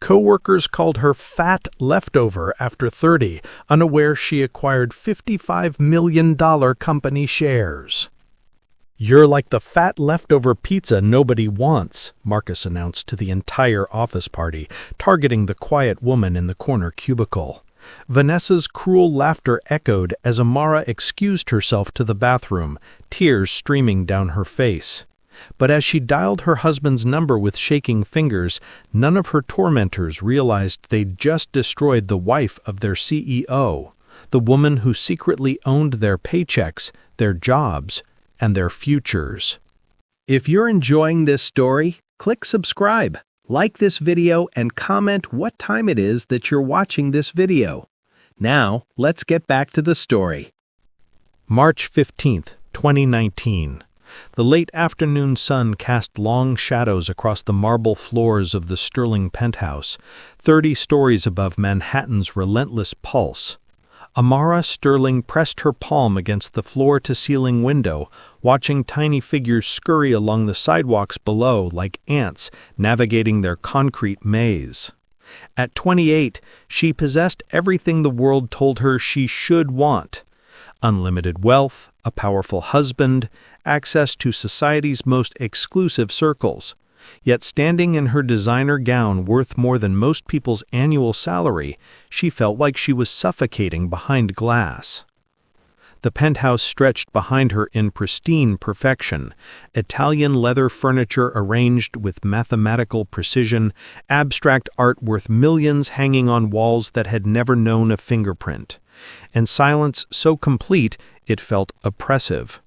Coworkers called her fat leftover after 30, unaware she acquired $55 million company shares. "You're like the fat leftover pizza nobody wants," Marcus announced to the entire office party, targeting the quiet woman in the corner cubicle. Vanessa's cruel laughter echoed as Amara excused herself to the bathroom, tears streaming down her face. But as she dialed her husband's number with shaking fingers, none of her tormentors realized they'd just destroyed the wife of their CEO, the woman who secretly owned their paychecks, their jobs, and their futures. If you're enjoying this story, click subscribe, like this video, and comment what time it is that you're watching this video. Now, let's get back to the story. March 15th, 2019. The late afternoon sun cast long shadows across the marble floors of the Sterling penthouse, 30 stories above Manhattan's relentless pulse. Amara Sterling pressed her palm against the floor-to-ceiling window, watching tiny figures scurry along the sidewalks below like ants navigating their concrete maze. At 28, she possessed everything the world told her she should want: unlimited wealth, a powerful husband, access to society's most exclusive circles. Yet standing in her designer gown worth more than most people's annual salary, she felt like she was suffocating behind glass. The penthouse stretched behind her in pristine perfection, Italian leather furniture arranged with mathematical precision, abstract art worth millions hanging on walls that had never known a fingerprint, and silence so complete it felt oppressive.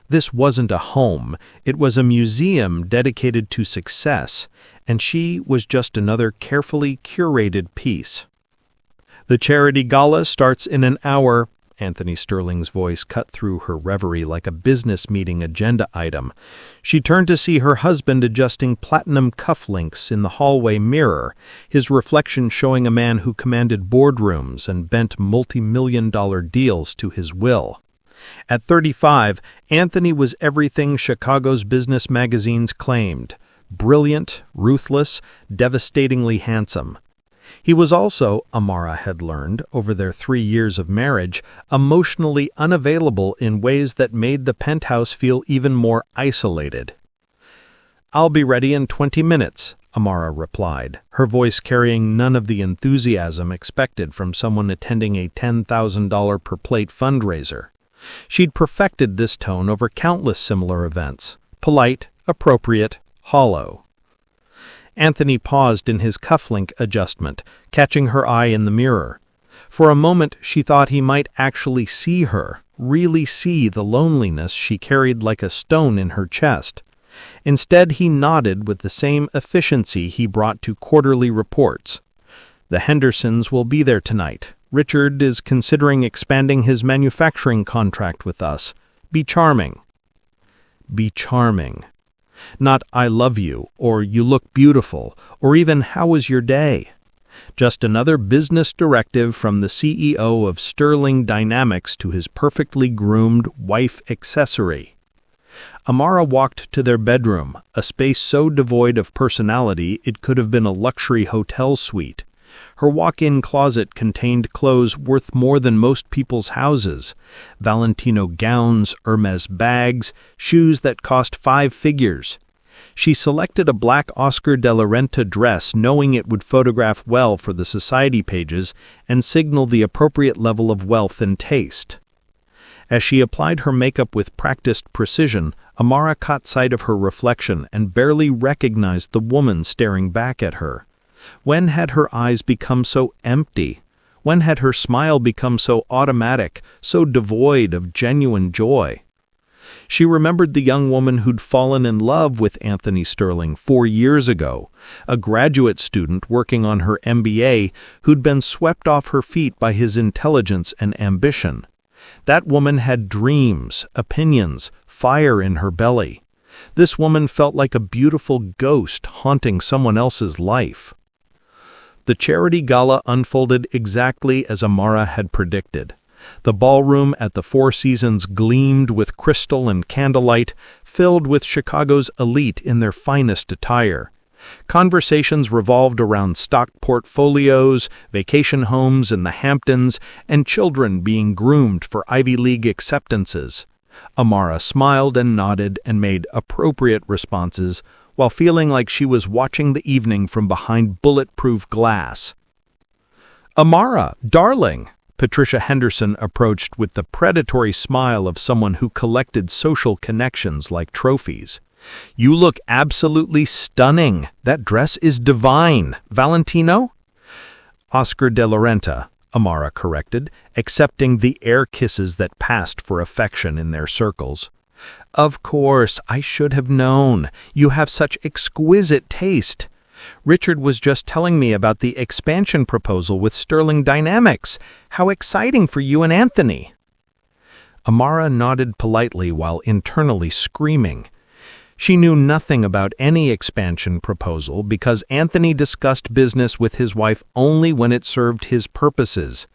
This wasn't a home, it was a museum dedicated to success, and she was just another carefully curated piece. "The charity gala starts in an hour," Anthony Sterling's voice cut through her reverie like a business meeting agenda item. She turned to see her husband adjusting platinum cufflinks in the hallway mirror, his reflection showing a man who commanded boardrooms and bent multi-million-dollar deals to his will. At 35, Anthony was everything Chicago's business magazines claimed: brilliant, ruthless, devastatingly handsome. He was also, Amara had learned over their 3 years of marriage, emotionally unavailable in ways that made the penthouse feel even more isolated. "I'll be ready in 20 minutes, Amara replied, her voice carrying none of the enthusiasm expected from someone attending a $10,000 per plate fundraiser. She'd perfected this tone over countless similar events: polite, appropriate, hollow. Anthony paused in his cufflink adjustment, catching her eye in the mirror. For a moment she thought he might actually see her, really see the loneliness she carried like a stone in her chest. Instead, he nodded with the same efficiency he brought to quarterly reports. "The Hendersons will be there tonight. Richard is considering expanding his manufacturing contract with us. Be charming." Be charming. Not "I love you," or "you look beautiful," or even "how was your day?" Just another business directive from the CEO of Sterling Dynamics to his perfectly groomed wife accessory. Amara walked to their bedroom, a space so devoid of personality it could have been a luxury hotel suite. Her walk-in closet contained clothes worth more than most people's houses: Valentino gowns, Hermes bags, shoes that cost 5 figures. She selected a black Oscar de la Renta dress knowing it would photograph well for the society pages and signal the appropriate level of wealth and taste. As she applied her makeup with practiced precision, Amara caught sight of her reflection and barely recognized the woman staring back at her. When had her eyes become so empty? When had her smile become so automatic, so devoid of genuine joy? She remembered the young woman who'd fallen in love with Anthony Sterling 4 years ago, a graduate student working on her MBA who'd been swept off her feet by his intelligence and ambition. That woman had dreams, opinions, fire in her belly. This woman felt like a beautiful ghost haunting someone else's life. The charity gala unfolded exactly as Amara had predicted. The ballroom at the Four Seasons gleamed with crystal and candlelight, filled with Chicago's elite in their finest attire. Conversations revolved around stock portfolios, vacation homes in the Hamptons, and children being groomed for Ivy League acceptances. Amara smiled and nodded and made appropriate responses while feeling like she was watching the evening from behind bulletproof glass. "Amara, darling," Patricia Henderson approached with the predatory smile of someone who collected social connections like trophies. "You look absolutely stunning. That dress is divine. Valentino?" "Oscar de la Renta," Amara corrected, accepting the air kisses that passed for affection in their circles. "Of course, I should have known. You have such exquisite taste. Richard was just telling me about the expansion proposal with Sterling Dynamics. How exciting for you and Anthony." Amara nodded politely while internally screaming. She knew nothing about any expansion proposal because Anthony discussed business with his wife only when it served his purposes.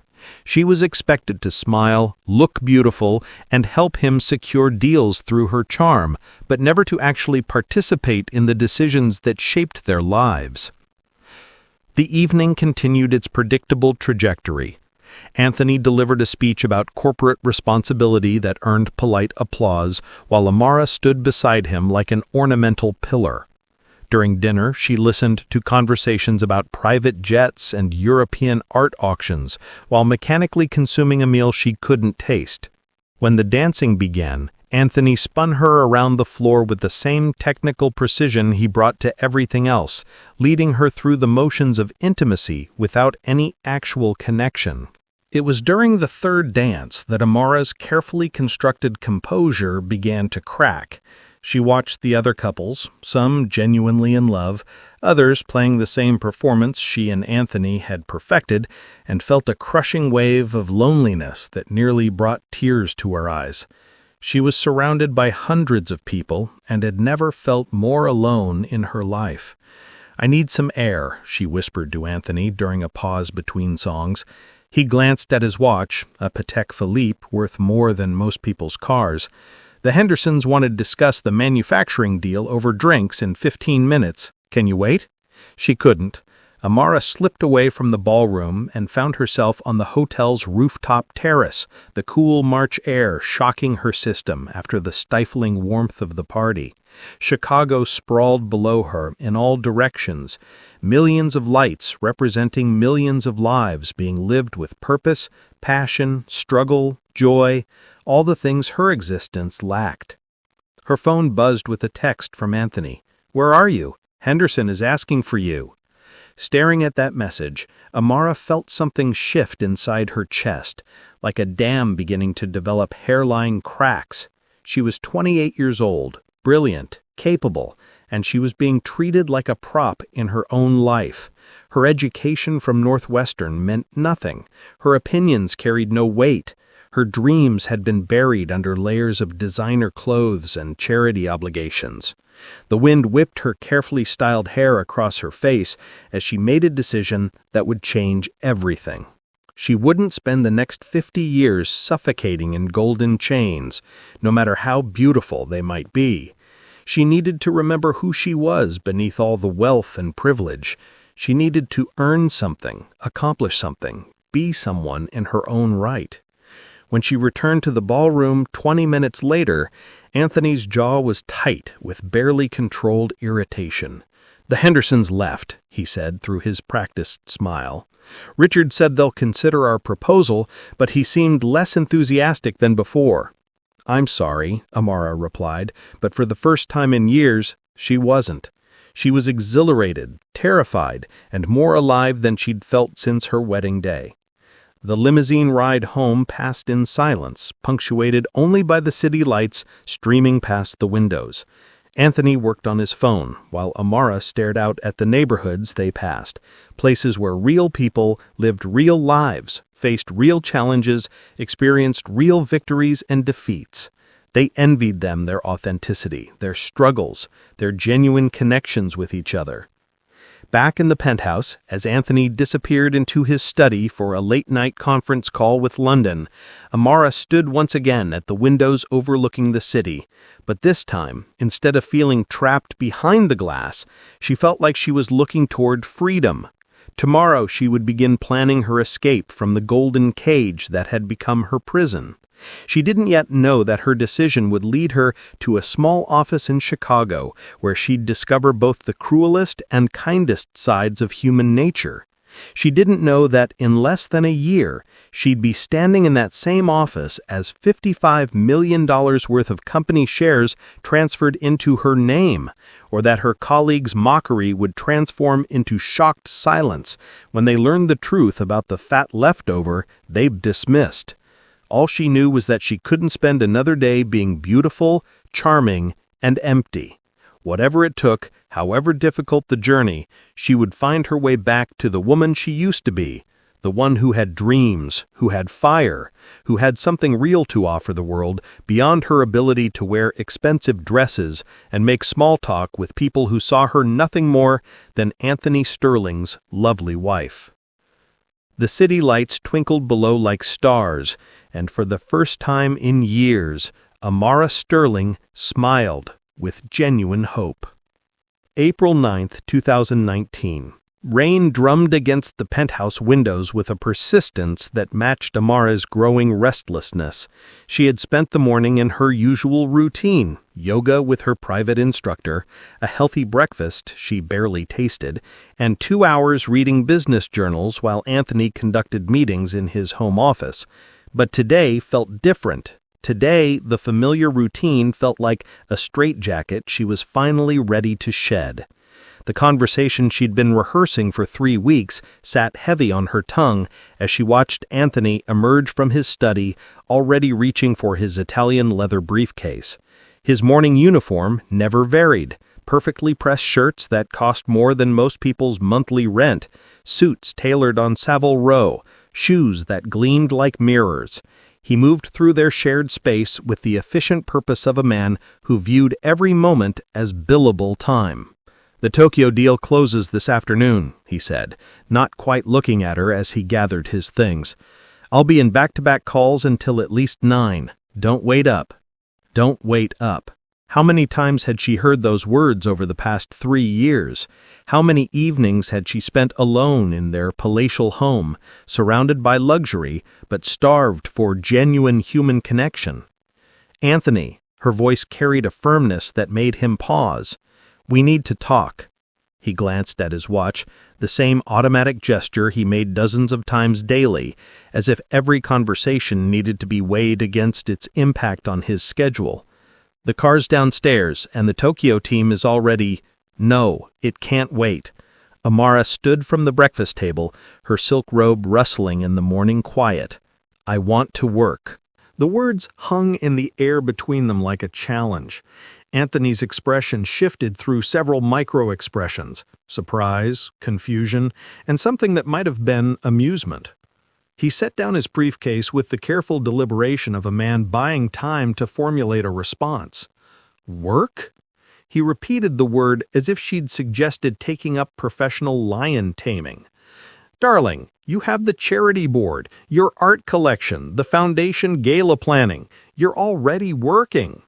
She was expected to smile, look beautiful, and help him secure deals through her charm, but never to actually participate in the decisions that shaped their lives. The evening continued its predictable trajectory. Anthony delivered a speech about corporate responsibility that earned polite applause, while Amara stood beside him like an ornamental pillar. During dinner, she listened to conversations about private jets and European art auctions, while mechanically consuming a meal she couldn't taste. When the dancing began, Anthony spun her around the floor with the same technical precision he brought to everything else, leading her through the motions of intimacy without any actual connection. It was during the third dance that Amara's carefully constructed composure began to crack. She watched the other couples, some genuinely in love, others playing the same performance she and Anthony had perfected, and felt a crushing wave of loneliness that nearly brought tears to her eyes. She was surrounded by hundreds of people and had never felt more alone in her life. "I need some air," she whispered to Anthony during a pause between songs. He glanced at his watch, a Patek Philippe worth more than most people's cars. The Hendersons wanted to discuss the manufacturing deal over drinks in 15 minutes. "Can you wait?" She couldn't. Amara slipped away from the ballroom and found herself on the hotel's rooftop terrace, the cool March air shocking her system after the stifling warmth of the party. Chicago sprawled below her in all directions, millions of lights representing millions of lives being lived with purpose, passion, struggle, joy, all the things her existence lacked. Her phone buzzed with a text from Anthony. "Where are you? Henderson is asking for you." Staring at that message, Amara felt something shift inside her chest, like a dam beginning to develop hairline cracks. She was 28 years old, brilliant, capable, and she was being treated like a prop in her own life. Her education from Northwestern meant nothing. Her opinions carried no weight. Her dreams had been buried under layers of designer clothes and charity obligations. The wind whipped her carefully styled hair across her face as she made a decision that would change everything. She wouldn't spend the next 50 years suffocating in golden chains, no matter how beautiful they might be. She needed to remember who she was beneath all the wealth and privilege. She needed to earn something, accomplish something, be someone in her own right. When she returned to the ballroom 20 minutes later, Anthony's jaw was tight with barely controlled irritation. "The Hendersons left," he said through his practiced smile. "Richard said they'll consider our proposal, but he seemed less enthusiastic than before." "I'm sorry," Amara replied, but for the first time in years, she wasn't. She was exhilarated, terrified, and more alive than she'd felt since her wedding day. The limousine ride home passed in silence, punctuated only by the city lights streaming past the windows. Anthony worked on his phone, while Amara stared out at the neighborhoods they passed, places where real people lived real lives, faced real challenges, experienced real victories and defeats. They envied them their authenticity, their struggles, their genuine connections with each other. Back in the penthouse, as Anthony disappeared into his study for a late-night conference call with London, Amara stood once again at the windows overlooking the city. But this time, instead of feeling trapped behind the glass, she felt like she was looking toward freedom. Tomorrow she would begin planning her escape from the golden cage that had become her prison. She didn't yet know that her decision would lead her to a small office in Chicago, where she'd discover both the cruelest and kindest sides of human nature. She didn't know that in less than a year, she'd be standing in that same office as $55 million worth of company shares transferred into her name, or that her colleagues' mockery would transform into shocked silence when they learned the truth about the fat leftover they'd dismissed. All she knew was that she couldn't spend another day being beautiful, charming, and empty. Whatever it took, however difficult the journey, she would find her way back to the woman she used to be, the one who had dreams, who had fire, who had something real to offer the world beyond her ability to wear expensive dresses and make small talk with people who saw her nothing more than Anthony Sterling's lovely wife. The city lights twinkled below like stars, and for the first time in years, Amara Sterling smiled with genuine hope. April 9th, 2019. Rain drummed against the penthouse windows with a persistence that matched Amara's growing restlessness. She had spent the morning in her usual routine, yoga with her private instructor, a healthy breakfast she barely tasted, and 2 hours reading business journals while Anthony conducted meetings in his home office. But today felt different. Today, the familiar routine felt like a straitjacket she was finally ready to shed. The conversation she'd been rehearsing for 3 weeks sat heavy on her tongue as she watched Anthony emerge from his study, already reaching for his Italian leather briefcase. His morning uniform never varied: perfectly pressed shirts that cost more than most people's monthly rent, suits tailored on Savile Row, shoes that gleamed like mirrors. He moved through their shared space with the efficient purpose of a man who viewed every moment as billable time. "The Tokyo deal closes this afternoon," he said, not quite looking at her as he gathered his things. "I'll be in back-to-back calls until at least 9. Don't wait up. Don't wait up." How many times had she heard those words over the past 3 years? How many evenings had she spent alone in their palatial home, surrounded by luxury, but starved for genuine human connection? "Anthony," her voice carried a firmness that made him pause. "We need to talk." He glanced at his watch, the same automatic gesture he made dozens of times daily, as if every conversation needed to be weighed against its impact on his schedule. "The car's downstairs, and the Tokyo team is already—" "No, it can't wait." Amara stood from the breakfast table, her silk robe rustling in the morning quiet. "I want to work." The words hung in the air between them like a challenge. Anthony's expression shifted through several micro-expressions: surprise, confusion, and something that might have been amusement. He set down his briefcase with the careful deliberation of a man buying time to formulate a response. "Work?" He repeated the word as if she'd suggested taking up professional lion taming. "Darling, you have the charity board, your art collection, the foundation gala planning. You're already working."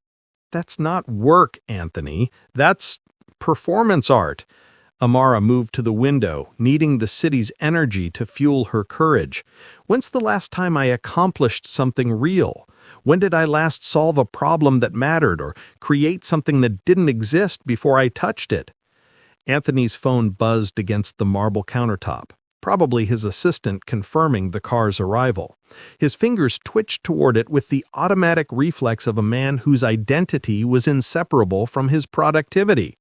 "That's not work, Anthony. That's performance art." Amara moved to the window, needing the city's energy to fuel her courage. "When's the last time I accomplished something real? When did I last solve a problem that mattered or create something that didn't exist before I touched it?" Anthony's phone buzzed against the marble countertop, probably his assistant confirming the car's arrival. His fingers twitched toward it with the automatic reflex of a man whose identity was inseparable from his productivity.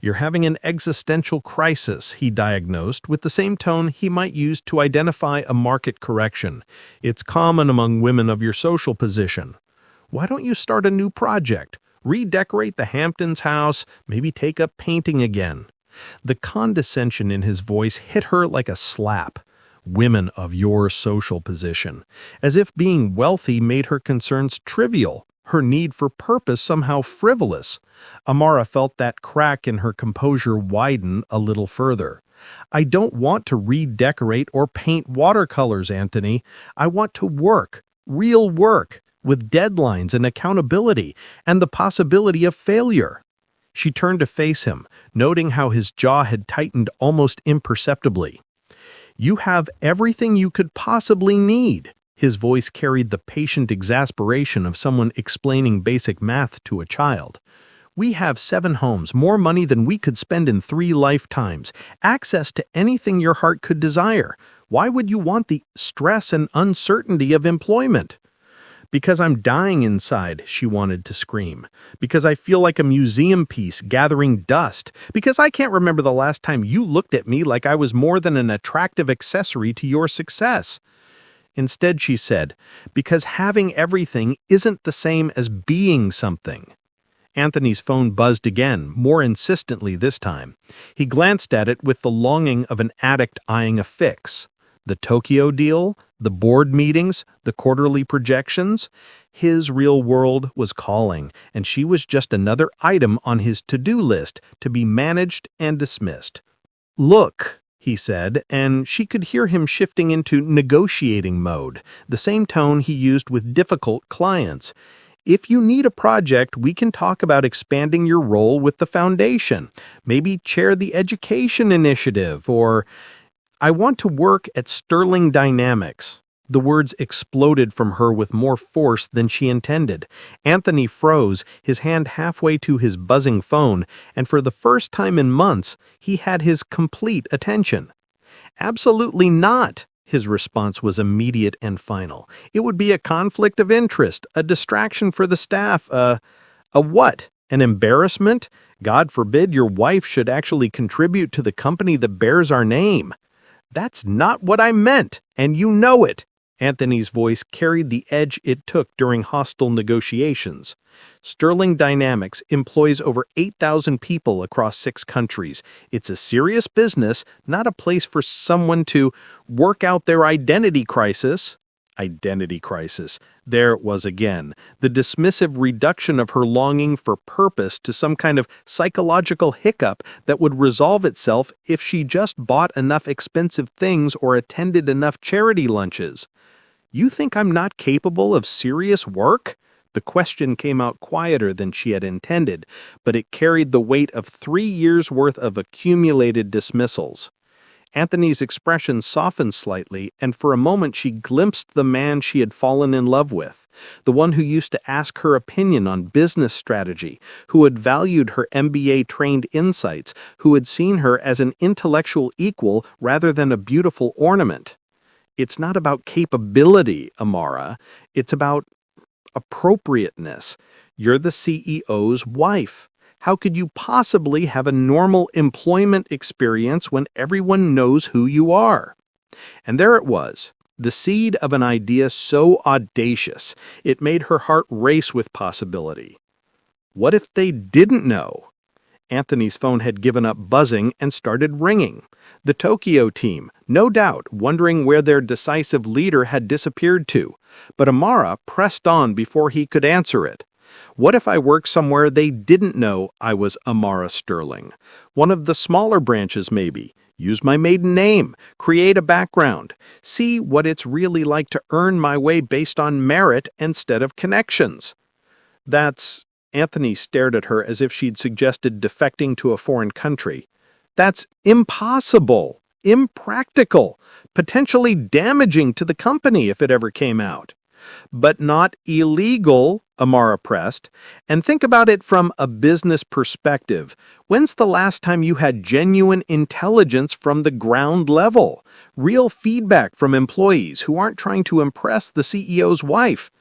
"You're having an existential crisis," he diagnosed with the same tone he might use to identify a market correction. "It's common among women of your social position. Why don't you start a new project? Redecorate the Hamptons house, maybe take up painting again." The condescension in his voice hit her like a slap. "Women of your social position." As if being wealthy made her concerns trivial. her need for purpose somehow frivolous. Amara felt that crack in her composure widen a little further. "I don't want to redecorate or paint watercolors, Anthony. I want to work, real work, with deadlines and accountability and the possibility of failure." She turned to face him, noting how his jaw had tightened almost imperceptibly. "You have everything you could possibly need." His voice carried the patient exasperation of someone explaining basic math to a child. "We have 7 homes, more money than we could spend in 3 lifetimes, access to anything your heart could desire. Why would you want the stress and uncertainty of employment?" "Because I'm dying inside," she wanted to scream. "Because I feel like a museum piece gathering dust. Because I can't remember the last time you looked at me like I was more than an attractive accessory to your success." Instead, she said, "Because having everything isn't the same as being something." Anthony's phone buzzed again, more insistently this time. He glanced at it with the longing of an addict eyeing a fix. The Tokyo deal, the board meetings, the quarterly projections. His real world was calling, and she was just another item on his to-do list to be managed and dismissed. "Look," he said, and she could hear him shifting into negotiating mode, the same tone he used with difficult clients. "If you need a project, we can talk about expanding your role with the foundation. Maybe chair the education initiative, or I want to work at Sterling Dynamics." The words exploded from her with more force than she intended. Anthony froze, his hand halfway to his buzzing phone, and for the first time in months, he had his complete attention. "Absolutely not." His response was immediate and final. "It would be a conflict of interest, a distraction for the staff, a what? An embarrassment? God forbid your wife should actually contribute to the company that bears our name." "That's not what I meant, and you know it." Anthony's voice carried the edge it took during hostile negotiations. "Sterling Dynamics employs over 8,000 people across 6 countries. It's a serious business, not a place for someone to work out their identity crisis." Identity crisis. There it was again, the dismissive reduction of her longing for purpose to some kind of psychological hiccup that would resolve itself if she just bought enough expensive things or attended enough charity lunches. "You think I'm not capable of serious work?" The question came out quieter than she had intended, but it carried the weight of 3 years' worth of accumulated dismissals. Anthony's expression softened slightly, and for a moment she glimpsed the man she had fallen in love with, the one who used to ask her opinion on business strategy, who had valued her MBA-trained insights, who had seen her as an intellectual equal rather than a beautiful ornament. "It's not about capability, Amara. It's about appropriateness. You're the CEO's wife. How could you possibly have a normal employment experience when everyone knows who you are?" And there it was, the seed of an idea so audacious, it made her heart race with possibility. What if they didn't know? Anthony's phone had given up buzzing and started ringing. The Tokyo team, no doubt, wondering where their decisive leader had disappeared to. But Amara pressed on before he could answer it. "What if I worked somewhere they didn't know I was Amara Sterling? One of the smaller branches, maybe. Use my maiden name, create a background, see what it's really like to earn my way based on merit instead of connections." "That's..." Anthony stared at her as if she'd suggested defecting to a foreign country. "That's impossible, impractical, potentially damaging to the company if it ever came out." "But not illegal," Amara pressed. "And think about it from a business perspective. When's the last time you had genuine intelligence from the ground level? Real feedback from employees who aren't trying to impress the CEO's wife?"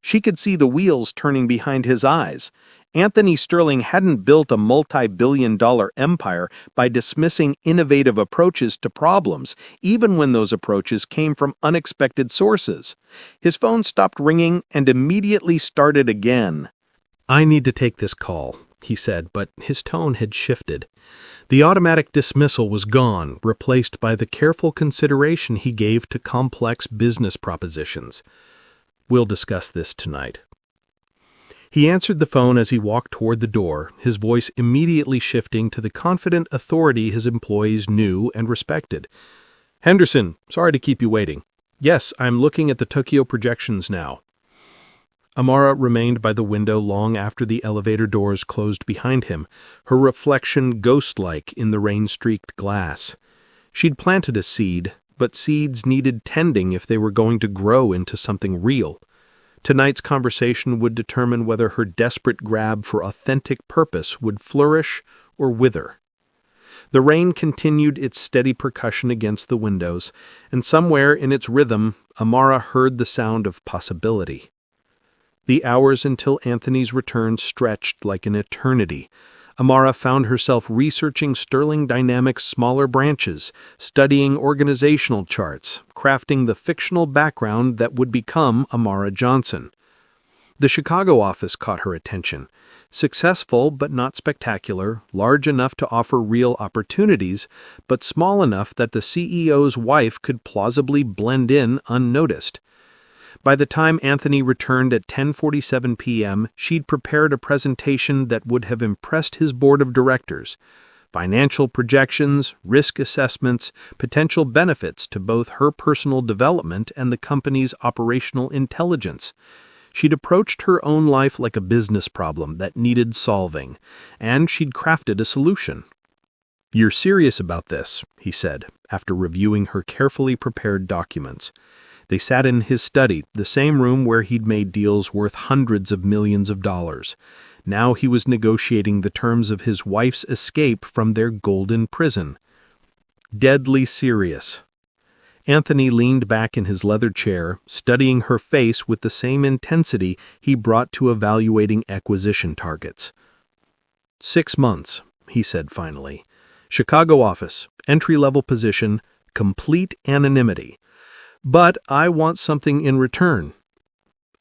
She could see the wheels turning behind his eyes. Anthony Sterling hadn't built a multi-billion-dollar empire by dismissing innovative approaches to problems, even when those approaches came from unexpected sources. His phone stopped ringing and immediately started again. "I need to take this call," he said, but his tone had shifted. The automatic dismissal was gone, replaced by the careful consideration he gave to complex business propositions. "We'll discuss this tonight." He answered the phone as he walked toward the door, his voice immediately shifting to the confident authority his employees knew and respected. "Henderson, sorry to keep you waiting. Yes, I'm looking at the Tokyo projections now." Amara remained by the window long after the elevator doors closed behind him, her reflection ghost-like in the rain-streaked glass. She'd planted a seed, but seeds needed tending if they were going to grow into something real. Tonight's conversation would determine whether her desperate grab for authentic purpose would flourish or wither. The rain continued its steady percussion against the windows, and somewhere in its rhythm, Amara heard the sound of possibility. The hours until Anthony's return stretched like an eternity. Amara found herself researching Sterling Dynamics' smaller branches, studying organizational charts, crafting the fictional background that would become Amara Johnson. The Chicago office caught her attention. Successful but not spectacular, large enough to offer real opportunities, but small enough that the CEO's wife could plausibly blend in unnoticed. By the time Anthony returned at 10:47 p.m., she'd prepared a presentation that would have impressed his board of directors. Financial projections, risk assessments, potential benefits to both her personal development and the company's operational intelligence. She'd approached her own life like a business problem that needed solving, and she'd crafted a solution. "You're serious about this," he said, after reviewing her carefully prepared documents. They sat in his study, the same room where he'd made deals worth hundreds of millions of dollars. Now he was negotiating the terms of his wife's escape from their golden prison. Deadly serious. Anthony leaned back in his leather chair, studying her face with the same intensity he brought to evaluating acquisition targets. 6 months, he said finally. Chicago office, entry-level position, complete anonymity. But I want something in return.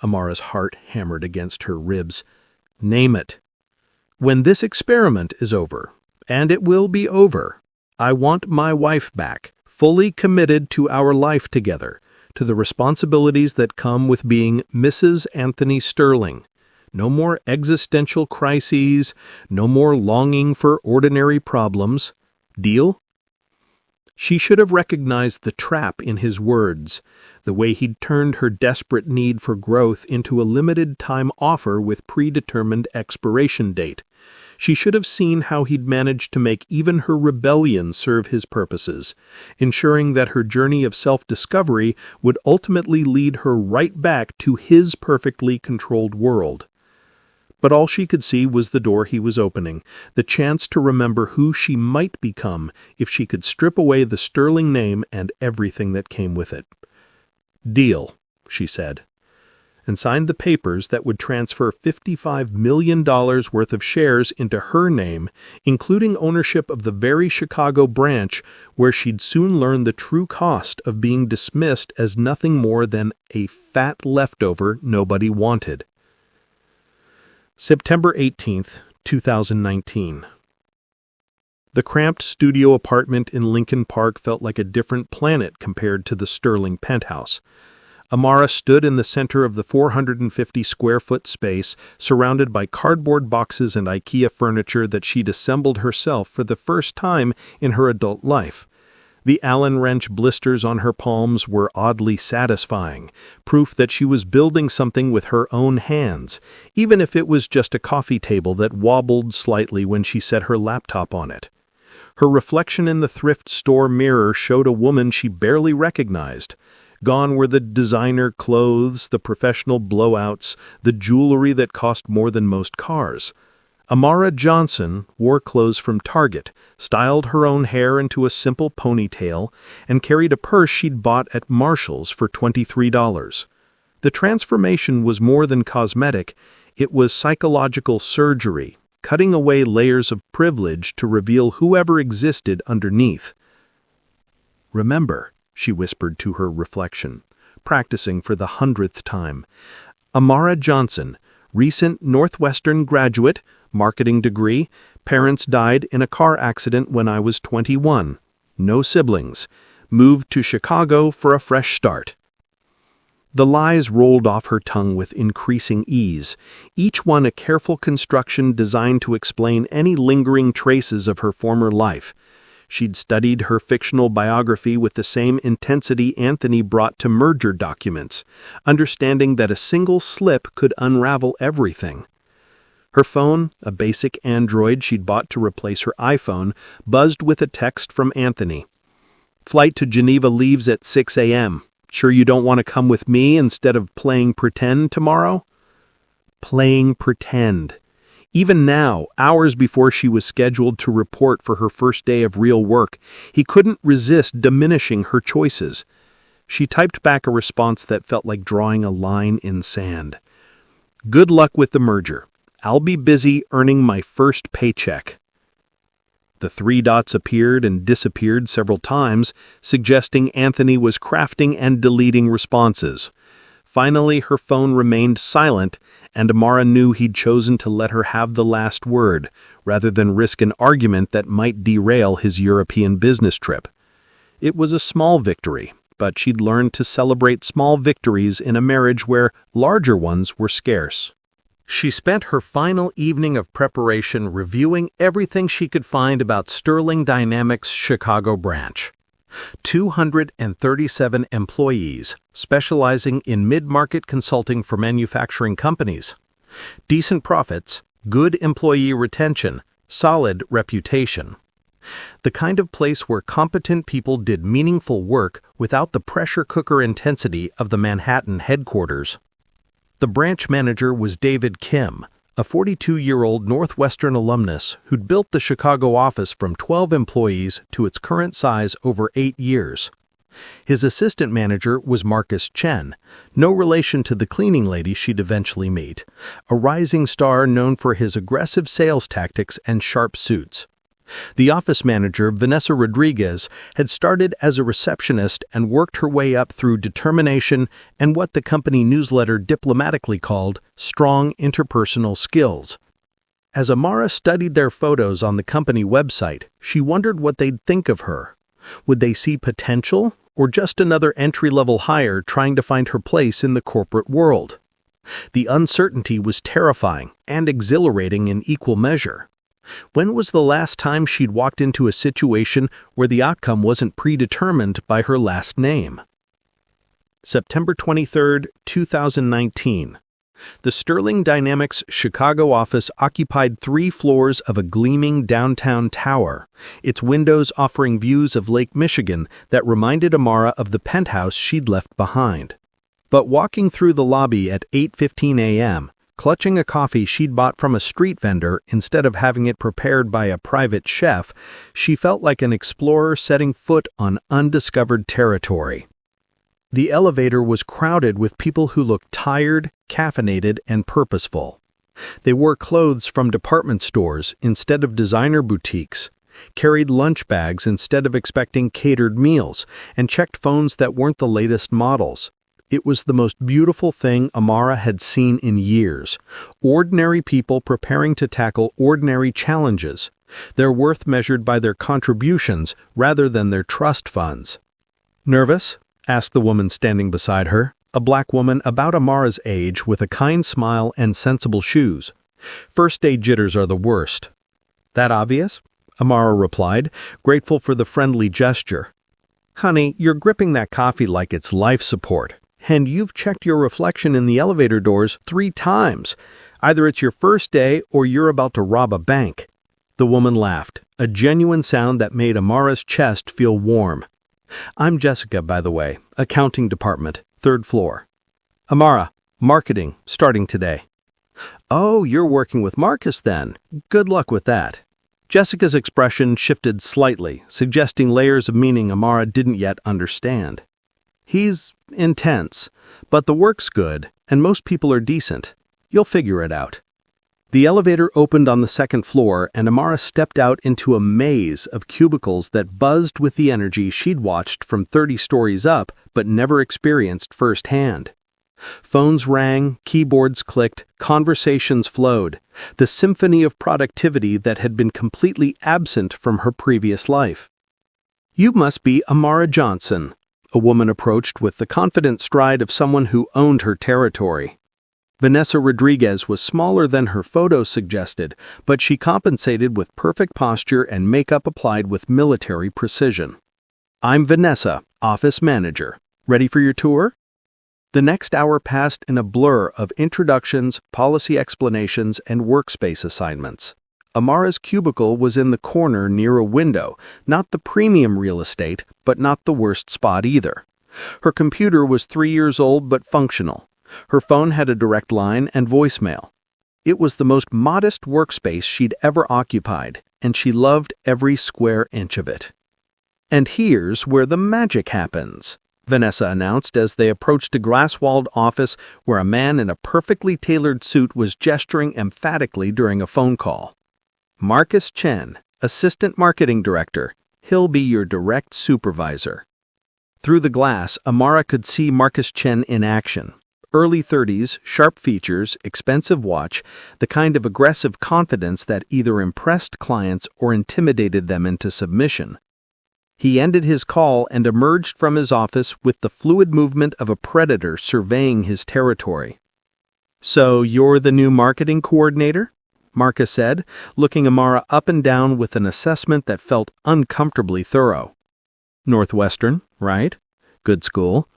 Amara's heart hammered against her ribs. Name it. When this experiment is over, and it will be over, I want my wife back, fully committed to our life together, to the responsibilities that come with being Mrs. Anthony Sterling. No more existential crises, no more longing for ordinary problems. Deal? She should have recognized the trap in his words, the way he'd turned her desperate need for growth into a limited-time offer with predetermined expiration date. She should have seen how he'd managed to make even her rebellion serve his purposes, ensuring that her journey of self-discovery would ultimately lead her right back to his perfectly controlled world. But all she could see was the door he was opening, the chance to remember who she might become if she could strip away the Sterling name and everything that came with it. Deal, she said, and signed the papers that would transfer $55 million worth of shares into her name, including ownership of the very Chicago branch where she'd soon learn the true cost of being dismissed as nothing more than a fat leftover nobody wanted. September 18th, 2019. The cramped studio apartment in Lincoln Park felt like a different planet compared to the Sterling penthouse. Amara stood in the center of the 450-square-foot space, surrounded by cardboard boxes and IKEA furniture that she'd assembled herself for the first time in her adult life. The Allen wrench blisters on her palms were oddly satisfying, proof that she was building something with her own hands, even if it was just a coffee table that wobbled slightly when she set her laptop on it. Her reflection in the thrift store mirror showed a woman she barely recognized. Gone were the designer clothes, the professional blowouts, the jewelry that cost more than most cars. Amara Johnson wore clothes from Target, styled her own hair into a simple ponytail, and carried a purse she'd bought at Marshall's for $23. The transformation was more than cosmetic, it was psychological surgery, cutting away layers of privilege to reveal whoever existed underneath. Remember, she whispered to her reflection, practicing for the 100th time. Amara Johnson, recent Northwestern graduate, marketing degree, parents died in a car accident when I was 21. No siblings. Moved to Chicago for a fresh start. The lies rolled off her tongue with increasing ease, each one a careful construction designed to explain any lingering traces of her former life. She'd studied her fictional biography with the same intensity Anthony brought to merger documents, understanding that a single slip could unravel everything. Her phone, a basic Android she'd bought to replace her iPhone, buzzed with a text from Anthony. "Flight to Geneva leaves at 6 a.m. Sure you don't want to come with me instead of playing pretend tomorrow?" Playing pretend. Even now, hours before she was scheduled to report for her first day of real work, he couldn't resist diminishing her choices. She typed back a response that felt like drawing a line in sand. "Good luck with the merger. I'll be busy earning my first paycheck." The three dots appeared and disappeared several times, suggesting Anthony was crafting and deleting responses. Finally, her phone remained silent, and Amara knew he'd chosen to let her have the last word, rather than risk an argument that might derail his European business trip. It was a small victory, but she'd learned to celebrate small victories in a marriage where larger ones were scarce. She spent her final evening of preparation reviewing everything she could find about Sterling Dynamics' Chicago branch. 237 employees, specializing in mid-market consulting for manufacturing companies. Decent profits, good employee retention, solid reputation. The kind of place where competent people did meaningful work without the pressure cooker intensity of the Manhattan headquarters. The branch manager was David Kim, a 42-year-old Northwestern alumnus who'd built the Chicago office from 12 employees to its current size over 8 years. His assistant manager was Marcus Chen, no relation to the cleaning lady she'd eventually meet, a rising star known for his aggressive sales tactics and sharp suits. The office manager, Vanessa Rodriguez, had started as a receptionist and worked her way up through determination and what the company newsletter diplomatically called strong interpersonal skills. As Amara studied their photos on the company website, she wondered what they'd think of her. Would they see potential, or just another entry-level hire trying to find her place in the corporate world? The uncertainty was terrifying and exhilarating in equal measure. When was the last time she'd walked into a situation where the outcome wasn't predetermined by her last name? September 23, 2019. The Sterling Dynamics Chicago office occupied 3 floors of a gleaming downtown tower, its windows offering views of Lake Michigan that reminded Amara of the penthouse she'd left behind. But walking through the lobby at 8:15 a.m., clutching a coffee she'd bought from a street vendor instead of having it prepared by a private chef, she felt like an explorer setting foot on undiscovered territory. The elevator was crowded with people who looked tired, caffeinated, and purposeful. They wore clothes from department stores instead of designer boutiques, carried lunch bags instead of expecting catered meals, and checked phones that weren't the latest models. It was the most beautiful thing Amara had seen in years. Ordinary people preparing to tackle ordinary challenges, their worth measured by their contributions rather than their trust funds. "Nervous?" asked the woman standing beside her, a black woman about Amara's age with a kind smile and sensible shoes. "First-day jitters are the worst." "That obvious?" Amara replied, grateful for the friendly gesture. "Honey, you're gripping that coffee like it's life support. And you've checked your reflection in the elevator doors 3 times. Either it's your first day or you're about to rob a bank." The woman laughed, a genuine sound that made Amara's chest feel warm. "I'm Jessica, by the way, accounting department, 3rd floor." "Amara, marketing, starting today." "Oh, you're working with Marcus then. Good luck with that." Jessica's expression shifted slightly, suggesting layers of meaning Amara didn't yet understand. "He's intense, but the work's good, and most people are decent. You'll figure it out." The elevator opened on the 2nd floor, and Amara stepped out into a maze of cubicles that buzzed with the energy she'd watched from 30 stories up but never experienced firsthand. Phones rang, keyboards clicked, conversations flowed, the symphony of productivity that had been completely absent from her previous life. "You must be Amara Johnson." A woman approached with the confident stride of someone who owned her territory. Vanessa Rodriguez was smaller than her photo suggested, but she compensated with perfect posture and makeup applied with military precision. "I'm Vanessa, office manager. Ready for your tour?" The next hour passed in a blur of introductions, policy explanations, and workspace assignments. Amara's cubicle was in the corner near a window, not the premium real estate, but not the worst spot either. Her computer was 3 years old but functional. Her phone had a direct line and voicemail. It was the most modest workspace she'd ever occupied, and she loved every square inch of it. "And here's where the magic happens," Vanessa announced as they approached a glass-walled office where a man in a perfectly tailored suit was gesturing emphatically during a phone call. "Marcus Chen, Assistant Marketing Director. He'll be your direct supervisor." Through the glass, Amara could see Marcus Chen in action. Early 30s, sharp features, expensive watch, the kind of aggressive confidence that either impressed clients or intimidated them into submission. He ended his call and emerged from his office with the fluid movement of a predator surveying his territory. "So you're the new marketing coordinator?" Marcus said, looking Amara up and down with an assessment that felt uncomfortably thorough. "Northwestern, right? Good school.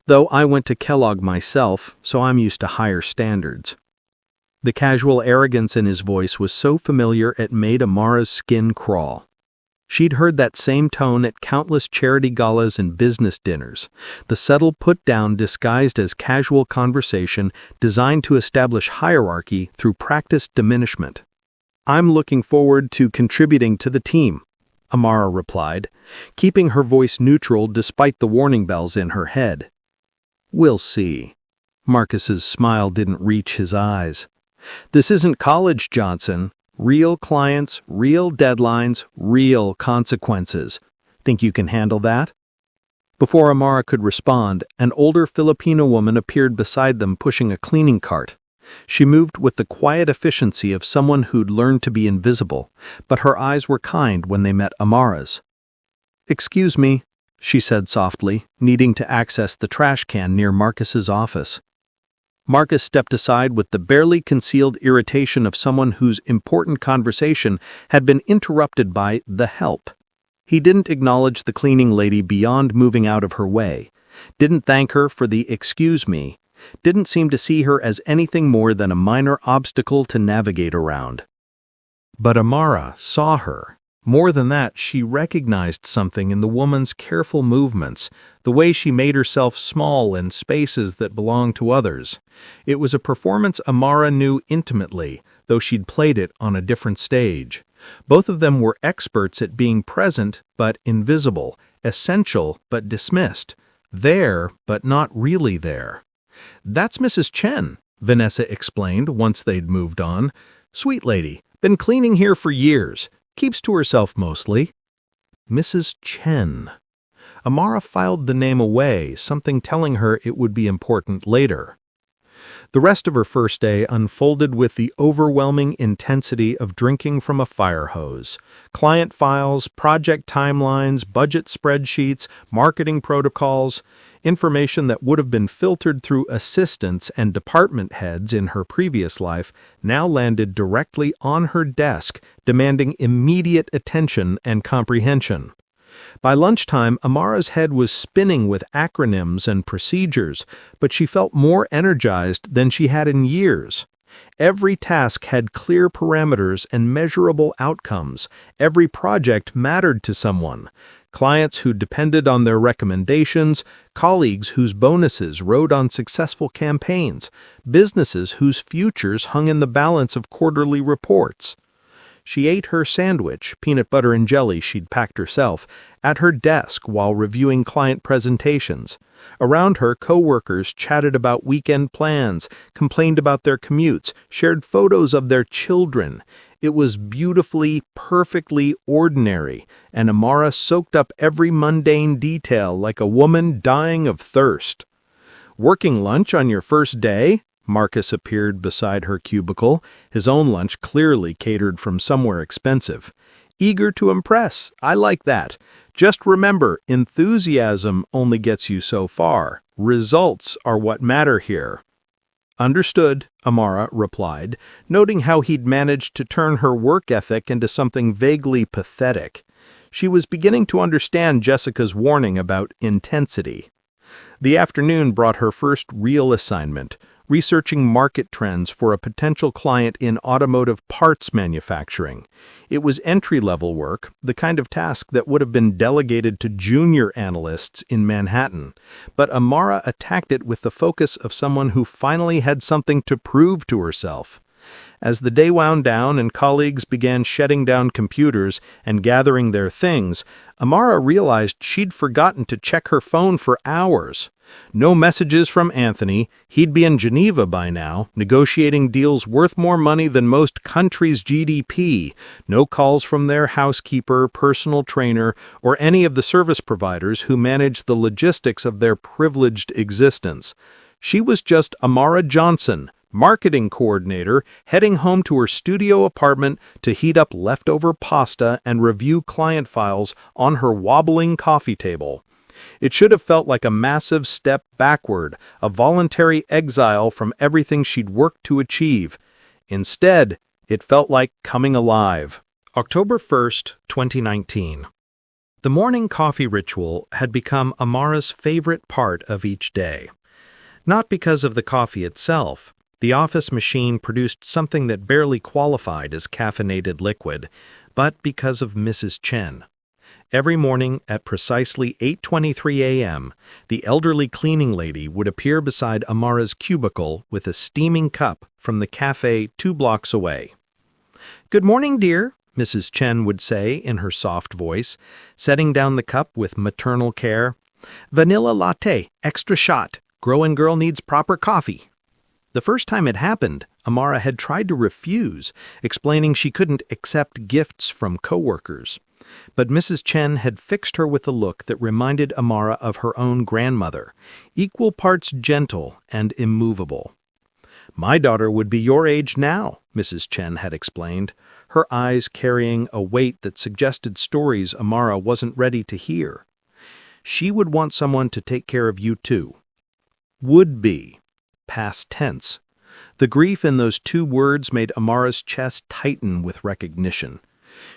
Though I went to Kellogg myself, so I'm used to higher standards." The casual arrogance in his voice was so familiar it made Amara's skin crawl. She'd heard that same tone at countless charity galas and business dinners, the subtle put-down disguised as casual conversation designed to establish hierarchy through practiced diminishment. "I'm looking forward to contributing to the team," Amara replied, keeping her voice neutral despite the warning bells in her head. "We'll see." Marcus's smile didn't reach his eyes. "This isn't college, Johnson. Real clients, real deadlines, real consequences. Think you can handle that?" Before Amara could respond, an older Filipino woman appeared beside them pushing a cleaning cart. She moved with the quiet efficiency of someone who'd learned to be invisible, but her eyes were kind when they met Amara's. "Excuse me," she said softly, needing to access the trash can near Marcus's office. Marcus stepped aside with the barely concealed irritation of someone whose important conversation had been interrupted by the help. He didn't acknowledge the cleaning lady beyond moving out of her way, didn't thank her for the "excuse me," didn't seem to see her as anything more than a minor obstacle to navigate around. But Amara saw her. More than that, she recognized something in the woman's careful movements, the way she made herself small in spaces that belonged to others. It was a performance Amara knew intimately, though she'd played it on a different stage. Both of them were experts at being present but invisible, essential but dismissed, there but not really there. "That's Mrs. Chen," Vanessa explained once they'd moved on. "Sweet lady, been cleaning here for years. Keeps to herself mostly." Mrs. Chen. Amara filed the name away, something telling her it would be important later. The rest of her first day unfolded with the overwhelming intensity of drinking from a fire hose. Client files, project timelines, budget spreadsheets, marketing protocols, information that would have been filtered through assistants and department heads in her previous life now landed directly on her desk, demanding immediate attention and comprehension. By lunchtime, Amara's head was spinning with acronyms and procedures, but she felt more energized than she had in years. Every task had clear parameters and measurable outcomes. Every project mattered to someone. Clients who depended on their recommendations, colleagues whose bonuses rode on successful campaigns, businesses whose futures hung in the balance of quarterly reports. She ate her sandwich, peanut butter and jelly she'd packed herself, at her desk while reviewing client presentations. Around her, co-workers chatted about weekend plans, complained about their commutes, shared photos of their children. It was beautifully, perfectly ordinary, and Amara soaked up every mundane detail like a woman dying of thirst. "Working lunch on your first day?" Marcus appeared beside her cubicle, his own lunch clearly catered from somewhere expensive. Eager to impress. I like that. Just remember, enthusiasm only gets you so far. Results are what matter here. Understood, Amara replied, noting how he'd managed to turn her work ethic into something vaguely pathetic. She was beginning to understand Jessica's warning about intensity. The afternoon brought her first real assignment, researching market trends for a potential client in automotive parts manufacturing. It was entry-level work, the kind of task that would have been delegated to junior analysts in Manhattan. But Amara attacked it with the focus of someone who finally had something to prove to herself. As the day wound down and colleagues began shutting down computers and gathering their things, Amara realized she'd forgotten to check her phone for hours. No messages from Anthony. He'd be in Geneva by now, negotiating deals worth more money than most countries' GDP. No calls from their housekeeper, personal trainer, or any of the service providers who manage the logistics of their privileged existence. She was just Amara Johnson, marketing coordinator, heading home to her studio apartment to heat up leftover pasta and review client files on her wobbling coffee table. It should have felt like a massive step backward, a voluntary exile from everything she'd worked to achieve. Instead, it felt like coming alive. October 1st, 2019. The morning coffee ritual had become Amara's favorite part of each day. Not because of the coffee itself. The office machine produced something that barely qualified as caffeinated liquid, but because of Mrs. Chen. Every morning at precisely 8:23 a.m., the elderly cleaning lady would appear beside Amara's cubicle with a steaming cup from the cafe 2 blocks away. "Good morning, dear," Mrs. Chen would say in her soft voice, setting down the cup with maternal care. "Vanilla latte, extra shot. Growing girl needs proper coffee." The first time it happened, Amara had tried to refuse, explaining she couldn't accept gifts from coworkers. But Mrs. Chen had fixed her with a look that reminded Amara of her own grandmother, equal parts gentle and immovable. "My daughter would be your age now," Mrs. Chen had explained, her eyes carrying a weight that suggested stories Amara wasn't ready to hear. "She would want someone to take care of you too." Would be. Past tense. The grief in those 2 words made Amara's chest tighten with recognition.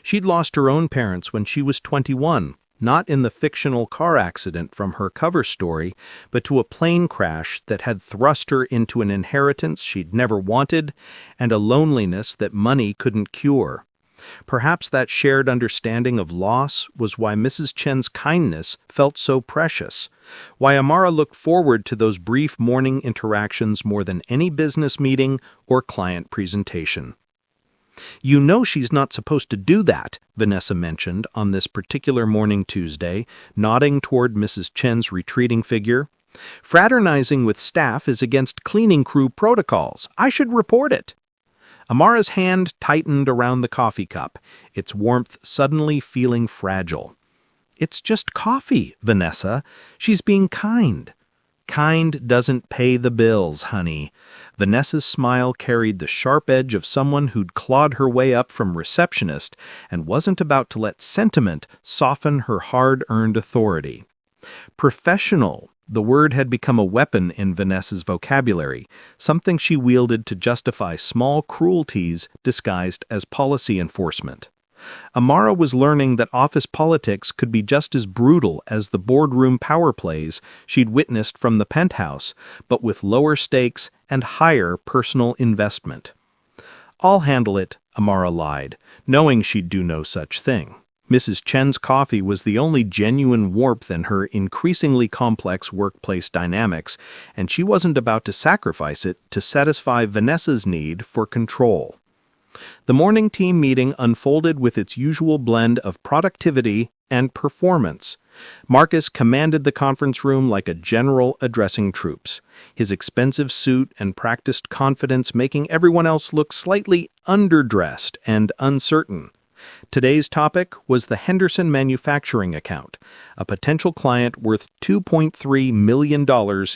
She'd lost her own parents when she was 21, not in the fictional car accident from her cover story, but to a plane crash that had thrust her into an inheritance she'd never wanted and a loneliness that money couldn't cure. Perhaps that shared understanding of loss was why Mrs. Chen's kindness felt so precious, why Amara looked forward to those brief morning interactions more than any business meeting or client presentation. "You know she's not supposed to do that," Vanessa mentioned on this particular morning Tuesday, nodding toward Mrs. Chen's retreating figure. "Fraternizing with staff is against cleaning crew protocols. I should report it." Amara's hand tightened around the coffee cup, its warmth suddenly feeling fragile. "It's just coffee, Vanessa. She's being kind." "Kind doesn't pay the bills, honey." Vanessa's smile carried the sharp edge of someone who'd clawed her way up from receptionist and wasn't about to let sentiment soften her hard-earned authority. Professional. The word had become a weapon in Vanessa's vocabulary, something she wielded to justify small cruelties disguised as policy enforcement. Amara was learning that office politics could be just as brutal as the boardroom power plays she'd witnessed from the penthouse, but with lower stakes and higher personal investment. "I'll handle it," Amara lied, knowing she'd do no such thing. Mrs. Chen's coffee was the only genuine warmth in her increasingly complex workplace dynamics, and she wasn't about to sacrifice it to satisfy Vanessa's need for control. The morning team meeting unfolded with its usual blend of productivity and performance. Marcus commanded the conference room like a general addressing troops, his expensive suit and practiced confidence making everyone else look slightly underdressed and uncertain. Today's topic was the Henderson Manufacturing account, a potential client worth $2.3 million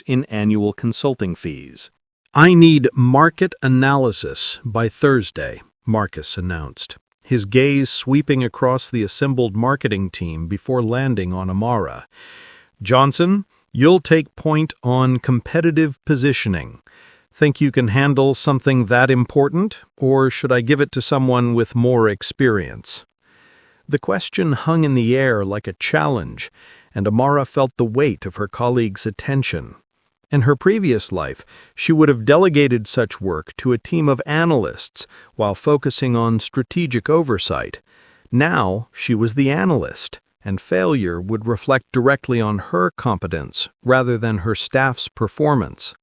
in annual consulting fees. "I need market analysis by Thursday," Marcus announced. his gaze sweeping across the assembled marketing team before landing on Amara. "Johnson, you'll take point on competitive positioning. Think you can handle something that important, or should I give it to someone with more experience?" The question hung in the air like a challenge, and Amara felt the weight of her colleague's attention. In her previous life, she would have delegated such work to a team of analysts while focusing on strategic oversight. Now, she was the analyst, and failure would reflect directly on her competence rather than her staff's performance.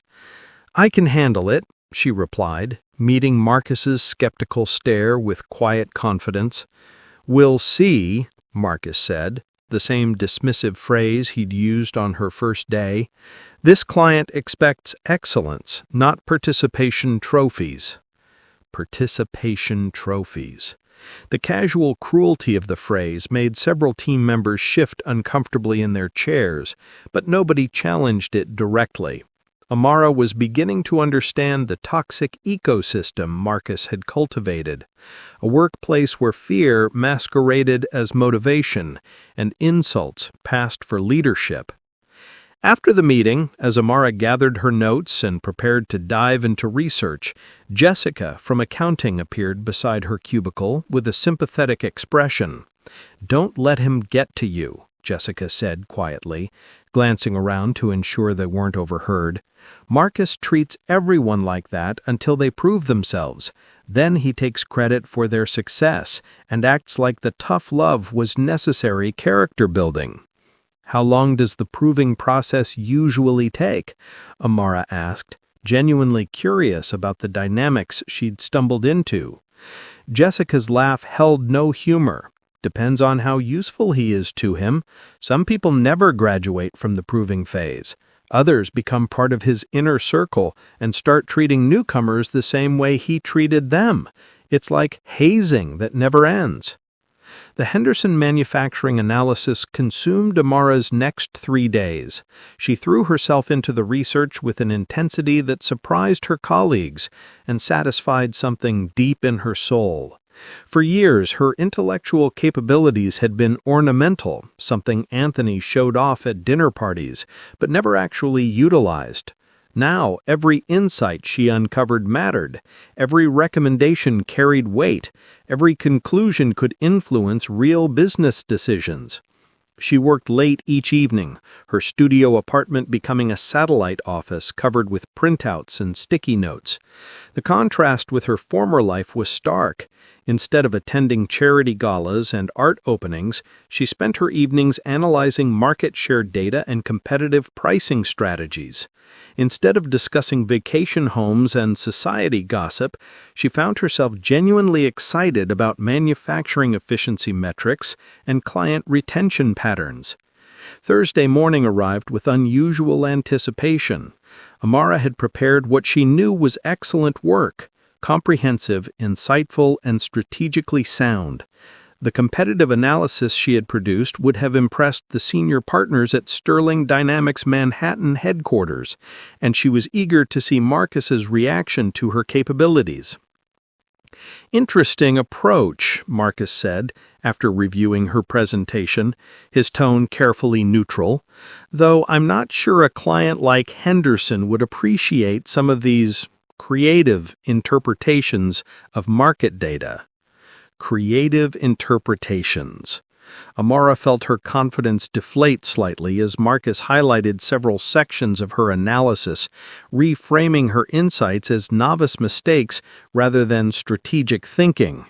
"I can handle it," she replied, meeting Marcus's skeptical stare with quiet confidence. "We'll see," Marcus said, the same dismissive phrase he'd used on her first day. "This client expects excellence, not participation trophies." Participation trophies. The casual cruelty of the phrase made several team members shift uncomfortably in their chairs, but nobody challenged it directly. Amara was beginning to understand the toxic ecosystem Marcus had cultivated, a workplace where fear masqueraded as motivation and insults passed for leadership. After the meeting, as Amara gathered her notes and prepared to dive into research, Jessica from accounting appeared beside her cubicle with a sympathetic expression. "Don't let him get to you," Jessica said quietly, glancing around to ensure they weren't overheard. "Marcus treats everyone like that until they prove themselves. Then he takes credit for their success and acts like the tough love was necessary character building." "How long does the proving process usually take?" Amara asked, genuinely curious about the dynamics she'd stumbled into. Jessica's laugh held no humor. "Depends on how useful he is to him. Some people never graduate from the proving phase. Others become part of his inner circle and start treating newcomers the same way he treated them. It's like hazing that never ends." The Henderson manufacturing analysis consumed Amara's next 3 days. She threw herself into the research with an intensity that surprised her colleagues and satisfied something deep in her soul. For years, her intellectual capabilities had been ornamental, something Anthony showed off at dinner parties, but never actually utilized. Now, every insight she uncovered mattered, every recommendation carried weight, every conclusion could influence real business decisions. She worked late each evening, her studio apartment becoming a satellite office covered with printouts and sticky notes. The contrast with her former life was stark. Instead of attending charity galas and art openings, she spent her evenings analyzing market share data and competitive pricing strategies. Instead of discussing vacation homes and society gossip, she found herself genuinely excited about manufacturing efficiency metrics and client retention patterns. Thursday morning arrived with unusual anticipation. Amara had prepared what she knew was excellent work, comprehensive, insightful, and strategically sound. The competitive analysis she had produced would have impressed the senior partners at Sterling Dynamics Manhattan headquarters, and she was eager to see Marcus's reaction to her capabilities. "Interesting approach," Marcus said, after reviewing her presentation, his tone carefully neutral, "though I'm not sure a client like Henderson would appreciate some of these creative interpretations of market data." Creative interpretations. Amara felt her confidence deflate slightly as Marcus highlighted several sections of her analysis, reframing her insights as novice mistakes rather than strategic thinking.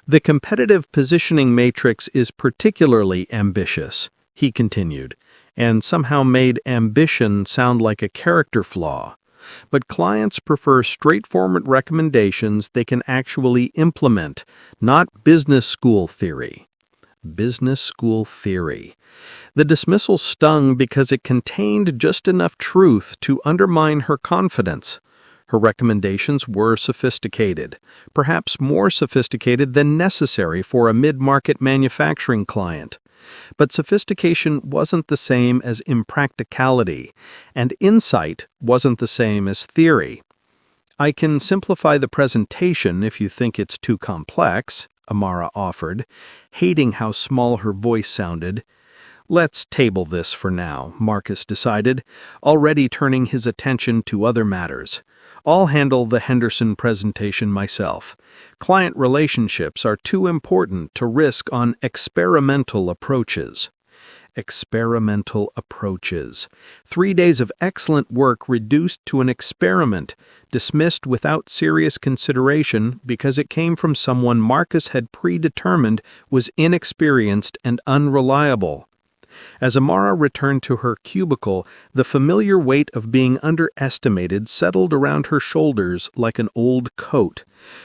"The competitive positioning matrix is particularly ambitious," he continued, and somehow made ambition sound like a character flaw. But clients prefer straightforward recommendations they can actually implement, not business school theory. Business school theory. The dismissal stung because it contained just enough truth to undermine her confidence. Her recommendations were sophisticated, perhaps more sophisticated than necessary for a mid-market manufacturing client. But sophistication wasn't the same as impracticality, and insight wasn't the same as theory. "I can simplify the presentation if you think it's too complex," Amara offered, hating how small her voice sounded. "Let's table this for now," Marcus decided, already turning his attention to other matters. "I'll handle the Henderson presentation myself. Client relationships are too important to risk on experimental approaches." Experimental approaches. 3 days of excellent work reduced to an experiment, dismissed without serious consideration because it came from someone Marcus had predetermined was inexperienced and unreliable. As Amara returned to her cubicle, the familiar weight of being underestimated settled around her shoulders like an old coat.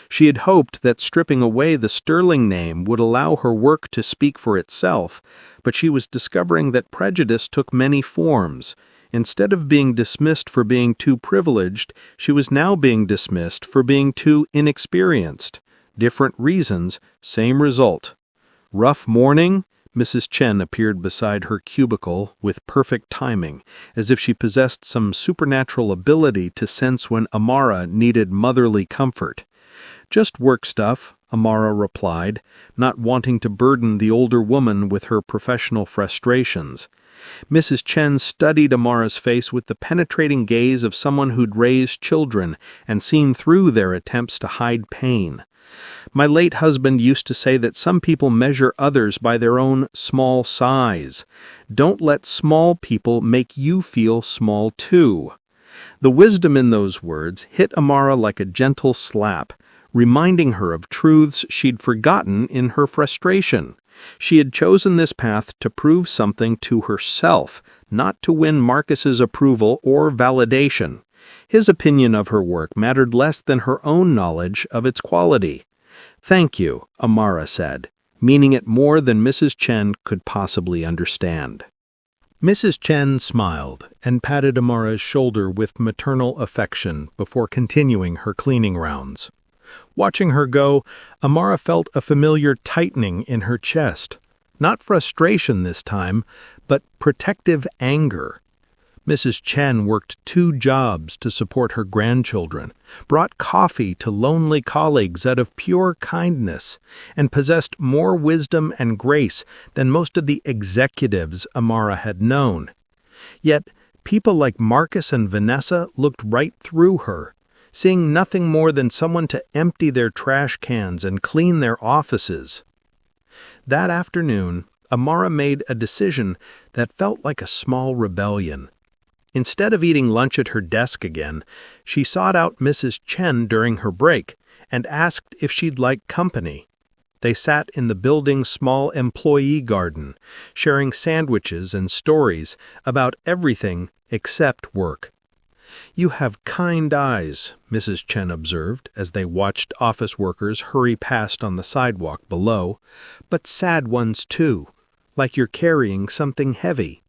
She had hoped that stripping away the Sterling name would allow her work to speak for itself, but she was discovering that prejudice took many forms. Instead of being dismissed for being too privileged, she was now being dismissed for being too inexperienced. Different reasons, same result. Rough morning? Mrs. Chen appeared beside her cubicle with perfect timing, as if she possessed some supernatural ability to sense when Amara needed motherly comfort. "Just work stuff," Amara replied, not wanting to burden the older woman with her professional frustrations. Mrs. Chen studied Amara's face with the penetrating gaze of someone who'd raised children and seen through their attempts to hide pain. "My late husband used to say that some people measure others by their own small size. Don't let small people make you feel small too." The wisdom in those words hit Amara like a gentle slap, reminding her of truths she'd forgotten in her frustration. She had chosen this path to prove something to herself, not to win Marcus's approval or validation. His opinion of her work mattered less than her own knowledge of its quality. "Thank you," Amara said, meaning it more than Mrs. Chen could possibly understand. Mrs. Chen smiled and patted Amara's shoulder with maternal affection before continuing her cleaning rounds. Watching her go, Amara felt a familiar tightening in her chest. Not frustration this time, but protective anger. Mrs. Chen worked 2 jobs to support her grandchildren, brought coffee to lonely colleagues out of pure kindness, and possessed more wisdom and grace than most of the executives Amara had known. Yet, people like Marcus and Vanessa looked right through her, seeing nothing more than someone to empty their trash cans and clean their offices. That afternoon, Amara made a decision that felt like a small rebellion. Instead of eating lunch at her desk again, she sought out Mrs. Chen during her break and asked if she'd like company. They sat in the building's small employee garden, sharing sandwiches and stories about everything except work. "You have kind eyes," Mrs. Chen observed as they watched office workers hurry past on the sidewalk below, "but sad ones too, like you're carrying something heavy."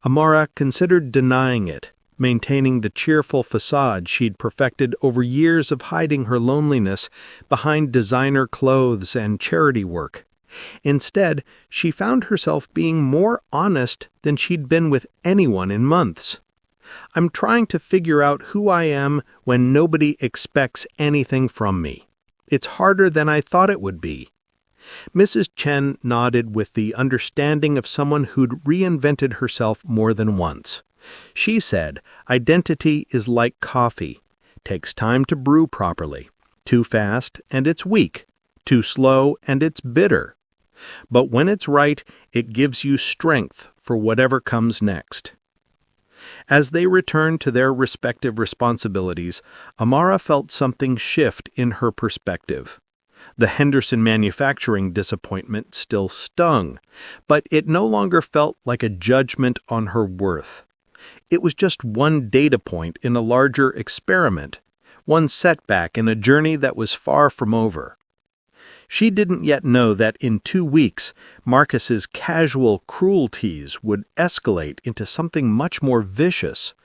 Amara considered denying it, maintaining the cheerful facade she'd perfected over years of hiding her loneliness behind designer clothes and charity work. Instead, she found herself being more honest than she'd been with anyone in months. "I'm trying to figure out who I am when nobody expects anything from me. It's harder than I thought it would be." Mrs. Chen nodded with the understanding of someone who'd reinvented herself more than once. She said, "Identity is like coffee. Takes time to brew properly. Too fast, and it's weak. Too slow, and it's bitter. But when it's right, it gives you strength for whatever comes next." As they returned to their respective responsibilities, Amara felt something shift in her perspective. The Henderson manufacturing disappointment still stung, but it no longer felt like a judgment on her worth. It was just one data point in a larger experiment, one setback in a journey that was far from over. She didn't yet know that in 2 weeks, Marcus's casual cruelties would escalate into something much more vicious,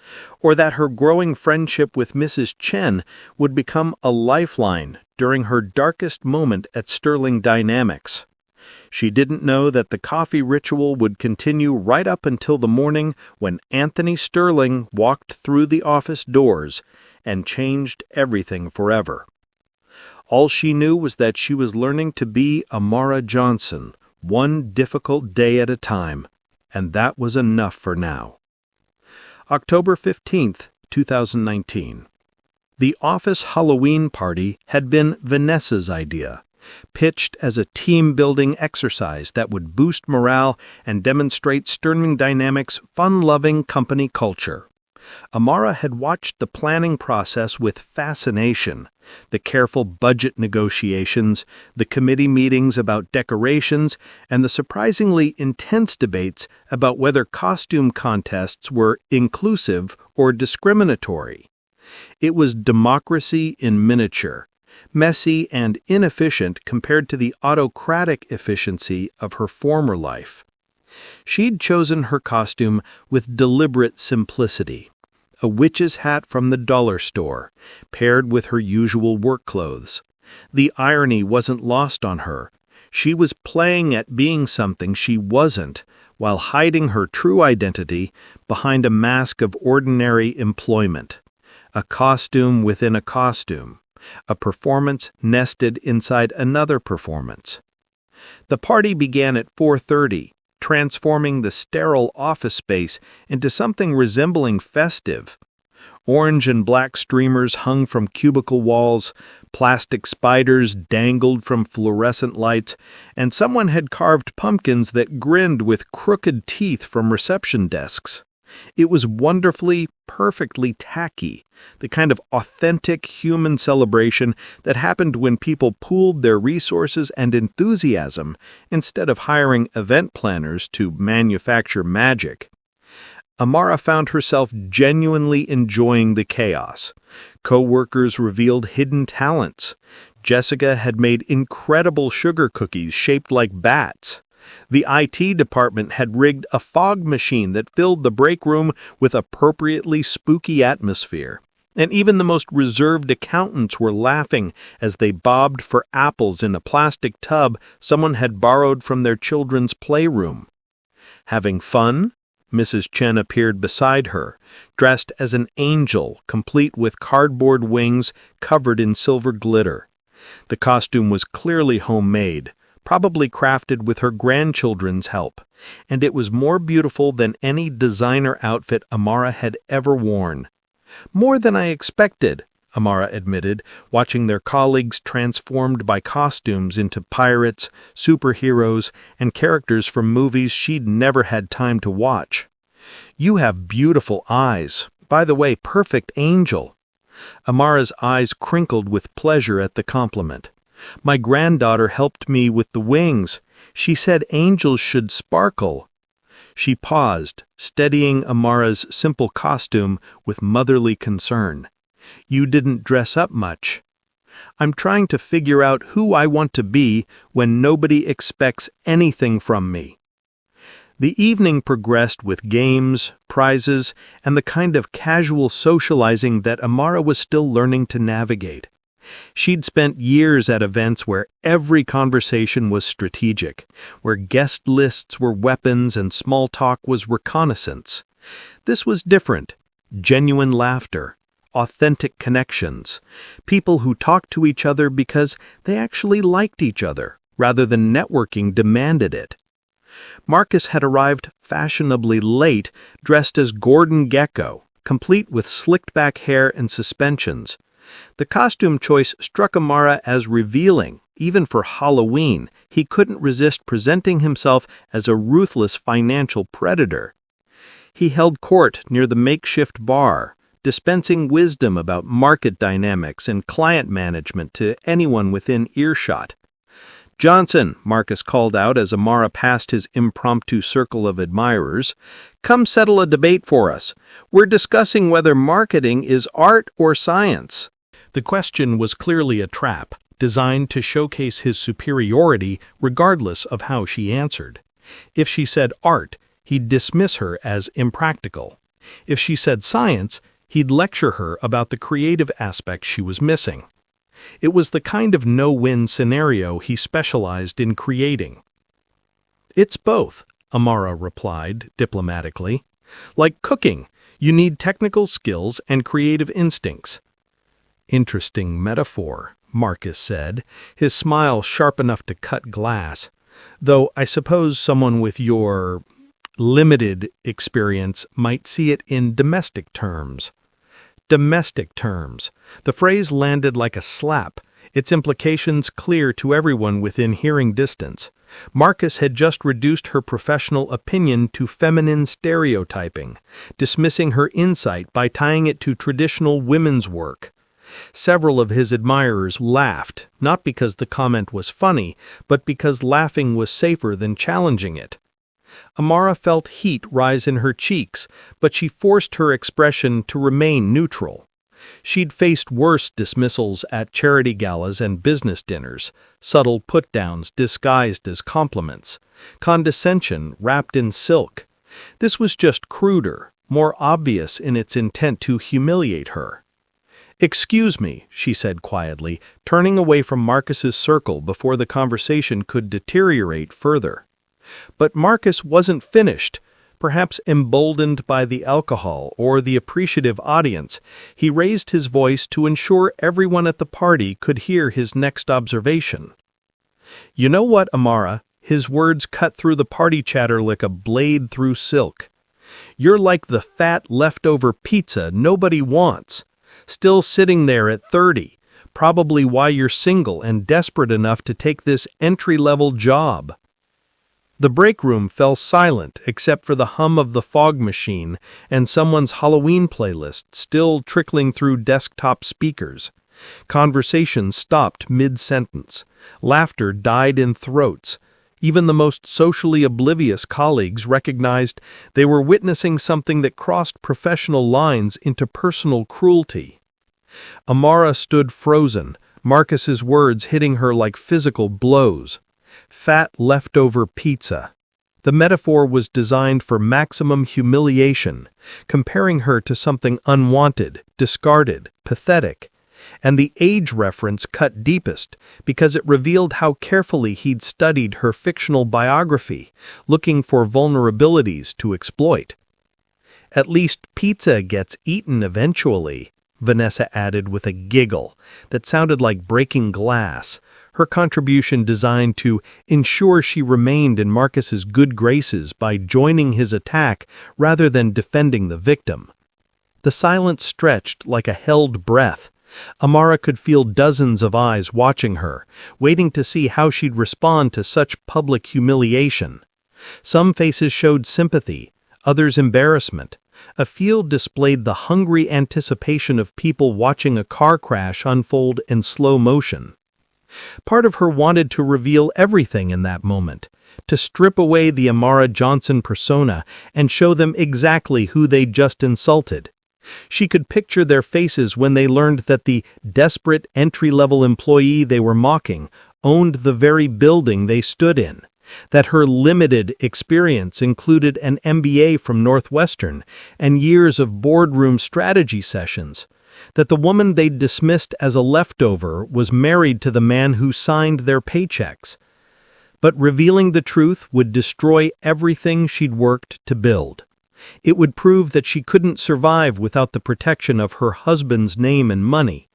or that her growing friendship with Mrs. Chen would become a lifeline during her darkest moment at Sterling Dynamics. She didn't know that the coffee ritual would continue right up until the morning when Anthony Sterling walked through the office doors and changed everything forever. All she knew was that she was learning to be Amara Johnson, one difficult day at a time, and that was enough for now. October 15th, 2019. The office Halloween party had been Vanessa's idea, pitched as a team-building exercise that would boost morale and demonstrate Sterling Dynamics' fun-loving company culture. Amara had watched the planning process with fascination, the careful budget negotiations, the committee meetings about decorations, and the surprisingly intense debates about whether costume contests were inclusive or discriminatory. It was democracy in miniature, messy and inefficient compared to the autocratic efficiency of her former life. She'd chosen her costume with deliberate simplicity. A witch's hat from the dollar store, paired with her usual work clothes. The irony wasn't lost on her. She was playing at being something she wasn't, while hiding her true identity behind a mask of ordinary employment. A costume within a costume. A performance nested inside another performance. The party began at 4:30. Transforming the sterile office space into something resembling festive. Orange and black streamers hung from cubicle walls, plastic spiders dangled from fluorescent lights, and someone had carved pumpkins that grinned with crooked teeth from reception desks. It was wonderfully, perfectly tacky, the kind of authentic human celebration that happened when people pooled their resources and enthusiasm instead of hiring event planners to manufacture magic. Amara found herself genuinely enjoying the chaos. Co-workers revealed hidden talents. Jessica had made incredible sugar cookies shaped like bats. The IT department had rigged a fog machine that filled the break room with appropriately spooky atmosphere. And even the most reserved accountants were laughing as they bobbed for apples in a plastic tub someone had borrowed from their children's playroom. Having fun? Mrs. Chen appeared beside her, dressed as an angel, complete with cardboard wings covered in silver glitter. The costume was clearly homemade, probably crafted with her grandchildren's help, and it was more beautiful than any designer outfit Amara had ever worn. More than I expected, Amara admitted, watching their colleagues transformed by costumes into pirates, superheroes, and characters from movies she'd never had time to watch. You have beautiful eyes. By the way, perfect angel. Amara's eyes crinkled with pleasure at the compliment. My granddaughter helped me with the wings. She said angels should sparkle. She paused, steadying Amara's simple costume with motherly concern. You didn't dress up much. I'm trying to figure out who I want to be when nobody expects anything from me. The evening progressed with games, prizes, and the kind of casual socializing that Amara was still learning to navigate. She'd spent years at events where every conversation was strategic, where guest lists were weapons and small talk was reconnaissance. This was different. Genuine laughter, authentic connections, people who talked to each other because they actually liked each other, rather than networking demanded it. Marcus had arrived fashionably late, dressed as Gordon Gekko, complete with slicked-back hair and suspensions. The costume choice struck Amara as revealing. Even for Halloween, he couldn't resist presenting himself as a ruthless financial predator. He held court near the makeshift bar, dispensing wisdom about market dynamics and client management to anyone within earshot. Johnson, Marcus called out as Amara passed his impromptu circle of admirers, come settle a debate for us. We're discussing whether marketing is art or science. The question was clearly a trap, designed to showcase his superiority regardless of how she answered. If she said art, he'd dismiss her as impractical. If she said science, he'd lecture her about the creative aspects she was missing. It was the kind of no-win scenario he specialized in creating. It's both, Amara replied diplomatically. Like cooking, you need technical skills and creative instincts. Interesting metaphor, Marcus said, his smile sharp enough to cut glass. Though I suppose someone with your limited experience might see it in domestic terms. Domestic terms. The phrase landed like a slap, its implications clear to everyone within hearing distance. Marcus had just reduced her professional opinion to feminine stereotyping, dismissing her insight by tying it to traditional women's work. Several of his admirers laughed, not because the comment was funny, but because laughing was safer than challenging it. Amara felt heat rise in her cheeks, but she forced her expression to remain neutral. She'd faced worse dismissals at charity galas and business dinners, subtle put-downs disguised as compliments, condescension wrapped in silk. This was just cruder, more obvious in its intent to humiliate her. "Excuse me," she said quietly, turning away from Marcus's circle before the conversation could deteriorate further. But Marcus wasn't finished. Perhaps emboldened by the alcohol or the appreciative audience, he raised his voice to ensure everyone at the party could hear his next observation. "You know what, Amara?" His words cut through the party chatter like a blade through silk. "You're like the fat leftover pizza nobody wants. Still sitting there at 30, probably why you're single and desperate enough to take this entry-level job." The break room fell silent except for the hum of the fog machine and someone's Halloween playlist still trickling through desktop speakers. Conversation stopped mid-sentence. Laughter died in throats. Even the most socially oblivious colleagues recognized they were witnessing something that crossed professional lines into personal cruelty. Amara stood frozen, Marcus's words hitting her like physical blows. Fat leftover pizza. The metaphor was designed for maximum humiliation, comparing her to something unwanted, discarded, pathetic. And the age reference cut deepest because it revealed how carefully he'd studied her fictional biography, looking for vulnerabilities to exploit. "At least pizza gets eaten eventually," Vanessa added with a giggle that sounded like breaking glass, her contribution designed to ensure she remained in Marcus's good graces by joining his attack rather than defending the victim. The silence stretched like a held breath. Amara could feel dozens of eyes watching her, waiting to see how she'd respond to such public humiliation. Some faces showed sympathy, others embarrassment. A field displayed the hungry anticipation of people watching a car crash unfold in slow motion. Part of her wanted to reveal everything in that moment, to strip away the Amara Johnson persona and show them exactly who they'd just insulted. She could picture their faces when they learned that the desperate entry-level employee they were mocking owned the very building they stood in, that her limited experience included an MBA from Northwestern and years of boardroom strategy sessions, that the woman they'd dismissed as a leftover was married to the man who signed their paychecks. But revealing the truth would destroy everything she'd worked to build. It would prove that she couldn't survive without the protection of her husband's name and money.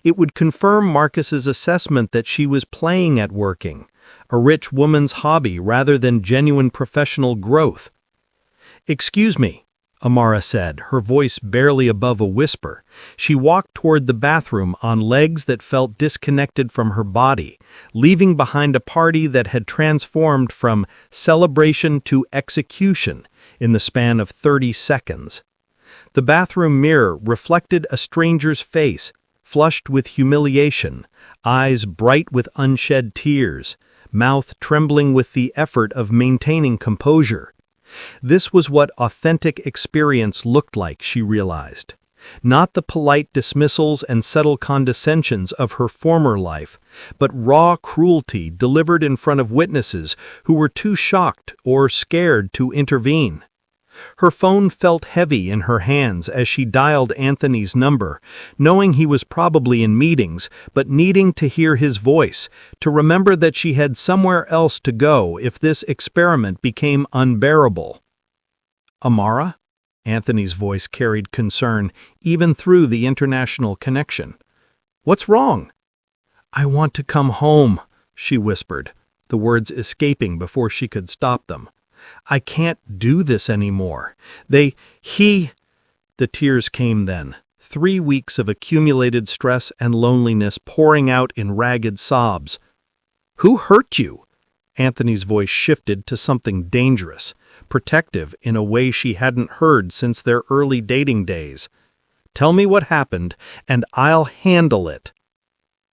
It would confirm Marcus's assessment that she was playing at working, a rich woman's hobby rather than genuine professional growth. "Excuse me," Amara said, her voice barely above a whisper. She walked toward the bathroom on legs that felt disconnected from her body, leaving behind a party that had transformed from celebration to execution in the span of 30 seconds. The bathroom mirror reflected a stranger's face, flushed with humiliation, eyes bright with unshed tears, mouth trembling with the effort of maintaining composure. This was what authentic experience looked like, she realized. Not the polite dismissals and subtle condescensions of her former life, but raw cruelty delivered in front of witnesses who were too shocked or scared to intervene. Her phone felt heavy in her hands as she dialed Anthony's number, knowing he was probably in meetings, but needing to hear his voice, to remember that she had somewhere else to go if this experiment became unbearable. "Amara?" Anthony's voice carried concern even through the international connection. "What's wrong?" "I want to come home," she whispered, the words escaping before she could stop them. "I can't do this anymore. The tears came then, 3 weeks of accumulated stress and loneliness pouring out in ragged sobs. "Who hurt you?" Anthony's voice shifted to something dangerous, protective in a way she hadn't heard since their early dating days. "Tell me what happened, and I'll handle it."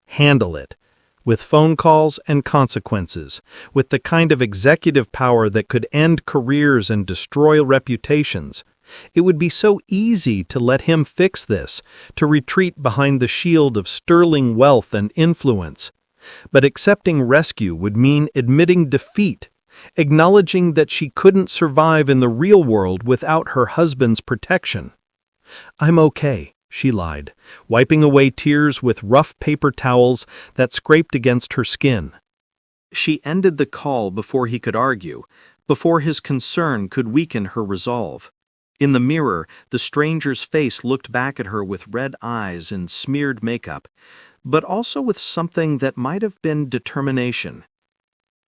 Handle it. With phone calls and consequences, with the kind of executive power that could end careers and destroy reputations. It would be so easy to let him fix this, to retreat behind the shield of sterling wealth and influence. But accepting rescue would mean admitting defeat, acknowledging that she couldn't survive in the real world without her husband's protection. "I'm okay," she lied, wiping away tears with rough paper towels that scraped against her skin. She ended the call before he could argue, before his concern could weaken her resolve. In the mirror, the stranger's face looked back at her with red eyes and smeared makeup, but also with something that might have been determination.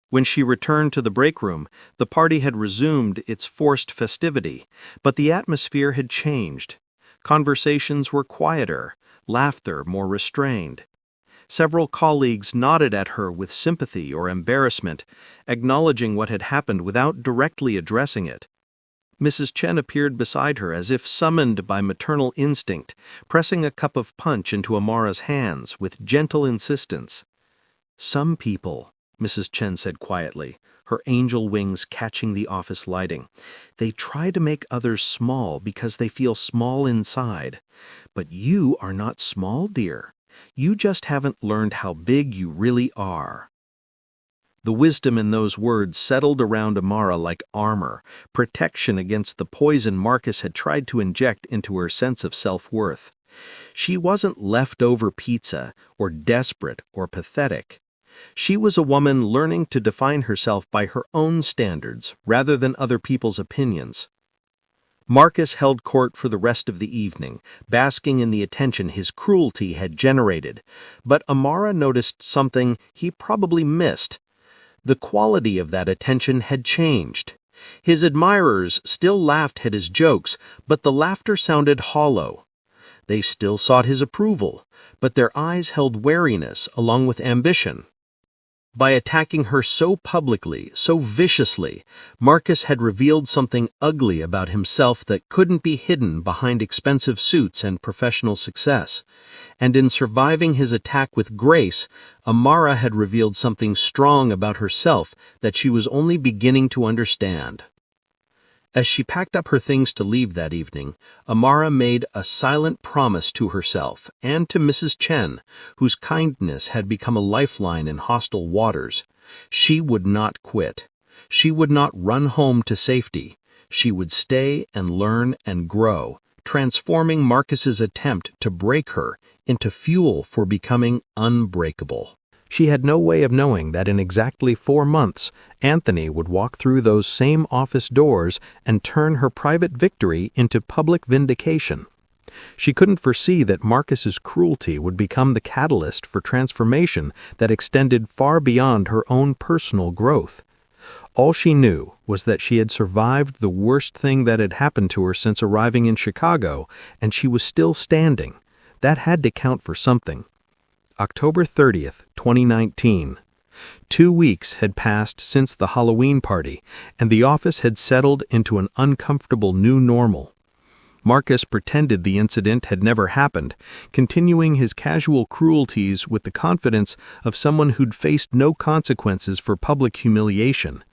When she returned to the break room, the party had resumed its forced festivity, but the atmosphere had changed. Conversations were quieter, laughter more restrained. Several colleagues nodded at her with sympathy or embarrassment, acknowledging what had happened without directly addressing it. Mrs. Chen appeared beside her as if summoned by maternal instinct, pressing a cup of punch into Amara's hands with gentle insistence. "Some people," Mrs. Chen said quietly, her angel wings catching the office lighting, "they try to make others small because they feel small inside. But you are not small, dear. You just haven't learned how big you really are." The wisdom in those words settled around Amara like armor, protection against the poison Marcus had tried to inject into her sense of self-worth. She wasn't leftover pizza, or desperate, or pathetic. She was a woman learning to define herself by her own standards rather than other people's opinions. Marcus held court for the rest of the evening, basking in the attention his cruelty had generated, but Amara noticed something he probably missed. The quality of that attention had changed. His admirers still laughed at his jokes, but the laughter sounded hollow. They still sought his approval, but their eyes held wariness along with ambition. By attacking her so publicly, so viciously, Marcus had revealed something ugly about himself that couldn't be hidden behind expensive suits and professional success. And in surviving his attack with grace, Amara had revealed something strong about herself that she was only beginning to understand. As she packed up her things to leave that evening, Amara made a silent promise to herself and to Mrs. Chen, whose kindness had become a lifeline in hostile waters. She would not quit. She would not run home to safety. She would stay and learn and grow, transforming Marcus's attempt to break her into fuel for becoming unbreakable. She had no way of knowing that in exactly 4 months, Anthony would walk through those same office doors and turn her private victory into public vindication. She couldn't foresee that Marcus's cruelty would become the catalyst for transformation that extended far beyond her own personal growth. All she knew was that she had survived the worst thing that had happened to her since arriving in Chicago, and she was still standing. That had to count for something. October 30th, 2019. 2 weeks had passed since the Halloween party, and the office had settled into an uncomfortable new normal. Marcus pretended the incident had never happened, continuing his casual cruelties with the confidence of someone who'd faced no consequences for public humiliation.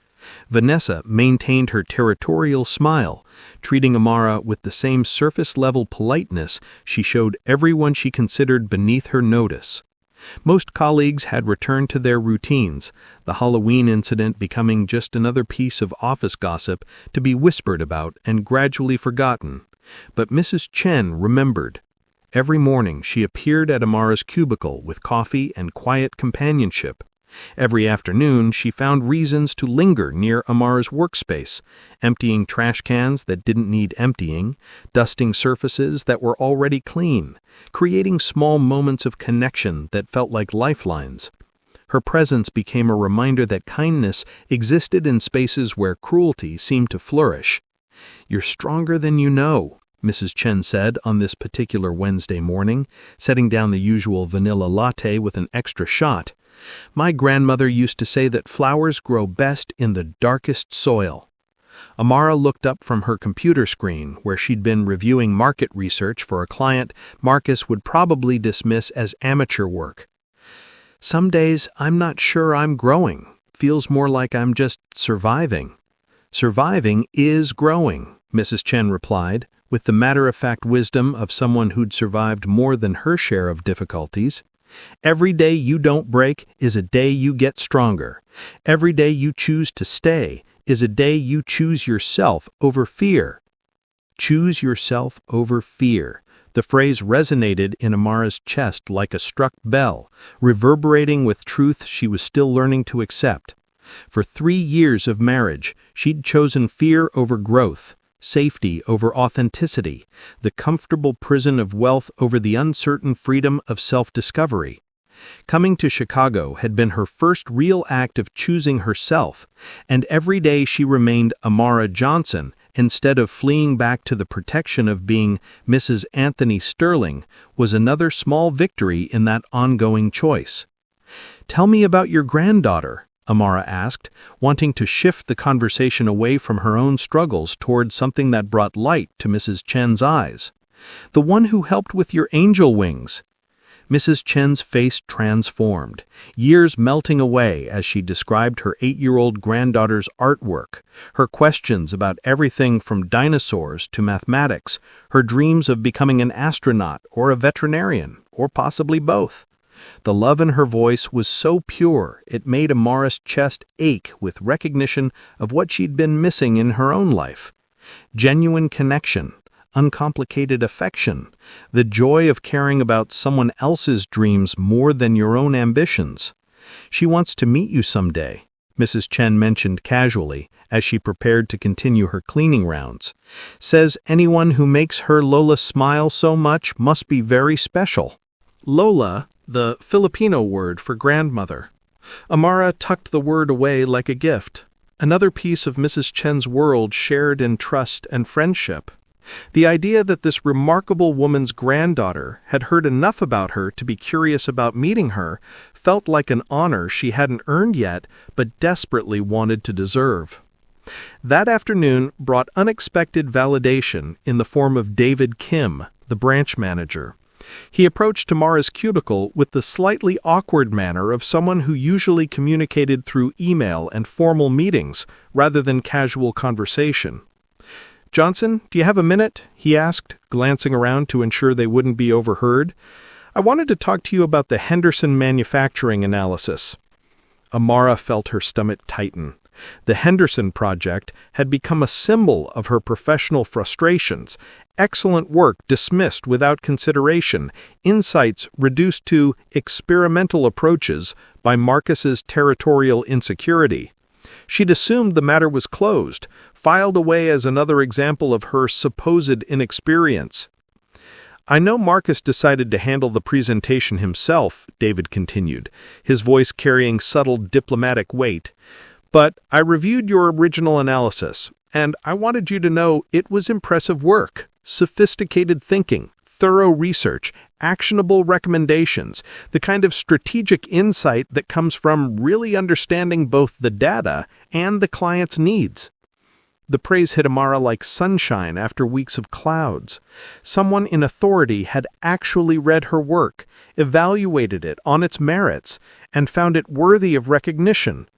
Vanessa maintained her territorial smile, treating Amara with the same surface-level politeness she showed everyone she considered beneath her notice. Most colleagues had returned to their routines, the Halloween incident becoming just another piece of office gossip to be whispered about and gradually forgotten. But Mrs. Chen remembered. Every morning she appeared at Amara's cubicle with coffee and quiet companionship. Every afternoon, she found reasons to linger near Amara's workspace, emptying trash cans that didn't need emptying, dusting surfaces that were already clean, creating small moments of connection that felt like lifelines. Her presence became a reminder that kindness existed in spaces where cruelty seemed to flourish. "You're stronger than you know," Mrs. Chen said on this particular Wednesday morning, setting down the usual vanilla latte with an extra shot. "My grandmother used to say that flowers grow best in the darkest soil." Amara looked up from her computer screen, where she'd been reviewing market research for a client Marcus would probably dismiss as amateur work. "Some days I'm not sure I'm growing. Feels more like I'm just surviving." "Surviving is growing," Mrs. Chen replied, with the matter-of-fact wisdom of someone who'd survived more than her share of difficulties. "Every day you don't break is a day you get stronger. Every day you choose to stay is a day you choose yourself over fear." Choose yourself over fear. The phrase resonated in Amara's chest like a struck bell, reverberating with truth she was still learning to accept. For 3 years of marriage, she'd chosen fear over growth, safety over authenticity, the comfortable prison of wealth over the uncertain freedom of self-discovery. Coming to Chicago had been her first real act of choosing herself, and every day she remained Amara Johnson instead of fleeing back to the protection of being Mrs. Anthony Sterling was another small victory in that ongoing choice. "Tell me about your granddaughter," Amara asked, wanting to shift the conversation away from her own struggles toward something that brought light to Mrs. Chen's eyes. "The one who helped with your angel wings." Mrs. Chen's face transformed, years melting away as she described her 8-year-old granddaughter's artwork, her questions about everything from dinosaurs to mathematics, her dreams of becoming an astronaut or a veterinarian, or possibly both. The love in her voice was so pure it made Amara's chest ache with recognition of what she'd been missing in her own life. Genuine connection, uncomplicated affection, the joy of caring about someone else's dreams more than your own ambitions. "She wants to meet you someday," Mrs. Chen mentioned casually as she prepared to continue her cleaning rounds. "Says anyone who makes her Lola smile so much must be very special." Lola, the Filipino word for grandmother. Amara tucked the word away like a gift, another piece of Mrs. Chen's world shared in trust and friendship. The idea that this remarkable woman's granddaughter had heard enough about her to be curious about meeting her felt like an honor she hadn't earned yet but desperately wanted to deserve. That afternoon brought unexpected validation in the form of David Kim, the branch manager. He approached Tamara's cubicle with the slightly awkward manner of someone who usually communicated through email and formal meetings rather than casual conversation. "Johnson, do you have a minute?" he asked, glancing around to ensure they wouldn't be overheard. "I wanted to talk to you about the Henderson manufacturing analysis." Amara felt her stomach tighten. The Henderson project had become a symbol of her professional frustrations, excellent work dismissed without consideration, insights reduced to experimental approaches by Marcus's territorial insecurity. She'd assumed the matter was closed, filed away as another example of her supposed inexperience. "I know Marcus decided to handle the presentation himself," David continued, his voice carrying subtle diplomatic weight. "But I reviewed your original analysis, and I wanted you to know it was impressive work, sophisticated thinking, thorough research, actionable recommendations, the kind of strategic insight that comes from really understanding both the data and the client's needs." The praise hit Amara like sunshine after weeks of clouds. Someone in authority had actually read her work, evaluated it on its merits, and found it worthy of recognition.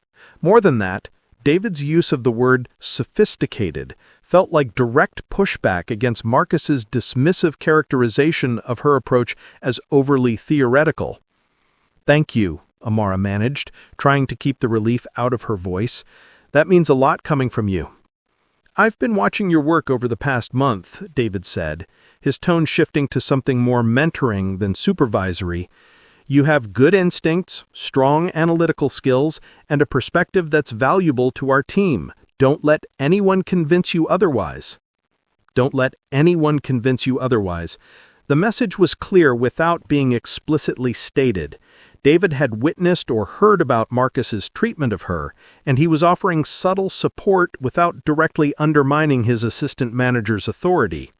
More than that, David's use of the word sophisticated felt like direct pushback against Marcus's dismissive characterization of her approach as overly theoretical. "Thank you," Amara managed, trying to keep the relief out of her voice. "That means a lot coming from you." "I've been watching your work over the past month," David said, his tone shifting to something more mentoring than supervisory. You have good instincts, strong analytical skills, and a perspective that's valuable to our team. Don't let anyone convince you otherwise. Don't let anyone convince you otherwise. The message was clear without being explicitly stated. David had witnessed or heard about Marcus's treatment of her, and he was offering subtle support without directly undermining his assistant manager's authority.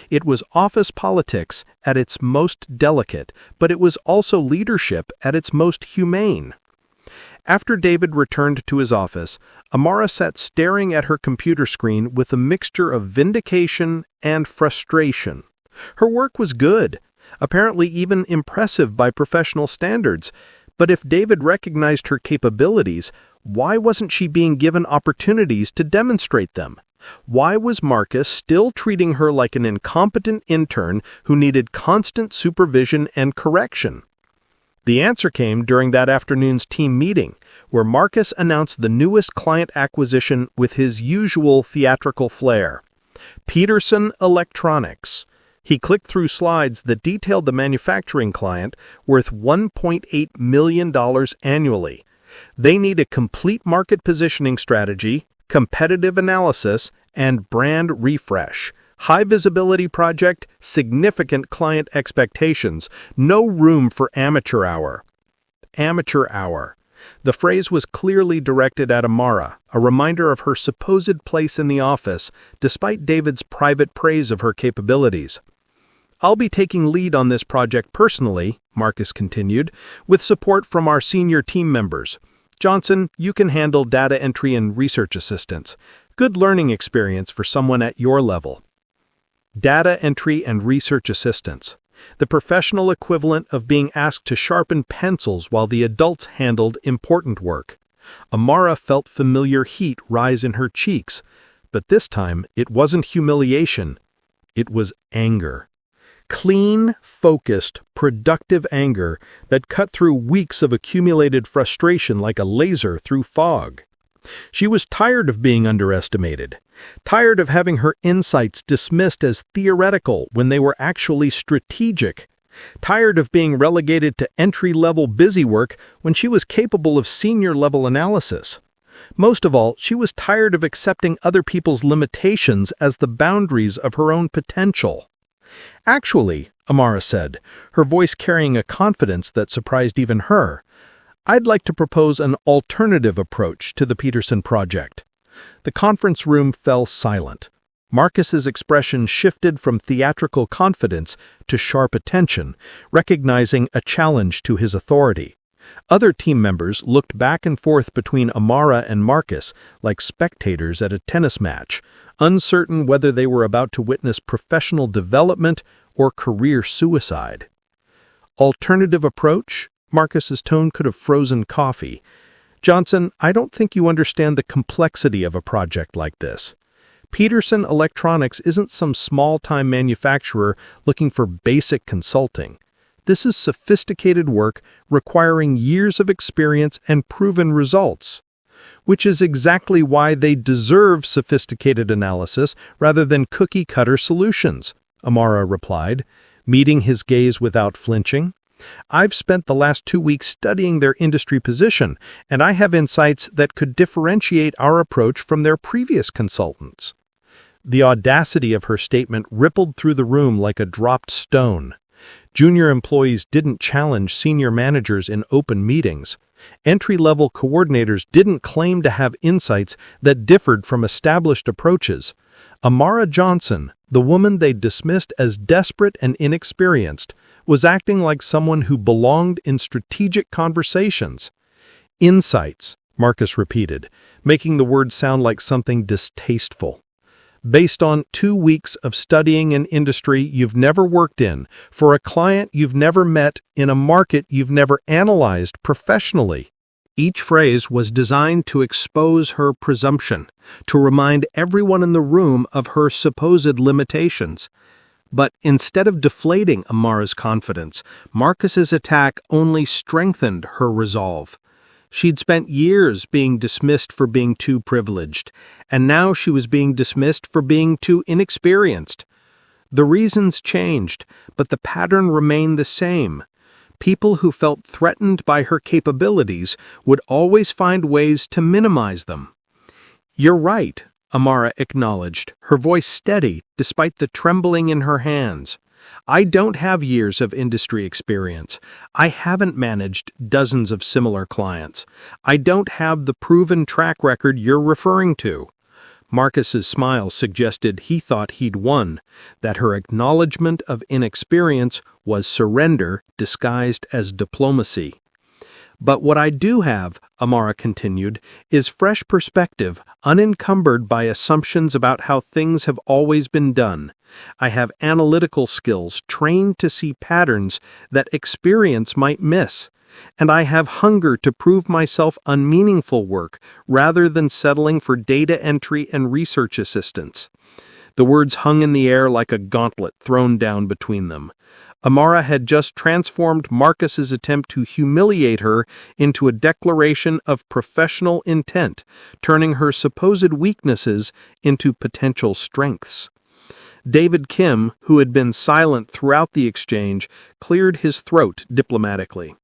It was office politics at its most delicate, but it was also leadership at its most humane. After David returned to his office, Amara sat staring at her computer screen with a mixture of vindication and frustration. Her work was good, apparently even impressive by professional standards, but if David recognized her capabilities, why wasn't she being given opportunities to demonstrate them? Why was Marcus still treating her like an incompetent intern who needed constant supervision and correction? The answer came during that afternoon's team meeting, where Marcus announced the newest client acquisition with his usual theatrical flair: Peterson Electronics. He clicked through slides that detailed the manufacturing client, worth $1.8 million annually. They need a complete market positioning strategy, competitive analysis, and brand refresh. High visibility project, significant client expectations, no room for amateur hour. Amateur hour. The phrase was clearly directed at Amara, a reminder of her supposed place in the office, despite David's private praise of her capabilities. I'll be taking lead on this project personally, Marcus continued, with support from our senior team members. Johnson, you can handle data entry and research assistance. Good learning experience for someone at your level. Data entry and research assistants, the professional equivalent of being asked to sharpen pencils while the adults handled important work. Amara felt familiar heat rise in her cheeks, but this time it wasn't humiliation, it was anger. Clean, focused, productive anger that cut through weeks of accumulated frustration like a laser through fog. She was tired of being underestimated, tired of having her insights dismissed as theoretical when they were actually strategic, tired of being relegated to entry-level busywork when she was capable of senior-level analysis. Most of all, she was tired of accepting other people's limitations as the boundaries of her own potential. Actually, Amara said, her voice carrying a confidence that surprised even her, I'd like to propose an alternative approach to the Peterson project. The conference room fell silent. Marcus's expression shifted from theatrical confidence to sharp attention, recognizing a challenge to his authority. Other team members looked back and forth between Amara and Marcus like spectators at a tennis match, uncertain whether they were about to witness professional development or career suicide. Alternative approach? Marcus's tone could have frozen coffee. Johnson, I don't think you understand the complexity of a project like this. Peterson Electronics isn't some small-time manufacturer looking for basic consulting. This is sophisticated work requiring years of experience and proven results, which is exactly why they deserve sophisticated analysis rather than cookie-cutter solutions, Amara replied, meeting his gaze without flinching. I've spent the last 2 weeks studying their industry position, and I have insights that could differentiate our approach from their previous consultants. The audacity of her statement rippled through the room like a dropped stone. Junior employees didn't challenge senior managers in open meetings. Entry-level coordinators didn't claim to have insights that differed from established approaches. Amara Johnson, the woman they dismissed as desperate and inexperienced, was acting like someone who belonged in strategic conversations. Insights, Marcus repeated, making the word sound like something distasteful. Based on 2 weeks of studying an industry you've never worked in, for a client you've never met, in a market you've never analyzed professionally. Each phrase was designed to expose her presumption, to remind everyone in the room of her supposed limitations. But instead of deflating Amara's confidence, Marcus's attack only strengthened her resolve. She'd spent years being dismissed for being too privileged, and now she was being dismissed for being too inexperienced. The reasons changed, but the pattern remained the same. People who felt threatened by her capabilities would always find ways to minimize them. "You're right," Amara acknowledged, her voice steady despite the trembling in her hands. "I don't have years of industry experience. I haven't managed dozens of similar clients. I don't have the proven track record you're referring to." Marcus's smile suggested he thought he'd won, that her acknowledgement of inexperience was surrender disguised as diplomacy. "But what I do have," Amara continued, "is fresh perspective, unencumbered by assumptions about how things have always been done. I have analytical skills trained to see patterns that experience might miss. And I have hunger to prove myself unmeaningful work rather than settling for data entry and research assistance." The words hung in the air like a gauntlet thrown down between them. Amara had just transformed Marcus's attempt to humiliate her into a declaration of professional intent, turning her supposed weaknesses into potential strengths. David Kim, who had been silent throughout the exchange, cleared his throat diplomatically.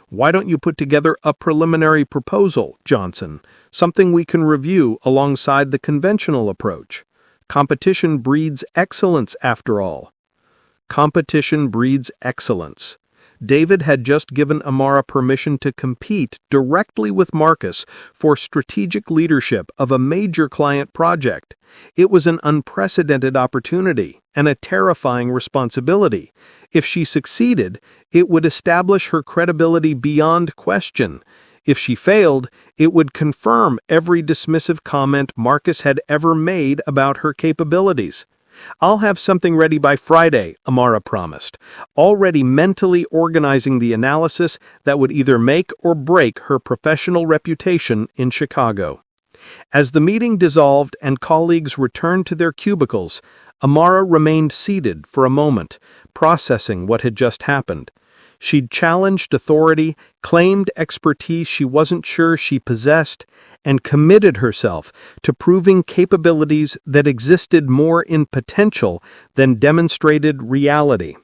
"Why don't you put together a preliminary proposal, Johnson, something we can review alongside the conventional approach? Competition breeds excellence, after all." Competition breeds excellence. David had just given Amara permission to compete directly with Marcus for strategic leadership of a major client project. It was an unprecedented opportunity and a terrifying responsibility. If she succeeded, it would establish her credibility beyond question. If she failed, it would confirm every dismissive comment Marcus had ever made about her capabilities. "I'll have something ready by Friday," Amara promised, already mentally organizing the analysis that would either make or break her professional reputation in Chicago. As the meeting dissolved and colleagues returned to their cubicles, Amara remained seated for a moment, processing what had just happened. She'd challenged authority, claimed expertise she wasn't sure she possessed, and committed herself to proving capabilities that existed more in potential than demonstrated reality.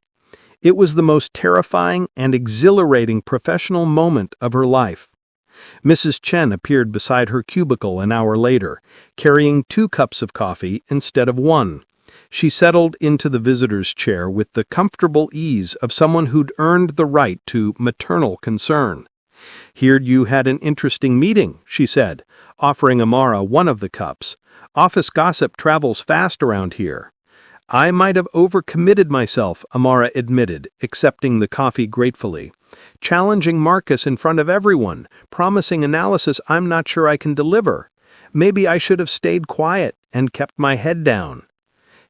It was the most terrifying and exhilarating professional moment of her life. Mrs. Chen appeared beside her cubicle an hour later, carrying 2 cups of coffee instead of 1. She settled into the visitor's chair with the comfortable ease of someone who'd earned the right to maternal concern. "Heard you had an interesting meeting," she said, offering Amara one of the cups. "Office gossip travels fast around here." "I might have overcommitted myself," Amara admitted, accepting the coffee gratefully. "Challenging Marcus in front of everyone, promising analysis I'm not sure I can deliver. Maybe I should have stayed quiet and kept my head down."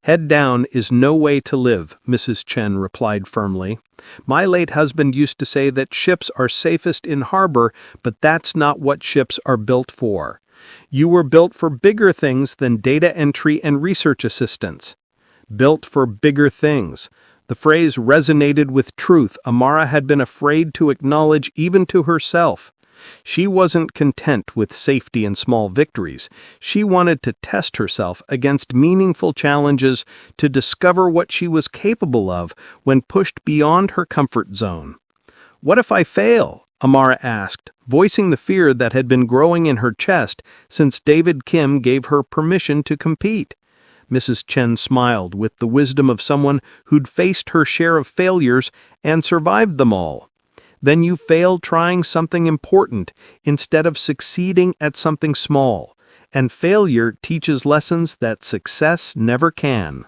"Head down is no way to live," Mrs. Chen replied firmly. "My late husband used to say that ships are safest in harbor, but that's not what ships are built for. You were built for bigger things than data entry and research assistance." Built for bigger things. The phrase resonated with truth Amara had been afraid to acknowledge even to herself. She wasn't content with safety and small victories. She wanted to test herself against meaningful challenges to discover what she was capable of when pushed beyond her comfort zone. "What if I fail?" Amara asked, voicing the fear that had been growing in her chest since David Kim gave her permission to compete. Mrs. Chen smiled with the wisdom of someone who'd faced her share of failures and survived them all. "Then you failed trying something important instead of succeeding at something small, and failure teaches lessons that success never can."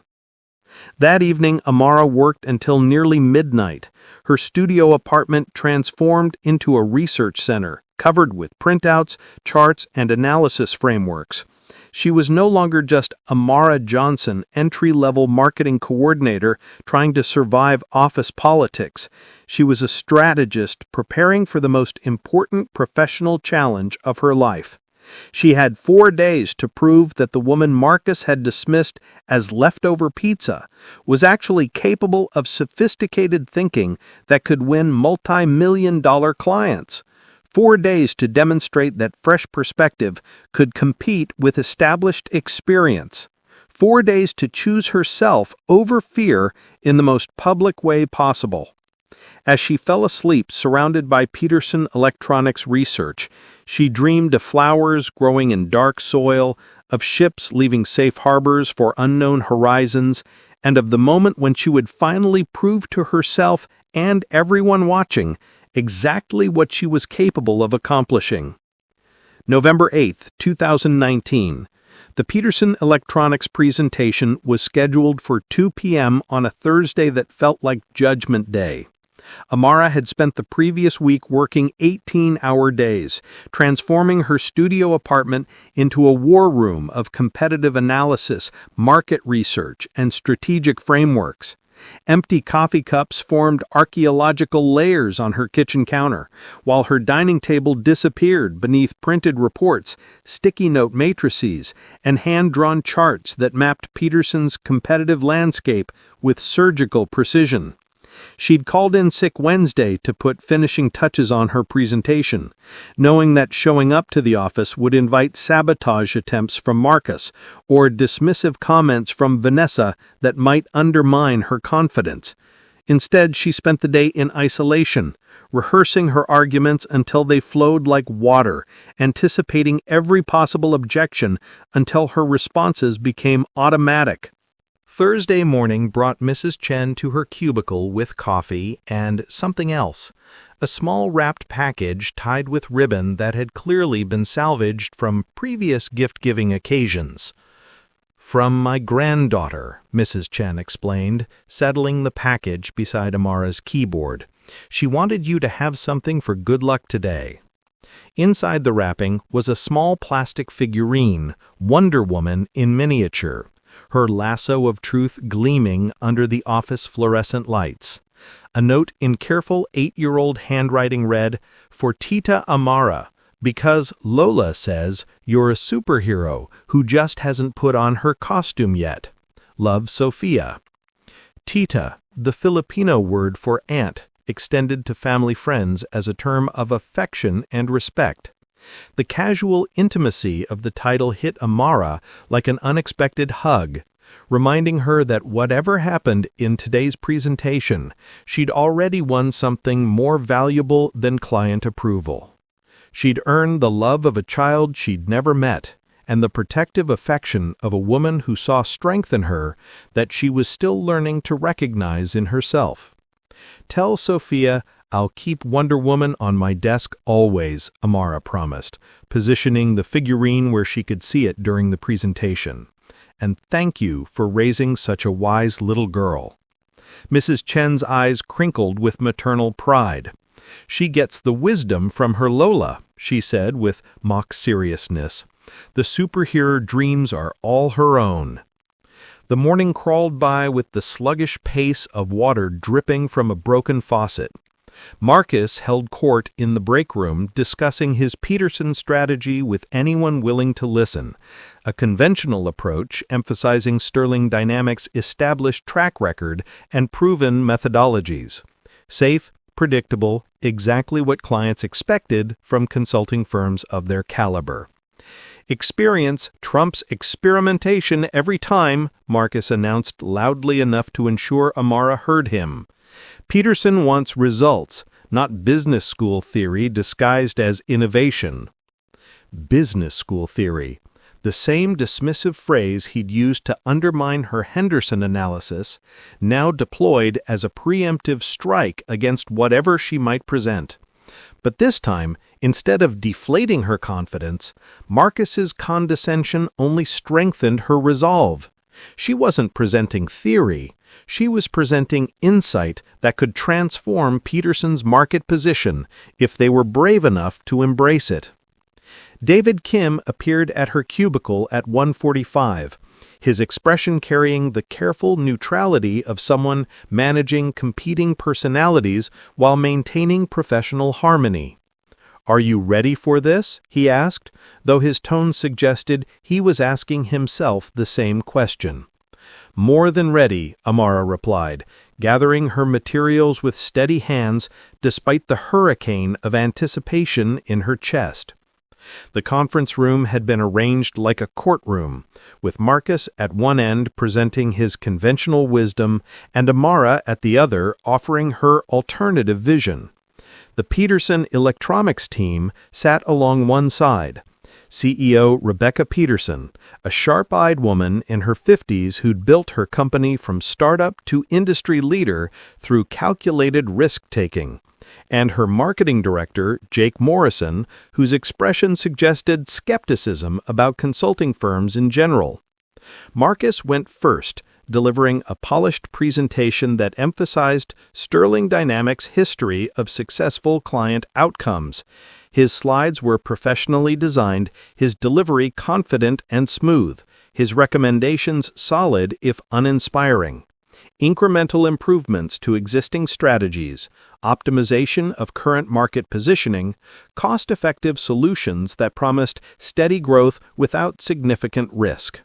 That evening, Amara worked until nearly midnight. Her studio apartment transformed into a research center, covered with printouts, charts, and analysis frameworks. She was no longer just Amara Johnson, entry-level marketing coordinator trying to survive office politics. She was a strategist preparing for the most important professional challenge of her life. She had 4 days to prove that the woman Marcus had dismissed as leftover pizza was actually capable of sophisticated thinking that could win multi-million-dollar clients. 4 days to demonstrate that fresh perspective could compete with established experience. 4 days to choose herself over fear in the most public way possible. As she fell asleep surrounded by Peterson Electronics research, she dreamed of flowers growing in dark soil, of ships leaving safe harbors for unknown horizons, and of the moment when she would finally prove to herself and everyone watching exactly what she was capable of accomplishing. November 8, 2019. The Peterson Electronics presentation was scheduled for 2 p.m. on a Thursday that felt like Judgment Day. Amara had spent the previous week working 18-hour days, transforming her studio apartment into a war room of competitive analysis, market research, and strategic frameworks. Empty coffee cups formed archaeological layers on her kitchen counter, while her dining table disappeared beneath printed reports, sticky note matrices, and hand-drawn charts that mapped Peterson's competitive landscape with surgical precision. She'd called in sick Wednesday to put finishing touches on her presentation, knowing that showing up to the office would invite sabotage attempts from Marcus or dismissive comments from Vanessa that might undermine her confidence. Instead, she spent the day in isolation, rehearsing her arguments until they flowed like water, anticipating every possible objection until her responses became automatic. Thursday morning brought Mrs. Chen to her cubicle with coffee and something else, a small wrapped package tied with ribbon that had clearly been salvaged from previous gift-giving occasions. "From my granddaughter," Mrs. Chen explained, settling the package beside Amara's keyboard. "She wanted you to have something for good luck today." Inside the wrapping was a small plastic figurine, Wonder Woman in miniature, her lasso of truth gleaming under the office fluorescent lights. A note in careful 8-year-old handwriting read, "For Tita Amara, because Lola says you're a superhero who just hasn't put on her costume yet. Love, Sophia." Tita, the Filipino word for aunt, extended to family friends as a term of affection and respect. The casual intimacy of the title hit Amara like an unexpected hug, reminding her that whatever happened in today's presentation, she'd already won something more valuable than client approval. She'd earned the love of a child she'd never met, and the protective affection of a woman who saw strength in her that she was still learning to recognize in herself. "Tell Sophia I'll keep Wonder Woman on my desk always," Amara promised, positioning the figurine where she could see it during the presentation. "And thank you for raising such a wise little girl." Mrs. Chen's eyes crinkled with maternal pride. "She gets the wisdom from her Lola," she said with mock seriousness. "The superhero dreams are all her own." The morning crawled by with the sluggish pace of water dripping from a broken faucet. Marcus held court in the break room discussing his Peterson strategy with anyone willing to listen, a conventional approach emphasizing Sterling Dynamics' established track record and proven methodologies. Safe, predictable, exactly what clients expected from consulting firms of their caliber. "Experience trumps experimentation every time," Marcus announced loudly enough to ensure Amara heard him. "Peterson wants results, not business school theory disguised as innovation." Business school theory, the same dismissive phrase he'd used to undermine her Henderson analysis, now deployed as a preemptive strike against whatever she might present. But this time, instead of deflating her confidence, Marcus's condescension only strengthened her resolve. She wasn't presenting theory. She was presenting insight that could transform Peterson's market position if they were brave enough to embrace it. David Kim appeared at her cubicle at 1:45, his expression carrying the careful neutrality of someone managing competing personalities while maintaining professional harmony. "Are you ready for this?" he asked, though his tone suggested he was asking himself the same question. "More than ready," Amara replied, gathering her materials with steady hands despite the hurricane of anticipation in her chest. The conference room had been arranged like a courtroom, with Marcus at one end presenting his conventional wisdom and Amara at the other offering her alternative vision. The Peterson Electronics team sat along one side. CEO Rebecca Peterson, a sharp-eyed woman in her 50s who'd built her company from startup to industry leader through calculated risk-taking, and her marketing director, Jake Morrison, whose expression suggested skepticism about consulting firms in general. Marcus went first, delivering a polished presentation that emphasized Sterling Dynamics' history of successful client outcomes. His slides were professionally designed, his delivery confident and smooth, his recommendations solid if uninspiring. Incremental improvements to existing strategies, optimization of current market positioning, cost-effective solutions that promised steady growth without significant risk.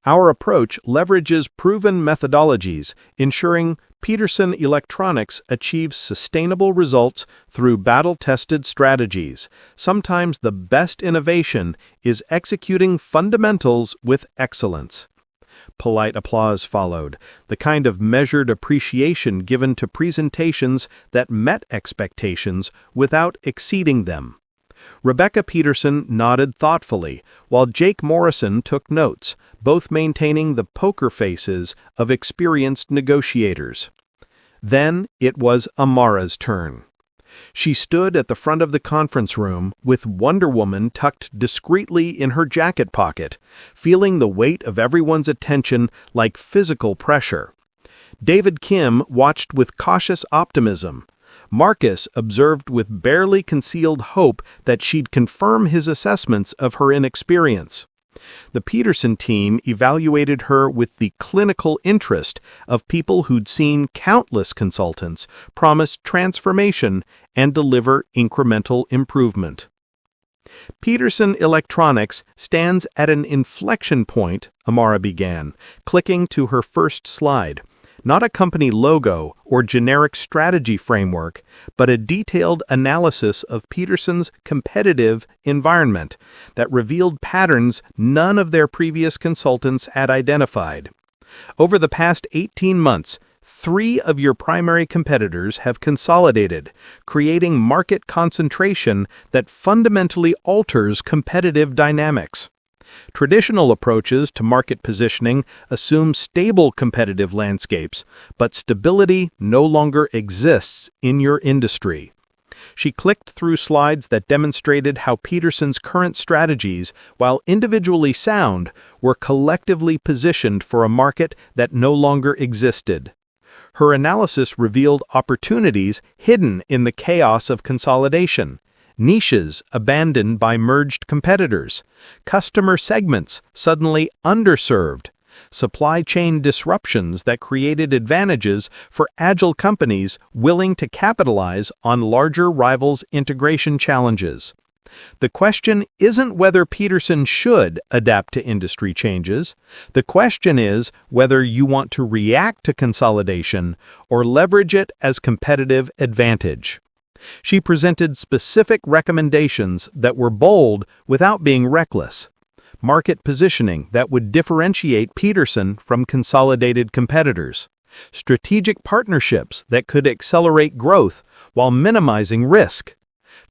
Our approach leverages proven methodologies, ensuring Peterson Electronics achieves sustainable results through battle-tested strategies. Sometimes the best innovation is executing fundamentals with excellence. Polite applause followed, the kind of measured appreciation given to presentations that met expectations without exceeding them. Rebecca Peterson nodded thoughtfully, while Jake Morrison took notes, both maintaining the poker faces of experienced negotiators. Then it was Amara's turn. She stood at the front of the conference room with Wonder Woman tucked discreetly in her jacket pocket, feeling the weight of everyone's attention like physical pressure. David Kim watched with cautious optimism. Marcus observed with barely concealed hope that she'd confirm his assessments of her inexperience. The Peterson team evaluated her with the clinical interest of people who'd seen countless consultants promise transformation and deliver incremental improvement. Peterson Electronics stands at an inflection point, Amara began, clicking to her first slide. Not a company logo or generic strategy framework, but a detailed analysis of Peterson's competitive environment that revealed patterns none of their previous consultants had identified. Over the past 18 months, 3 of your primary competitors have consolidated, creating market concentration that fundamentally alters competitive dynamics. Traditional approaches to market positioning assume stable competitive landscapes, but stability no longer exists in your industry. She clicked through slides that demonstrated how Peterson's current strategies, while individually sound, were collectively positioned for a market that no longer existed. Her analysis revealed opportunities hidden in the chaos of consolidation. Niches abandoned by merged competitors, customer segments suddenly underserved, supply chain disruptions that created advantages for agile companies willing to capitalize on larger rivals' integration challenges. The question isn't whether Peterson should adapt to industry changes. The question is whether you want to react to consolidation or leverage it as competitive advantage. She presented specific recommendations that were bold without being reckless. Market positioning that would differentiate Peterson from consolidated competitors. Strategic partnerships that could accelerate growth while minimizing risk.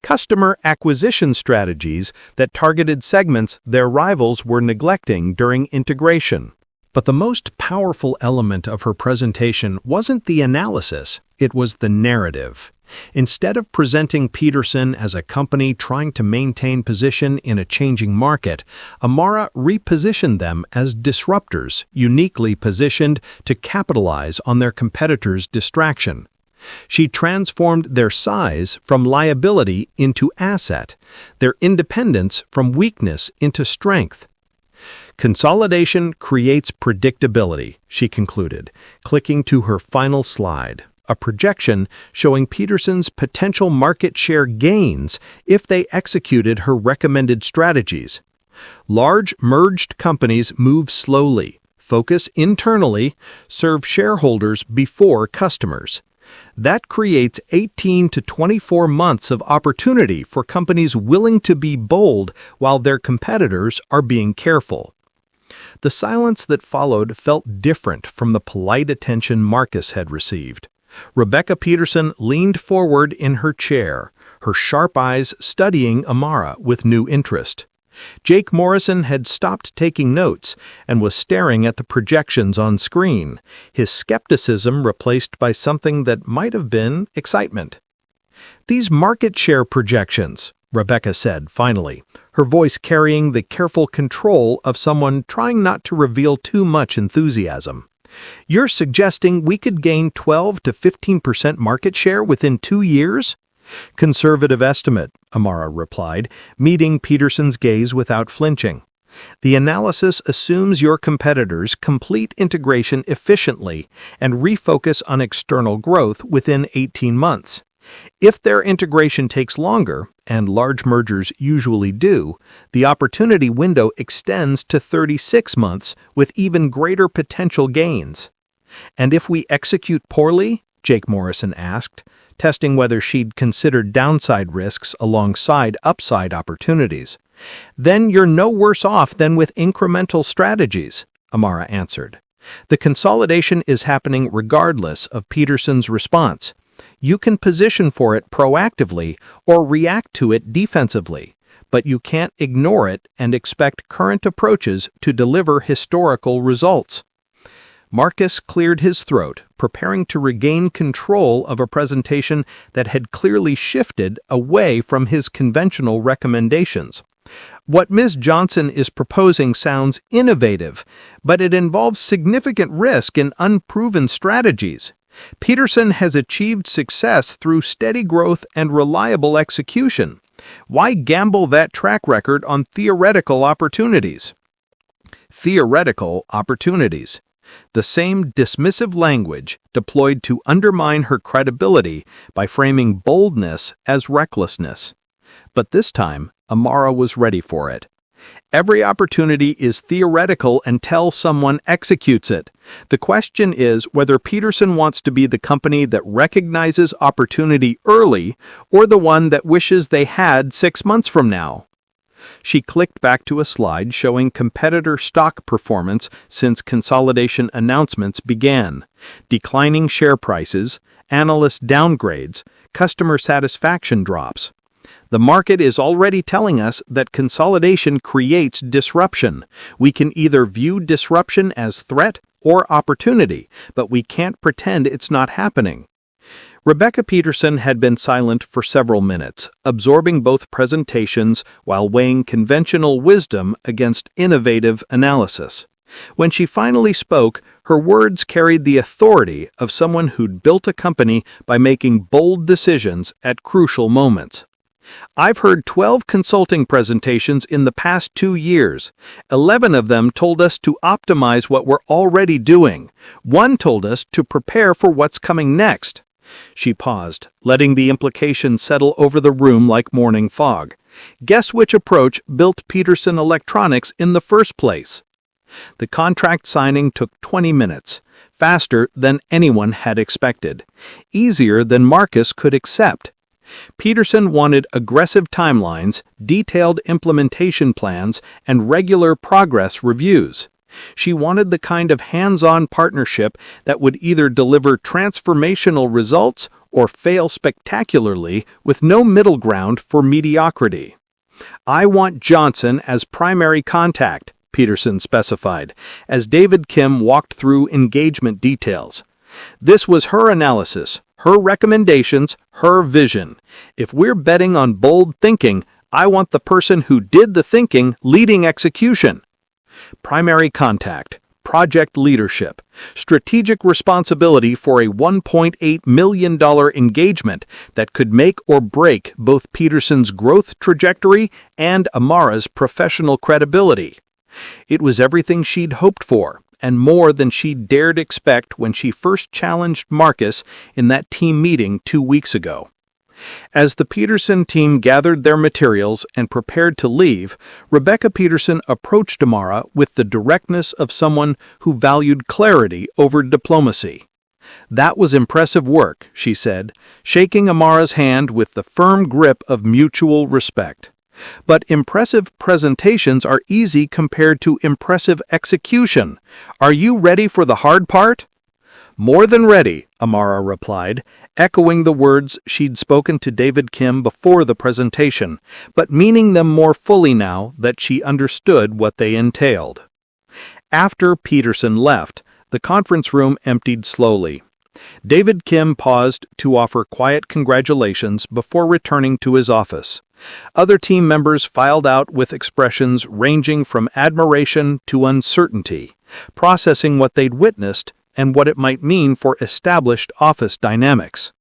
Customer acquisition strategies that targeted segments their rivals were neglecting during integration. But the most powerful element of her presentation wasn't the analysis, it was the narrative. Instead of presenting Peterson as a company trying to maintain position in a changing market, Amara repositioned them as disruptors, uniquely positioned to capitalize on their competitors' distraction. She transformed their size from liability into asset, their independence from weakness into strength. Consolidation creates predictability, she concluded, clicking to her final slide, a projection showing Peterson's potential market share gains if they executed her recommended strategies. Large merged companies move slowly, focus internally, serve shareholders before customers. That creates 18 to 24 months of opportunity for companies willing to be bold while their competitors are being careful. The silence that followed felt different from the polite attention Marcus had received. Rebecca Peterson leaned forward in her chair, her sharp eyes studying Amara with new interest. Jake Morrison had stopped taking notes and was staring at the projections on screen, his skepticism replaced by something that might have been excitement. "These market share projections," Rebecca said finally, her voice carrying the careful control of someone trying not to reveal too much enthusiasm. "You're suggesting we could gain 12 to 15% market share within 2 years?" "Conservative estimate," Amara replied, meeting Peterson's gaze without flinching. "The analysis assumes your competitors complete integration efficiently and refocus on external growth within 18 months. If their integration takes longer, and large mergers usually do, the opportunity window extends to 36 months with even greater potential gains." "And if we execute poorly?" Jake Morrison asked, testing whether she'd considered downside risks alongside upside opportunities. "Then you're no worse off than with incremental strategies," Amara answered. "The consolidation is happening regardless of Peterson's response. You can position for it proactively or react to it defensively, but you can't ignore it and expect current approaches to deliver historical results." Marcus cleared his throat, preparing to regain control of a presentation that had clearly shifted away from his conventional recommendations. "What Ms. Johnson is proposing sounds innovative, but it involves significant risk and unproven strategies. Peterson has achieved success through steady growth and reliable execution. Why gamble that track record on theoretical opportunities?" Theoretical opportunities. The same dismissive language deployed to undermine her credibility by framing boldness as recklessness. But this time, Amara was ready for it. "Every opportunity is theoretical until someone executes it. The question is whether Peterson wants to be the company that recognizes opportunity early or the one that wishes they had 6 months from now." She clicked back to a slide showing competitor stock performance since consolidation announcements began, declining share prices, analyst downgrades, customer satisfaction drops. "The market is already telling us that consolidation creates disruption. We can either view disruption as threat or opportunity, but we can't pretend it's not happening." Rebecca Peterson had been silent for several minutes, absorbing both presentations while weighing conventional wisdom against innovative analysis. When she finally spoke, her words carried the authority of someone who'd built a company by making bold decisions at crucial moments. "I've heard 12 consulting presentations in the past 2 years. 11 of them told us to optimize what we're already doing. One told us to prepare for what's coming next." She paused, letting the implication settle over the room like morning fog. "Guess which approach built Peterson Electronics in the first place?" The contract signing took 20 minutes, faster than anyone had expected, easier than Marcus could accept. Peterson wanted aggressive timelines, detailed implementation plans, and regular progress reviews. She wanted the kind of hands-on partnership that would either deliver transformational results or fail spectacularly with no middle ground for mediocrity. "I want Johnson as primary contact," Peterson specified, as David Kim walked through engagement details. "This was her analysis, her recommendations, her vision. If we're betting on bold thinking, I want the person who did the thinking leading execution." Primary contact, project leadership, strategic responsibility for a $1.8 million engagement that could make or break both Peterson's growth trajectory and Amara's professional credibility. It was everything she'd hoped for, and more than she dared expect when she first challenged Marcus in that team meeting 2 weeks ago. As the Peterson team gathered their materials and prepared to leave, Rebecca Peterson approached Amara with the directness of someone who valued clarity over diplomacy. "That was impressive work," she said, shaking Amara's hand with the firm grip of mutual respect. "But impressive presentations are easy compared to impressive execution. Are you ready for the hard part?" "More than ready," Amara replied, echoing the words she'd spoken to David Kim before the presentation, but meaning them more fully now that she understood what they entailed. After Peterson left, the conference room emptied slowly. David Kim paused to offer quiet congratulations before returning to his office. Other team members filed out with expressions ranging from admiration to uncertainty, processing what they'd witnessed and what it might mean for established office dynamics.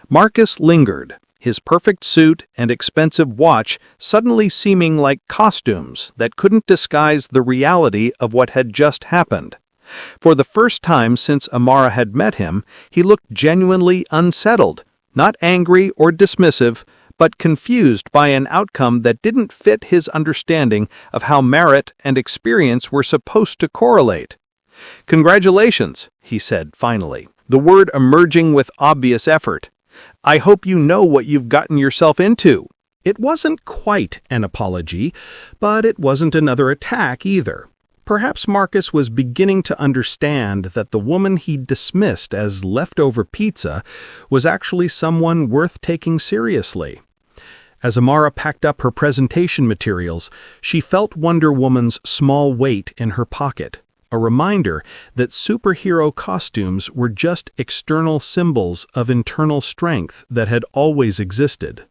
Marcus lingered, his perfect suit and expensive watch suddenly seeming like costumes that couldn't disguise the reality of what had just happened. For the first time since Amara had met him, he looked genuinely unsettled, not angry or dismissive, but confused by an outcome that didn't fit his understanding of how merit and experience were supposed to correlate. "Congratulations," he said finally, the word emerging with obvious effort. "I hope you know what you've gotten yourself into." It wasn't quite an apology, but it wasn't another attack either. Perhaps Marcus was beginning to understand that the woman he dismissed as leftover pizza was actually someone worth taking seriously. As Amara packed up her presentation materials, she felt Wonder Woman's small weight in her pocket, a reminder that superhero costumes were just external symbols of internal strength that had always existed.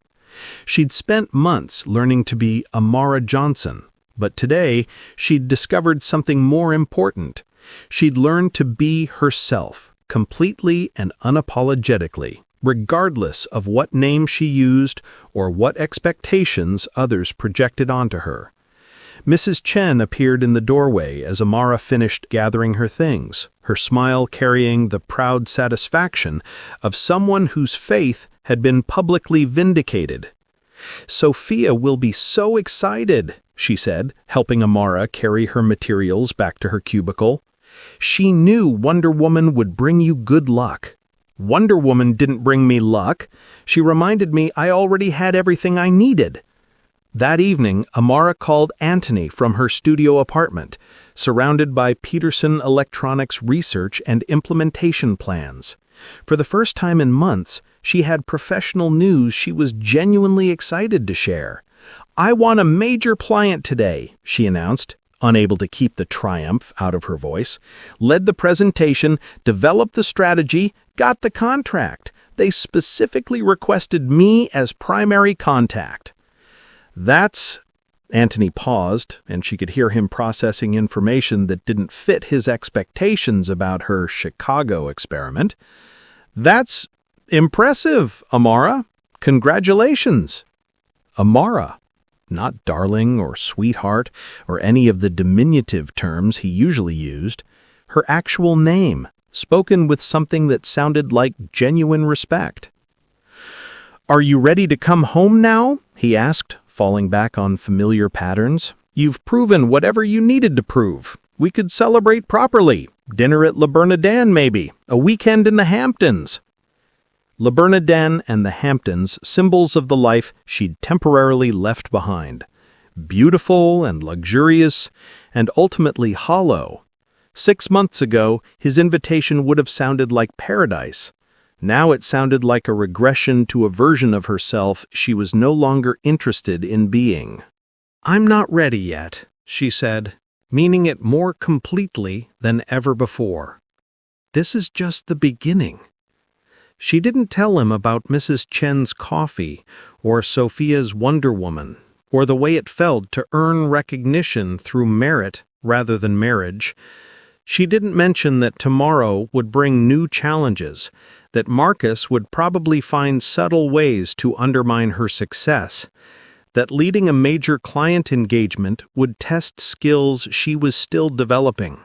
She'd spent months learning to be Amara Johnson, but today she'd discovered something more important. She'd learned to be herself, completely and unapologetically, regardless of what name she used or what expectations others projected onto her. Mrs. Chen appeared in the doorway as Amara finished gathering her things, her smile carrying the proud satisfaction of someone whose faith had been publicly vindicated. "Sophia will be so excited," she said, helping Amara carry her materials back to her cubicle. "She knew Wonder Woman would bring you good luck." "Wonder Woman didn't bring me luck. She reminded me I already had everything I needed." That evening, Amara called Anthony from her studio apartment, surrounded by Peterson Electronics research and implementation plans. For the first time in months, she had professional news she was genuinely excited to share. "I won a major client today," she announced, unable to keep the triumph out of her voice. "Led the presentation, developed the strategy, got the contract. They specifically requested me as primary contact." "That's—" Anthony paused, and she could hear him processing information that didn't fit his expectations about her Chicago experiment. "That's impressive, Amara. Congratulations." Amara, not darling or sweetheart or any of the diminutive terms he usually used, her actual name, spoken with something that sounded like genuine respect. "Are you ready to come home now?" he asked, falling back on familiar patterns. "You've proven whatever you needed to prove. We could celebrate properly. Dinner at Le Bernardin, maybe. A weekend in the Hamptons." Le Bernardin and the Hamptons, symbols of the life she'd temporarily left behind. Beautiful and luxurious, and ultimately hollow. 6 months ago, his invitation would have sounded like paradise. Now it sounded like a regression to a version of herself she was no longer interested in being. "I'm not ready yet," she said, meaning it more completely than ever before. "This is just the beginning." She didn't tell him about Mrs. Chen's coffee, or Sophia's Wonder Woman, or the way it felt to earn recognition through merit rather than marriage. She didn't mention that tomorrow would bring new challenges, that Marcus would probably find subtle ways to undermine her success, that leading a major client engagement would test skills she was still developing.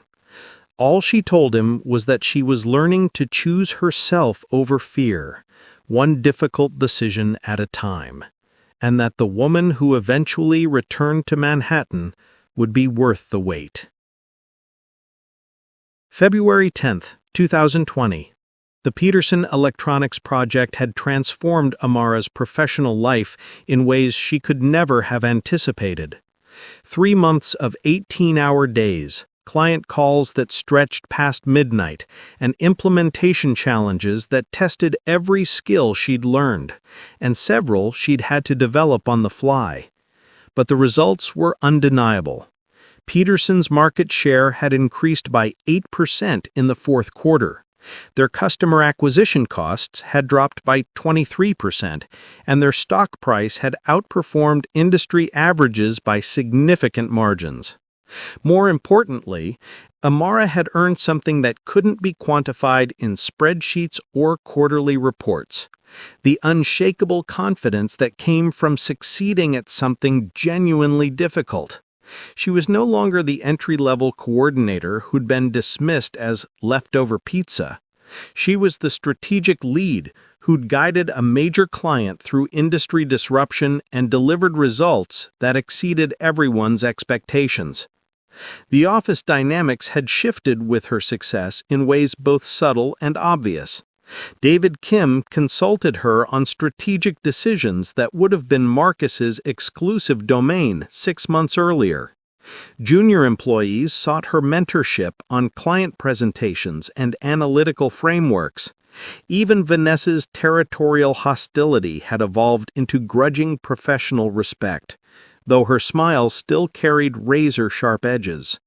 All she told him was that she was learning to choose herself over fear, one difficult decision at a time, and that the woman who eventually returned to Manhattan would be worth the wait. February 10th, 2020. The Peterson Electronics project had transformed Amara's professional life in ways she could never have anticipated. 3 months of 18-hour days, client calls that stretched past midnight, and implementation challenges that tested every skill she'd learned, and several she'd had to develop on the fly. But the results were undeniable. Peterson's market share had increased by 8% in the fourth quarter. Their customer acquisition costs had dropped by 23%, and their stock price had outperformed industry averages by significant margins. More importantly, Amara had earned something that couldn't be quantified in spreadsheets or quarterly reports: the unshakable confidence that came from succeeding at something genuinely difficult. She was no longer the entry-level coordinator who'd been dismissed as leftover pizza. She was the strategic lead who'd guided a major client through industry disruption and delivered results that exceeded everyone's expectations. The office dynamics had shifted with her success in ways both subtle and obvious. David Kim consulted her on strategic decisions that would have been Marcus's exclusive domain 6 months earlier. Junior employees sought her mentorship on client presentations and analytical frameworks. Even Vanessa's territorial hostility had evolved into grudging professional respect, though her smile still carried razor-sharp edges.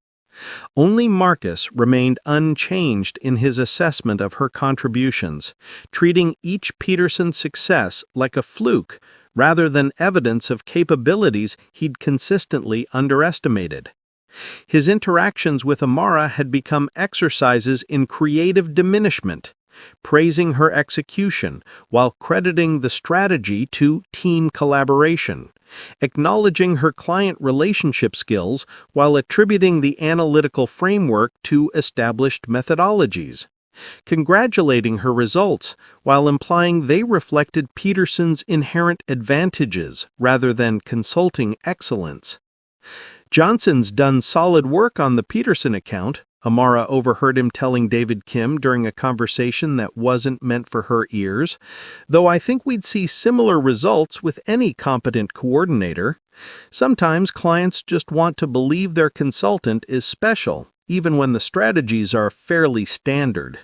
Only Marcus remained unchanged in his assessment of her contributions, treating each Peterson success like a fluke rather than evidence of capabilities he'd consistently underestimated. His interactions with Amara had become exercises in creative diminishment, praising her execution while crediting the strategy to team collaboration, acknowledging her client relationship skills while attributing the analytical framework to established methodologies, congratulating her results while implying they reflected Peterson's inherent advantages rather than consulting excellence. "Johnson's done solid work on the Peterson account," Amara overheard him telling David Kim during a conversation that wasn't meant for her ears, "though I think we'd see similar results with any competent coordinator. Sometimes clients just want to believe their consultant is special, even when the strategies are fairly standard."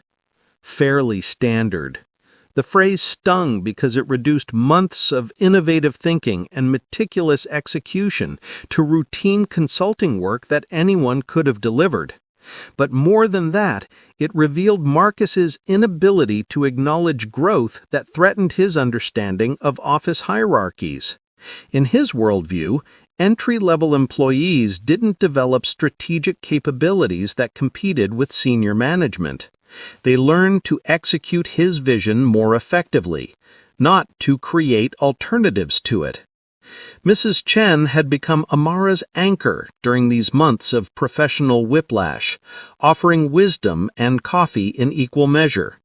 Fairly standard. The phrase stung because it reduced months of innovative thinking and meticulous execution to routine consulting work that anyone could have delivered. But more than that, it revealed Marcus's inability to acknowledge growth that threatened his understanding of office hierarchies. In his worldview, entry-level employees didn't develop strategic capabilities that competed with senior management. They learned to execute his vision more effectively, not to create alternatives to it. Mrs. Chen had become Amara's anchor during these months of professional whiplash, offering wisdom and coffee in equal measure.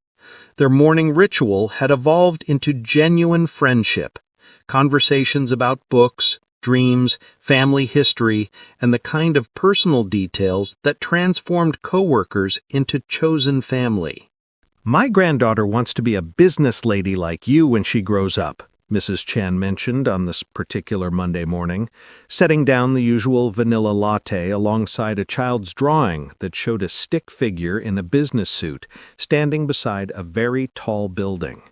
Their morning ritual had evolved into genuine friendship, conversations about books, dreams, family history, and the kind of personal details that transformed coworkers into chosen family. "My granddaughter wants to be a business lady like you when she grows up," Mrs. Chen mentioned on this particular Monday morning, setting down the usual vanilla latte alongside a child's drawing that showed a stick figure in a business suit standing beside a very tall building.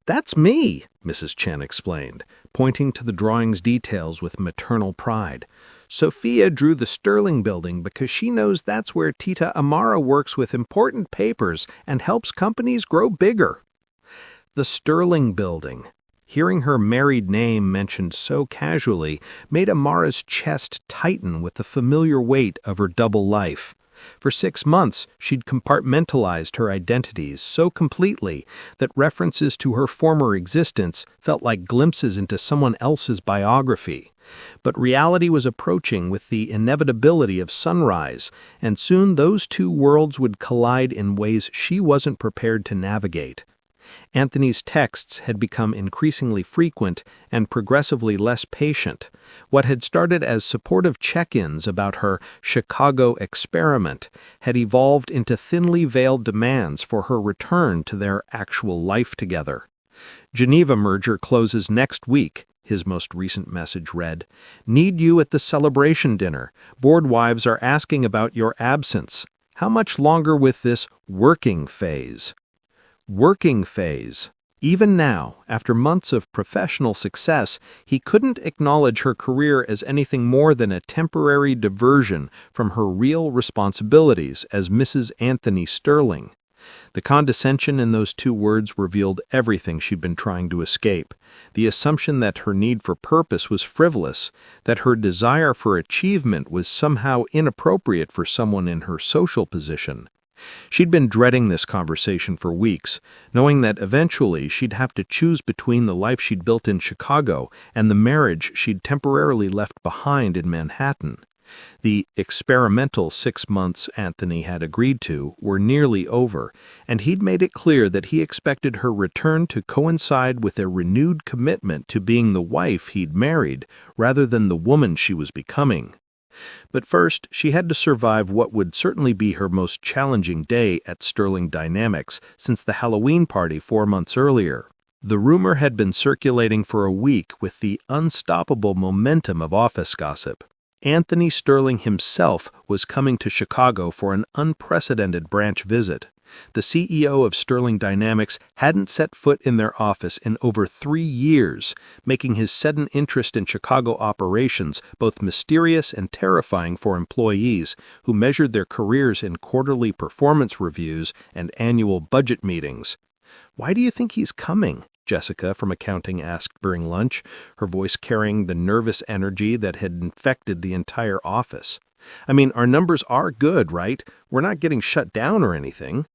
"That's me," Mrs. Chen explained, pointing to the drawing's details with maternal pride. "Sophia drew the Sterling Building because she knows that's where Tita Amara works with important papers and helps companies grow bigger." The Sterling Building. Hearing her married name mentioned so casually made Amara's chest tighten with the familiar weight of her double life. For 6 months, she'd compartmentalized her identities so completely that references to her former existence felt like glimpses into someone else's biography. But reality was approaching with the inevitability of sunrise, and soon those two worlds would collide in ways she wasn't prepared to navigate. Anthony's texts had become increasingly frequent and progressively less patient. What had started as supportive check-ins about her Chicago experiment had evolved into thinly veiled demands for her return to their actual life together. "Geneva merger closes next week," his most recent message read. "Need you at the celebration dinner. Board wives are asking about your absence. How much longer with this working phase?" Working phase. Even now, after months of professional success, he couldn't acknowledge her career as anything more than a temporary diversion from her real responsibilities as Mrs. Anthony Sterling. The condescension in those two words revealed everything she'd been trying to escape. The assumption that her need for purpose was frivolous, that her desire for achievement was somehow inappropriate for someone in her social position. She'd been dreading this conversation for weeks, knowing that eventually she'd have to choose between the life she'd built in Chicago and the marriage she'd temporarily left behind in Manhattan. The experimental 6 months Anthony had agreed to were nearly over, and he'd made it clear that he expected her return to coincide with a renewed commitment to being the wife he'd married rather than the woman she was becoming. But first, she had to survive what would certainly be her most challenging day at Sterling Dynamics since the Halloween party 4 months earlier. The rumor had been circulating for a week with the unstoppable momentum of office gossip. Anthony Sterling himself was coming to Chicago for an unprecedented branch visit. The CEO of Sterling Dynamics hadn't set foot in their office in over 3 years, making his sudden interest in Chicago operations both mysterious and terrifying for employees who measured their careers in quarterly performance reviews and annual budget meetings. "Why do you think he's coming?" Jessica from accounting asked during lunch, her voice carrying the nervous energy that had infected the entire office. "I mean, our numbers are good, right? We're not getting shut down or anything."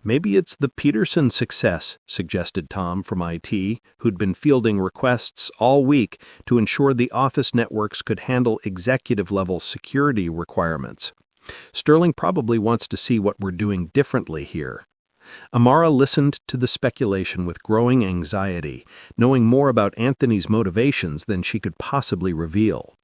"Maybe it's the Peterson success," suggested Tom from IT, who'd been fielding requests all week to ensure the office networks could handle executive-level security requirements. "Sterling probably wants to see what we're doing differently here." Amara listened to the speculation with growing anxiety, knowing more about Anthony's motivations than she could possibly reveal.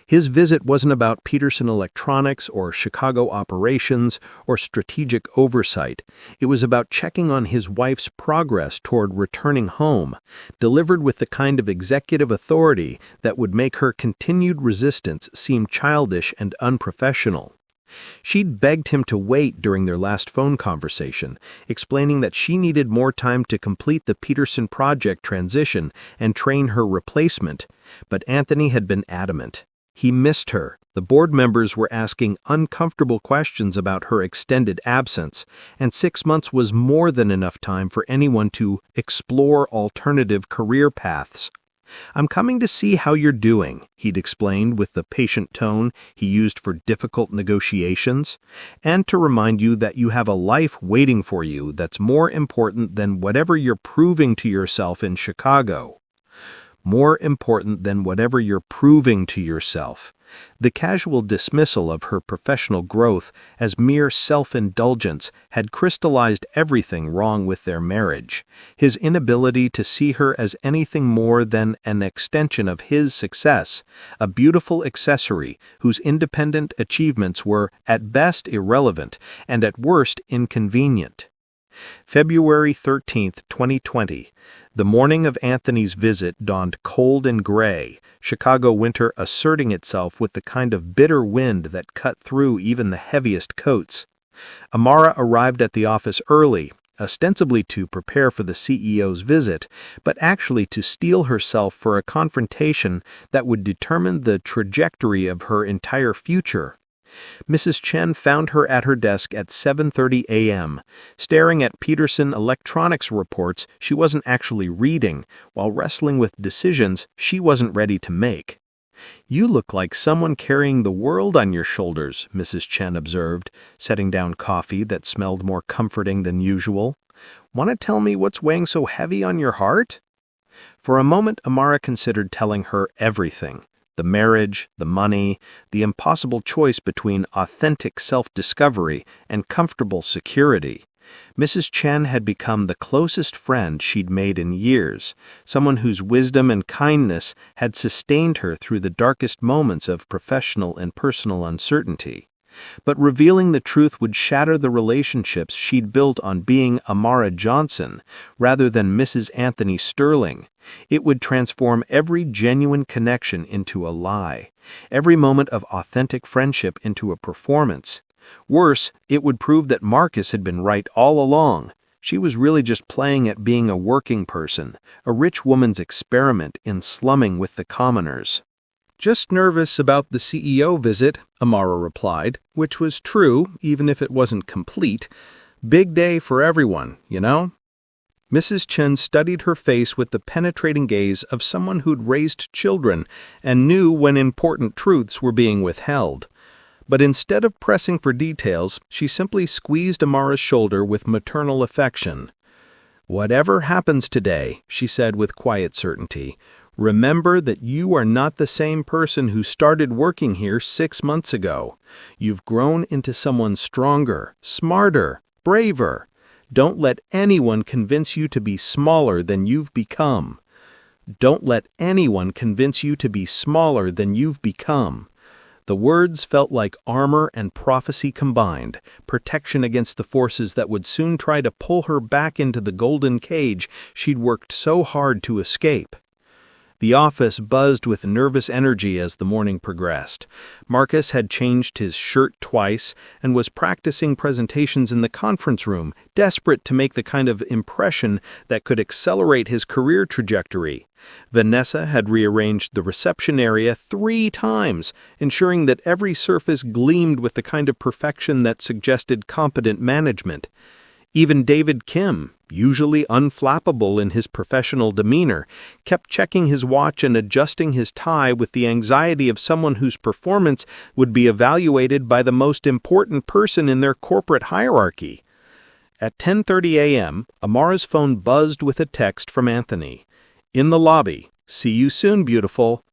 His visit wasn't about Peterson Electronics or Chicago operations or strategic oversight. It was about checking on his wife's progress toward returning home, delivered with the kind of executive authority that would make her continued resistance seem childish and unprofessional. She'd begged him to wait during their last phone conversation, explaining that she needed more time to complete the Peterson project transition and train her replacement, but Anthony had been adamant. He missed her. The board members were asking uncomfortable questions about her extended absence, and 6 months was more than enough time for anyone to explore alternative career paths. "I'm coming to see how you're doing," he'd explained with the patient tone he used for difficult negotiations, "and to remind you that you have a life waiting for you that's more important than whatever you're proving to yourself in Chicago." More important than whatever you're proving to yourself. The casual dismissal of her professional growth as mere self-indulgence had crystallized everything wrong with their marriage. His inability to see her as anything more than an extension of his success, a beautiful accessory whose independent achievements were at best irrelevant and at worst inconvenient. February 13th, 2020. The morning of Anthony's visit dawned cold and gray, Chicago winter asserting itself with the kind of bitter wind that cut through even the heaviest coats. Amara arrived at the office early, ostensibly to prepare for the CEO's visit, but actually to steel herself for a confrontation that would determine the trajectory of her entire future. Mrs. Chen found her at her desk at 7:30 a.m., staring at Peterson Electronics reports she wasn't actually reading, while wrestling with decisions she wasn't ready to make. "You look like someone carrying the world on your shoulders," Mrs. Chen observed, setting down coffee that smelled more comforting than usual. "Want to tell me what's weighing so heavy on your heart?" For a moment, Amara considered telling her everything. The marriage, the money, the impossible choice between authentic self-discovery and comfortable security. Mrs. Chen had become the closest friend she'd made in years, someone whose wisdom and kindness had sustained her through the darkest moments of professional and personal uncertainty. But revealing the truth would shatter the relationships she'd built on being Amara Johnson rather than Mrs. Anthony Sterling. It would transform every genuine connection into a lie, every moment of authentic friendship into a performance. Worse, it would prove that Marcus had been right all along. She was really just playing at being a working person, a rich woman's experiment in slumming with the commoners. "Just nervous about the CEO visit," Amara replied, which was true, even if it wasn't complete. "Big day for everyone, you know?" Mrs. Chen studied her face with the penetrating gaze of someone who'd raised children and knew when important truths were being withheld. But instead of pressing for details, she simply squeezed Amara's shoulder with maternal affection. "Whatever happens today," she said with quiet certainty, "remember that you are not the same person who started working here 6 months ago. You've grown into someone stronger, smarter, braver. Don't let anyone convince you to be smaller than you've become. Don't let anyone convince you to be smaller than you've become." The words felt like armor and prophecy combined, protection against the forces that would soon try to pull her back into the golden cage she'd worked so hard to escape. The office buzzed with nervous energy as the morning progressed. Marcus had changed his shirt twice and was practicing presentations in the conference room, desperate to make the kind of impression that could accelerate his career trajectory. Vanessa had rearranged the reception area 3 times, ensuring that every surface gleamed with the kind of perfection that suggested competent management. Even David Kim, usually unflappable in his professional demeanor, kept checking his watch and adjusting his tie with the anxiety of someone whose performance would be evaluated by the most important person in their corporate hierarchy. At 10:30 a.m., Amara's phone buzzed with a text from Anthony. "In the lobby. See you soon, beautiful."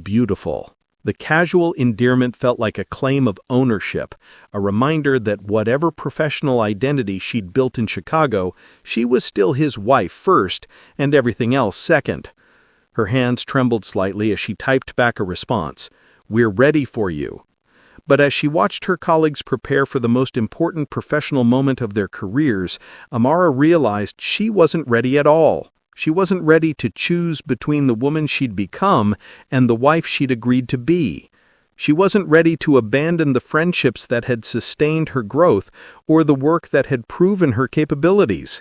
Beautiful. The casual endearment felt like a claim of ownership, a reminder that whatever professional identity she'd built in Chicago, she was still his wife first and everything else second. Her hands trembled slightly as she typed back a response. "We're ready for you." But as she watched her colleagues prepare for the most important professional moment of their careers, Amara realized she wasn't ready at all. She wasn't ready to choose between the woman she'd become and the wife she'd agreed to be. She wasn't ready to abandon the friendships that had sustained her growth or the work that had proven her capabilities.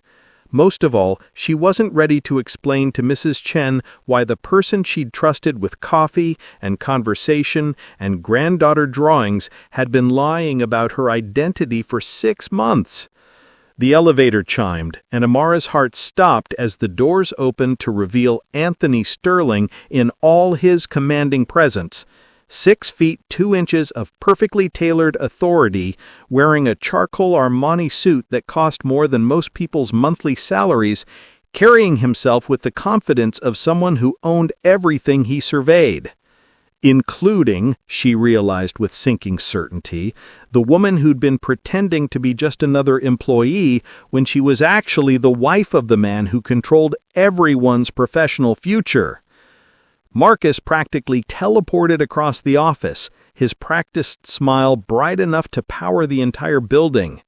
Most of all, she wasn't ready to explain to Mrs. Chen why the person she'd trusted with coffee and conversation and granddaughter drawings had been lying about her identity for 6 months. The elevator chimed, and Amara's heart stopped as the doors opened to reveal Anthony Sterling in all his commanding presence. 6 feet 2 inches of perfectly tailored authority, wearing a charcoal Armani suit that cost more than most people's monthly salaries, carrying himself with the confidence of someone who owned everything he surveyed. Including, she realized with sinking certainty, the woman who'd been pretending to be just another employee when she was actually the wife of the man who controlled everyone's professional future. Marcus practically teleported across the office, his practiced smile bright enough to power the entire building.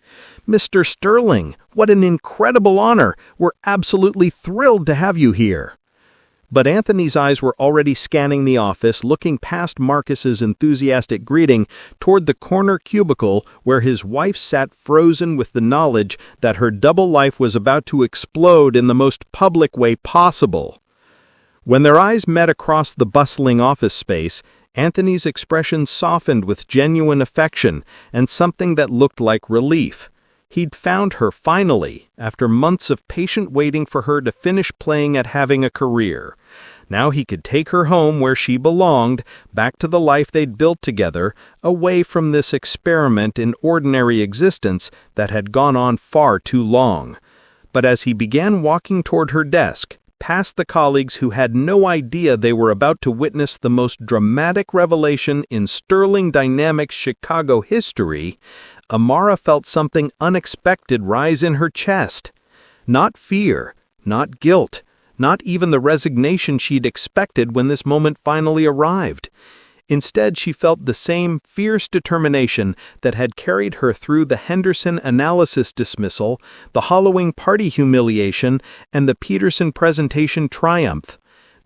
"Mr. Sterling, what an incredible honor! We're absolutely thrilled to have you here." But Anthony's eyes were already scanning the office, looking past Marcus's enthusiastic greeting toward the corner cubicle where his wife sat frozen with the knowledge that her double life was about to explode in the most public way possible. When their eyes met across the bustling office space, Anthony's expression softened with genuine affection and something that looked like relief. He'd found her finally, after months of patient waiting for her to finish playing at having a career. Now he could take her home where she belonged, back to the life they'd built together, away from this experiment in ordinary existence that had gone on far too long. But as he began walking toward her desk, past the colleagues who had no idea they were about to witness the most dramatic revelation in Sterling Dynamics Chicago history, Amara felt something unexpected rise in her chest. Not fear, not guilt, not even the resignation she'd expected when this moment finally arrived. Instead, she felt the same fierce determination that had carried her through the Henderson analysis dismissal, the Halloween party humiliation, and the Peterson presentation triumph.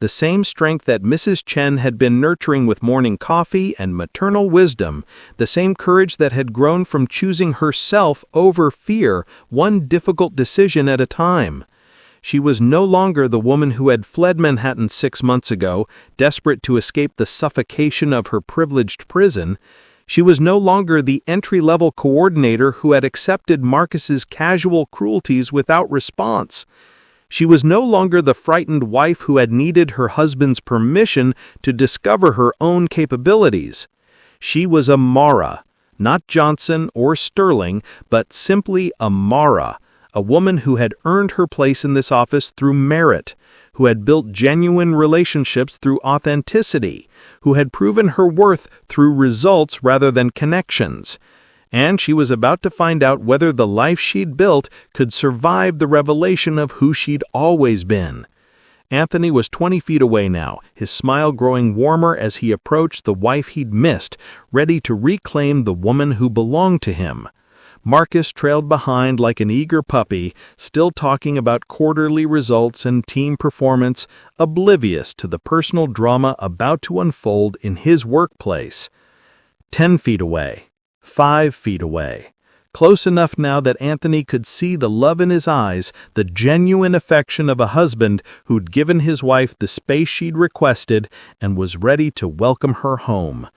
The same strength that Mrs. Chen had been nurturing with morning coffee and maternal wisdom, the same courage that had grown from choosing herself over fear, one difficult decision at a time. She was no longer the woman who had fled Manhattan 6 months ago, desperate to escape the suffocation of her privileged prison. She was no longer the entry-level coordinator who had accepted Marcus's casual cruelties without response. She was no longer the frightened wife who had needed her husband's permission to discover her own capabilities. She was Amara, not Johnson or Sterling, but simply Amara, a woman who had earned her place in this office through merit, who had built genuine relationships through authenticity, who had proven her worth through results rather than connections. And she was about to find out whether the life she'd built could survive the revelation of who she'd always been. Anthony was 20 feet away now, his smile growing warmer as he approached the wife he'd missed, ready to reclaim the woman who belonged to him. Marcus trailed behind like an eager puppy, still talking about quarterly results and team performance, oblivious to the personal drama about to unfold in his workplace. 10 feet away. 5 feet away. Close enough now that Anthony could see the love in his eyes, the genuine affection of a husband who'd given his wife the space she'd requested and was ready to welcome her home.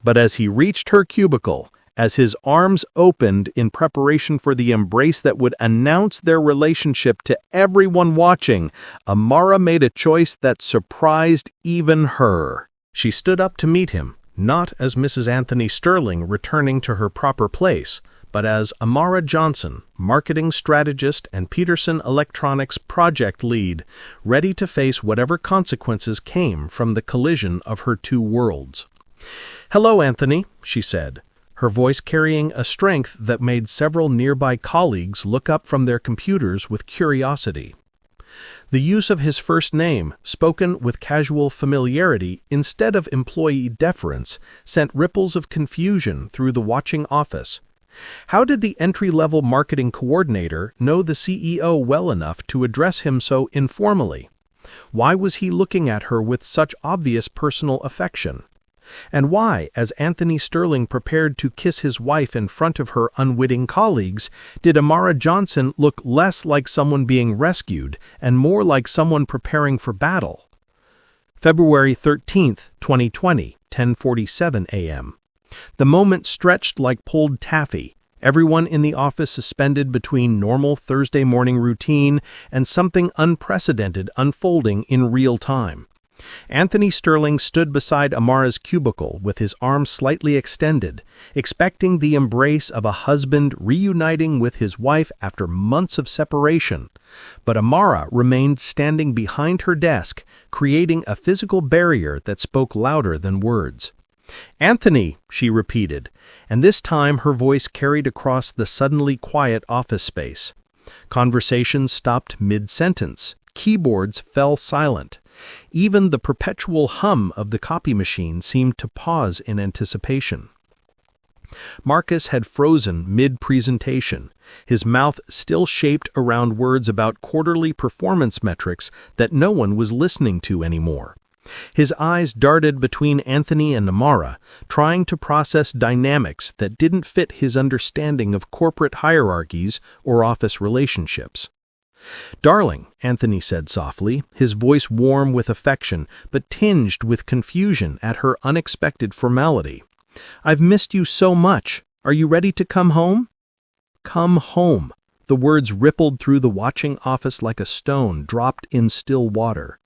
But as he reached her cubicle, as his arms opened in preparation for the embrace that would announce their relationship to everyone watching, Amara made a choice that surprised even her. She stood up to meet him, not as Mrs. Anthony Sterling returning to her proper place, but as Amara Johnson, marketing strategist and Peterson Electronics project lead, ready to face whatever consequences came from the collision of her two worlds. "Hello, Anthony," she said, her voice carrying a strength that made several nearby colleagues look up from their computers with curiosity. The use of his first name, spoken with casual familiarity instead of employee deference, sent ripples of confusion through the watching office. How did the entry-level marketing coordinator know the CEO well enough to address him so informally? Why was he looking at her with such obvious personal affection? And why, as Anthony Sterling prepared to kiss his wife in front of her unwitting colleagues, did Amara Johnson look less like someone being rescued and more like someone preparing for battle? February 13th, 2020, 10:47 a.m. The moment stretched like pulled taffy, everyone in the office suspended between normal Thursday morning routine and something unprecedented unfolding in real time. Anthony Sterling stood beside Amara's cubicle with his arms slightly extended, expecting the embrace of a husband reuniting with his wife after months of separation. But Amara remained standing behind her desk, creating a physical barrier that spoke louder than words. "Anthony," she repeated, and this time her voice carried across the suddenly quiet office space. Conversations stopped mid-sentence. Keyboards fell silent. Even the perpetual hum of the copy machine seemed to pause in anticipation. Marcus had frozen mid-presentation, his mouth still shaped around words about quarterly performance metrics that no one was listening to anymore. His eyes darted between Anthony and Amara, trying to process dynamics that didn't fit his understanding of corporate hierarchies or office relationships. "Darling," Anthony said softly, his voice warm with affection but tinged with confusion at her unexpected formality. "I've missed you so much. Are you ready to come home?" "Come home." The words rippled through the watching office like a stone dropped in still water.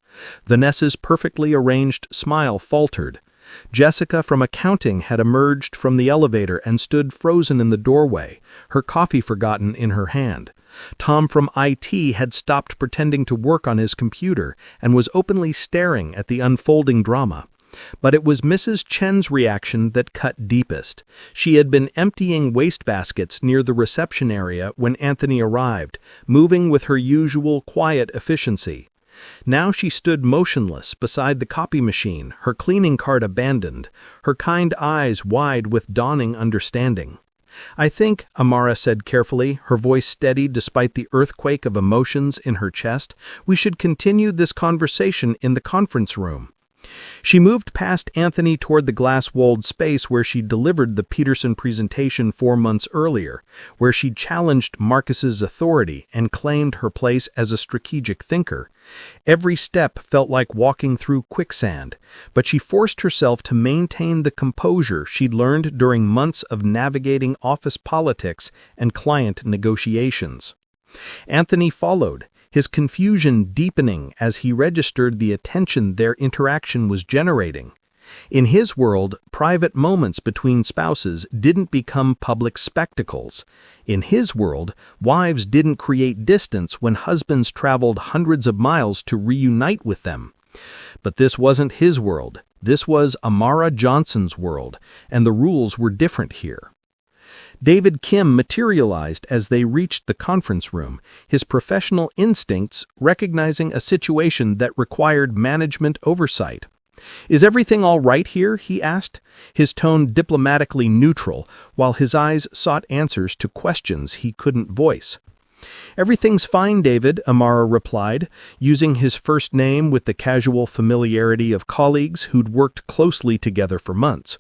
Vanessa's perfectly arranged smile faltered. Jessica from accounting had emerged from the elevator and stood frozen in the doorway, her coffee forgotten in her hand. Tom from IT had stopped pretending to work on his computer and was openly staring at the unfolding drama. But it was Mrs. Chen's reaction that cut deepest. She had been emptying wastebaskets near the reception area when Anthony arrived, moving with her usual quiet efficiency. Now she stood motionless beside the copy machine, her cleaning cart abandoned, her kind eyes wide with dawning understanding. "I think," Amara said carefully, her voice steady despite the earthquake of emotions in her chest, "we should continue this conversation in the conference room." She moved past Anthony toward the glass-walled space where she delivered the Peterson presentation 4 months earlier, where she challenged Marcus's authority and claimed her place as a strategic thinker. Every step felt like walking through quicksand, but she forced herself to maintain the composure she'd learned during months of navigating office politics and client negotiations. Anthony followed, his confusion deepening as he registered the attention their interaction was generating. In his world, private moments between spouses didn't become public spectacles. In his world, wives didn't create distance when husbands traveled hundreds of miles to reunite with them. But this wasn't his world. This was Amara Johnson's world, and the rules were different here. David Kim materialized as they reached the conference room, his professional instincts recognizing a situation that required management oversight. "Is everything all right here?" he asked, his tone diplomatically neutral, while his eyes sought answers to questions he couldn't voice. "Everything's fine, David," Amara replied, using his first name with the casual familiarity of colleagues who'd worked closely together for months.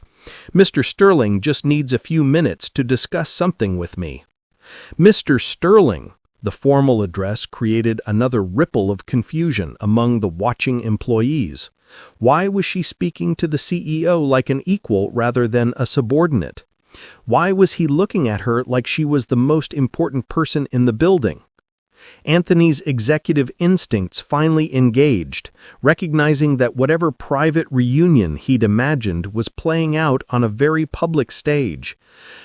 "Mr. Sterling just needs a few minutes to discuss something with me." "Mr. Sterling," the formal address created another ripple of confusion among the watching employees. Why was she speaking to the CEO like an equal rather than a subordinate? Why was he looking at her like she was the most important person in the building? Anthony's executive instincts finally engaged, recognizing that whatever private reunion he'd imagined was playing out on a very public stage.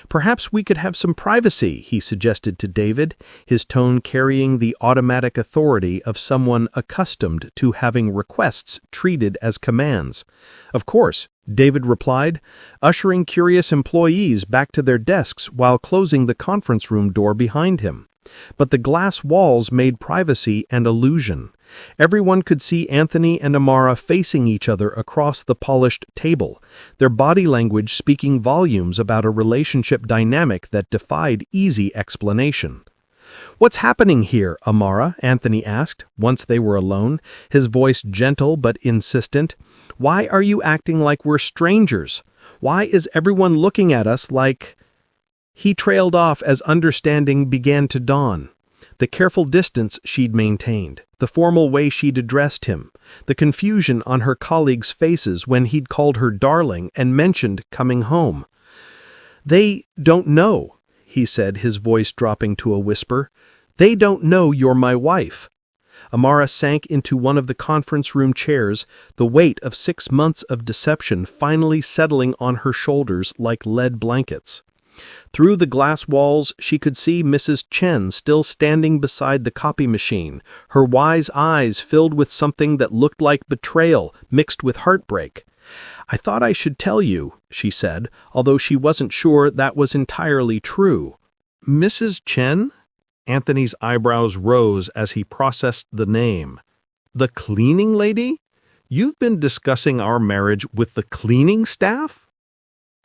"Perhaps we could have some privacy," he suggested to David, his tone carrying the automatic authority of someone accustomed to having requests treated as commands. "Of course," David replied, ushering curious employees back to their desks while closing the conference room door behind him. But the glass walls made privacy an illusion. Everyone could see Anthony and Amara facing each other across the polished table, their body language speaking volumes about a relationship dynamic that defied easy explanation. "What's happening here, Amara?" Anthony asked, once they were alone, his voice gentle but insistent. "Why are you acting like we're strangers? Why is everyone looking at us like—" He trailed off as understanding began to dawn. The careful distance she'd maintained, the formal way she'd addressed him, the confusion on her colleagues' faces when he'd called her darling and mentioned coming home. "They don't know," he said, his voice dropping to a whisper. "They don't know you're my wife." Amara sank into one of the conference room chairs, the weight of 6 months of deception finally settling on her shoulders like lead blankets. Through the glass walls, she could see Mrs. Chen still standing beside the copy machine, her wise eyes filled with something that looked like betrayal mixed with heartbreak. "I thought I should tell you," she said, although she wasn't sure that was entirely true. "Mrs. Chen?" Anthony's eyebrows rose as he processed the name. "The cleaning lady? You've been discussing our marriage with the cleaning staff?"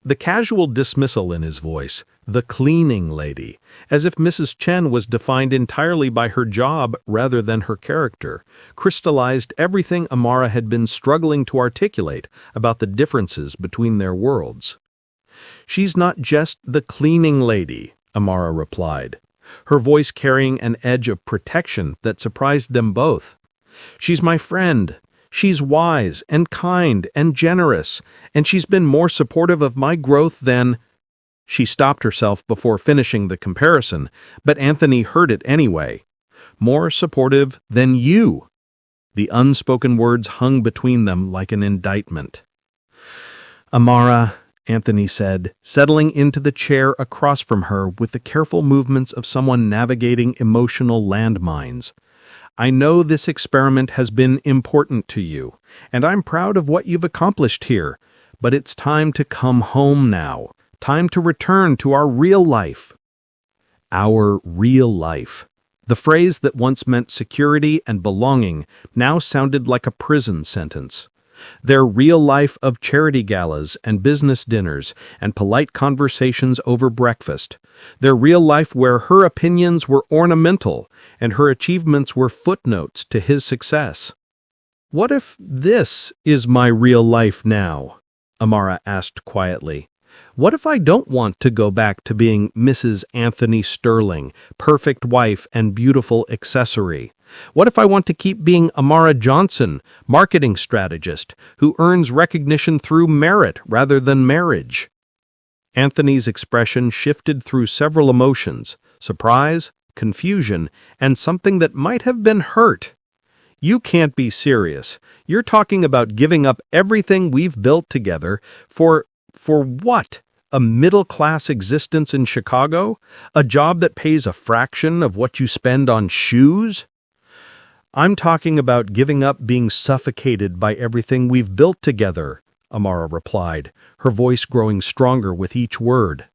The casual dismissal in his voice, "the cleaning lady," as if Mrs. Chen was defined entirely by her job rather than her character, crystallized everything Amara had been struggling to articulate about the differences between their worlds. "She's not just the cleaning lady," Amara replied, her voice carrying an edge of protection that surprised them both. "She's my friend. She's wise and kind and generous, and she's been more supportive of my growth than—" She stopped herself before finishing the comparison, but Anthony heard it anyway. "More supportive than you." The unspoken words hung between them like an indictment. "Amara," Anthony said, settling into the chair across from her with the careful movements of someone navigating emotional landmines. I know this experiment has been important to you, and I'm proud of what you've accomplished here, but it's time to come home now. Time to return to our real life. Our real life. The phrase that once meant security and belonging now sounded like a prison sentence. Their real life of charity galas and business dinners and polite conversations over breakfast. Their real life where her opinions were ornamental and her achievements were footnotes to his success. "What if this is my real life now?" Amara asked quietly. "What if I don't want to go back to being Mrs. Anthony Sterling, perfect wife and beautiful accessory? What if I want to keep being Amara Johnson, marketing strategist, who earns recognition through merit rather than marriage?" Anthony's expression shifted through several emotions: surprise, confusion, and something that might have been hurt. "You can't be serious. You're talking about giving up everything we've built together for what? A middle-class existence in Chicago? A job that pays a fraction of what you spend on shoes?" "I'm talking about giving up being suffocated by everything we've built together," Amara replied, her voice growing stronger with each word.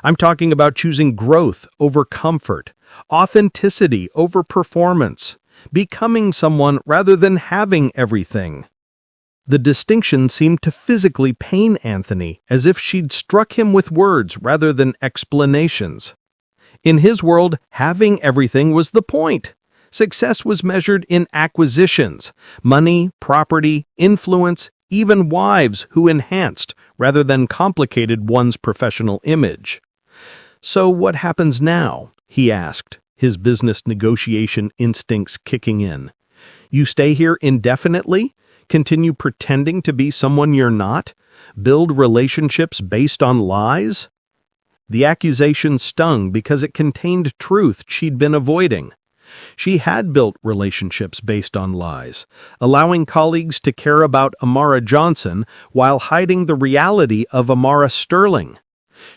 "I'm talking about choosing growth over comfort, authenticity over performance, becoming someone rather than having everything." The distinction seemed to physically pain Anthony, as if she'd struck him with words rather than explanations. In his world, having everything was the point. Success was measured in acquisitions: money, property, influence, even wives who enhanced rather than complicated one's professional image. "So what happens now?" he asked, his business negotiation instincts kicking in. "You stay here indefinitely? Continue pretending to be someone you're not? Build relationships based on lies?" The accusation stung because it contained truth she'd been avoiding. She had built relationships based on lies, allowing colleagues to care about Amara Johnson while hiding the reality of Amara Sterling.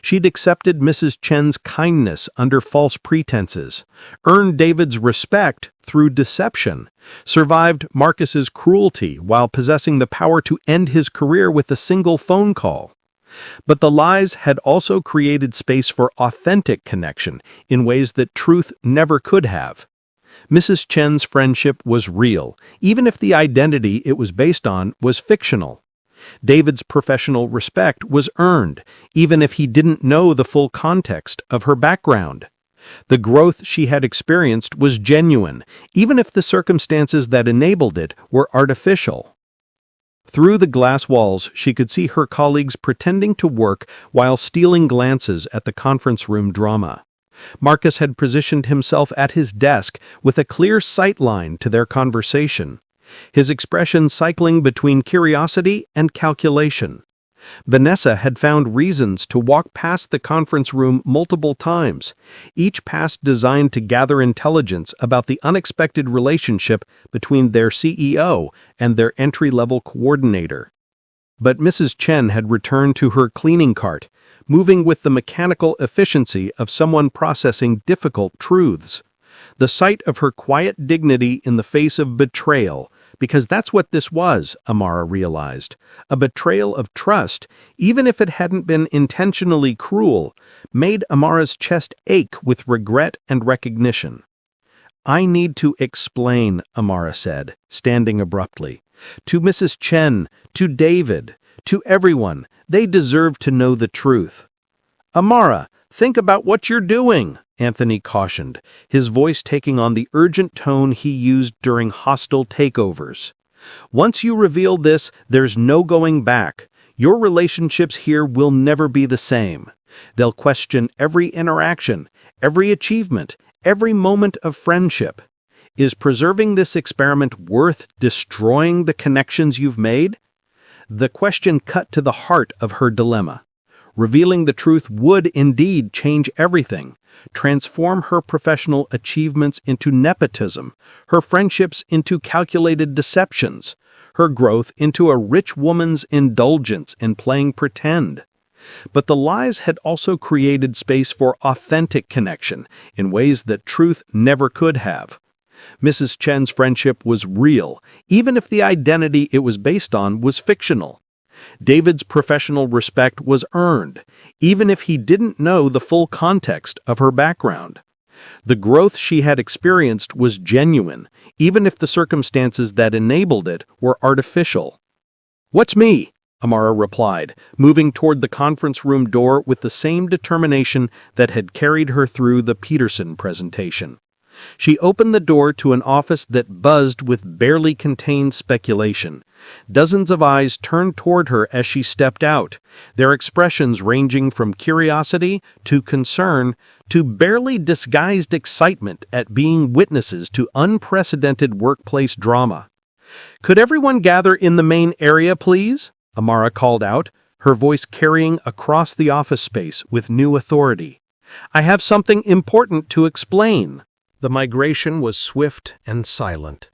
She'd accepted Mrs. Chen's kindness under false pretenses, earned David's respect through deception, survived Marcus's cruelty while possessing the power to end his career with a single phone call. But the lies had also created space for authentic connection in ways that truth never could have. Mrs. Chen's friendship was real, even if the identity it was based on was fictional. David's professional respect was earned, even if he didn't know the full context of her background. The growth she had experienced was genuine, even if the circumstances that enabled it were artificial. Through the glass walls, she could see her colleagues pretending to work while stealing glances at the conference room drama. Marcus had positioned himself at his desk with a clear sight line to their conversation, his expression cycling between curiosity and calculation. Vanessa had found reasons to walk past the conference room multiple times, each pass designed to gather intelligence about the unexpected relationship between their CEO and their entry-level coordinator. But Mrs. Chen had returned to her cleaning cart, moving with the mechanical efficiency of someone processing difficult truths. The sight of her quiet dignity in the face of betrayal, because that's what this was, Amara realized, a betrayal of trust, even if it hadn't been intentionally cruel, made Amara's chest ache with regret and recognition. "I need to explain," Amara said, standing abruptly. "To Mrs. Chen, to David, to everyone, they deserve to know the truth." "Amara, think about what you're doing," Anthony cautioned, his voice taking on the urgent tone he used during hostile takeovers. "Once you reveal this, there's no going back. Your relationships here will never be the same. They'll question every interaction, every achievement, every moment of friendship. Is preserving this experiment worth destroying the connections you've made?" The question cut to the heart of her dilemma. Revealing the truth would indeed change everything, transform her professional achievements into nepotism, her friendships into calculated deceptions, her growth into a rich woman's indulgence in playing pretend. But the lies had also created space for authentic connection in ways that truth never could have. Mrs. Chen's friendship was real, even if the identity it was based on was fictional. David's professional respect was earned, even if he didn't know the full context of her background. The growth she had experienced was genuine, even if the circumstances that enabled it were artificial. "What's me?" Amara replied, moving toward the conference room door with the same determination that had carried her through the Peterson presentation. She opened the door to an office that buzzed with barely contained speculation. Dozens of eyes turned toward her as she stepped out, their expressions ranging from curiosity to concern to barely disguised excitement at being witnesses to unprecedented workplace drama. "Could everyone gather in the main area, please?" Amara called out, her voice carrying across the office space with new authority. "I have something important to explain." The migration was swift and silent.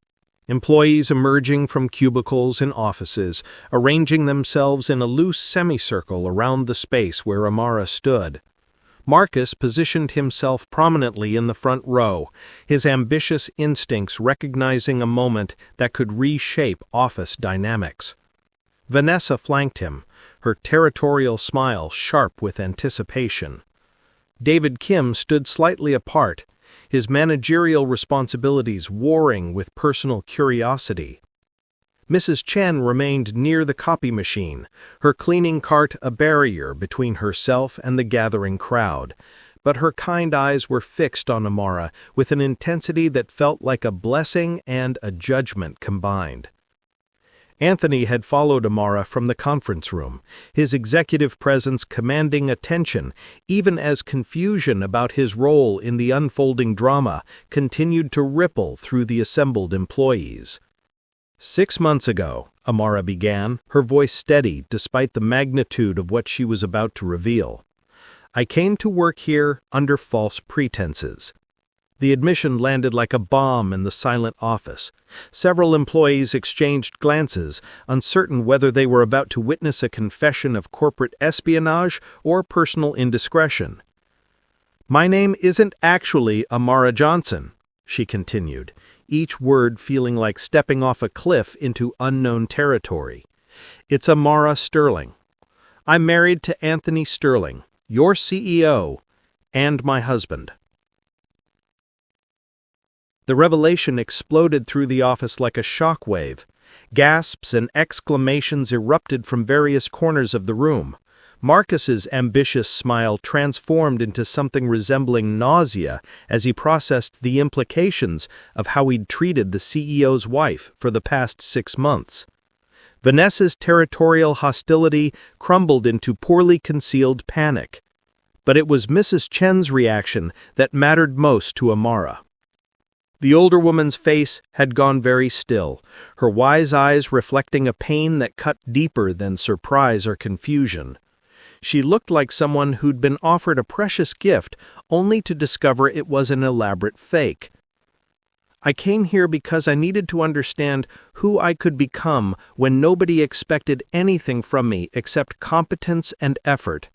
Employees emerging from cubicles in offices, arranging themselves in a loose semicircle around the space where Amara stood. Marcus positioned himself prominently in the front row, his ambitious instincts recognizing a moment that could reshape office dynamics. Vanessa flanked him, her territorial smile sharp with anticipation. David Kim stood slightly apart, his managerial responsibilities warring with personal curiosity. Mrs. Chen remained near the copy machine, her cleaning cart a barrier between herself and the gathering crowd, but her kind eyes were fixed on Amara with an intensity that felt like a blessing and a judgment combined. Anthony had followed Amara from the conference room, his executive presence commanding attention, even as confusion about his role in the unfolding drama continued to ripple through the assembled employees. 6 months ago, Amara began, her voice steady despite the magnitude of what she was about to reveal. "I came to work here under false pretenses." The admission landed like a bomb in the silent office. Several employees exchanged glances, uncertain whether they were about to witness a confession of corporate espionage or personal indiscretion. "My name isn't actually Amara Johnson," she continued, each word feeling like stepping off a cliff into unknown territory. "It's Amara Sterling. I'm married to Anthony Sterling, your CEO, and my husband." The revelation exploded through the office like a shockwave. Gasps and exclamations erupted from various corners of the room. Marcus's ambitious smile transformed into something resembling nausea as he processed the implications of how he'd treated the CEO's wife for the past 6 months. Vanessa's territorial hostility crumbled into poorly concealed panic. But it was Mrs. Chen's reaction that mattered most to Amara. The older woman's face had gone very still, her wise eyes reflecting a pain that cut deeper than surprise or confusion. She looked like someone who'd been offered a precious gift only to discover it was an elaborate fake. "I came here because I needed to understand who I could become when nobody expected anything from me except competence and effort.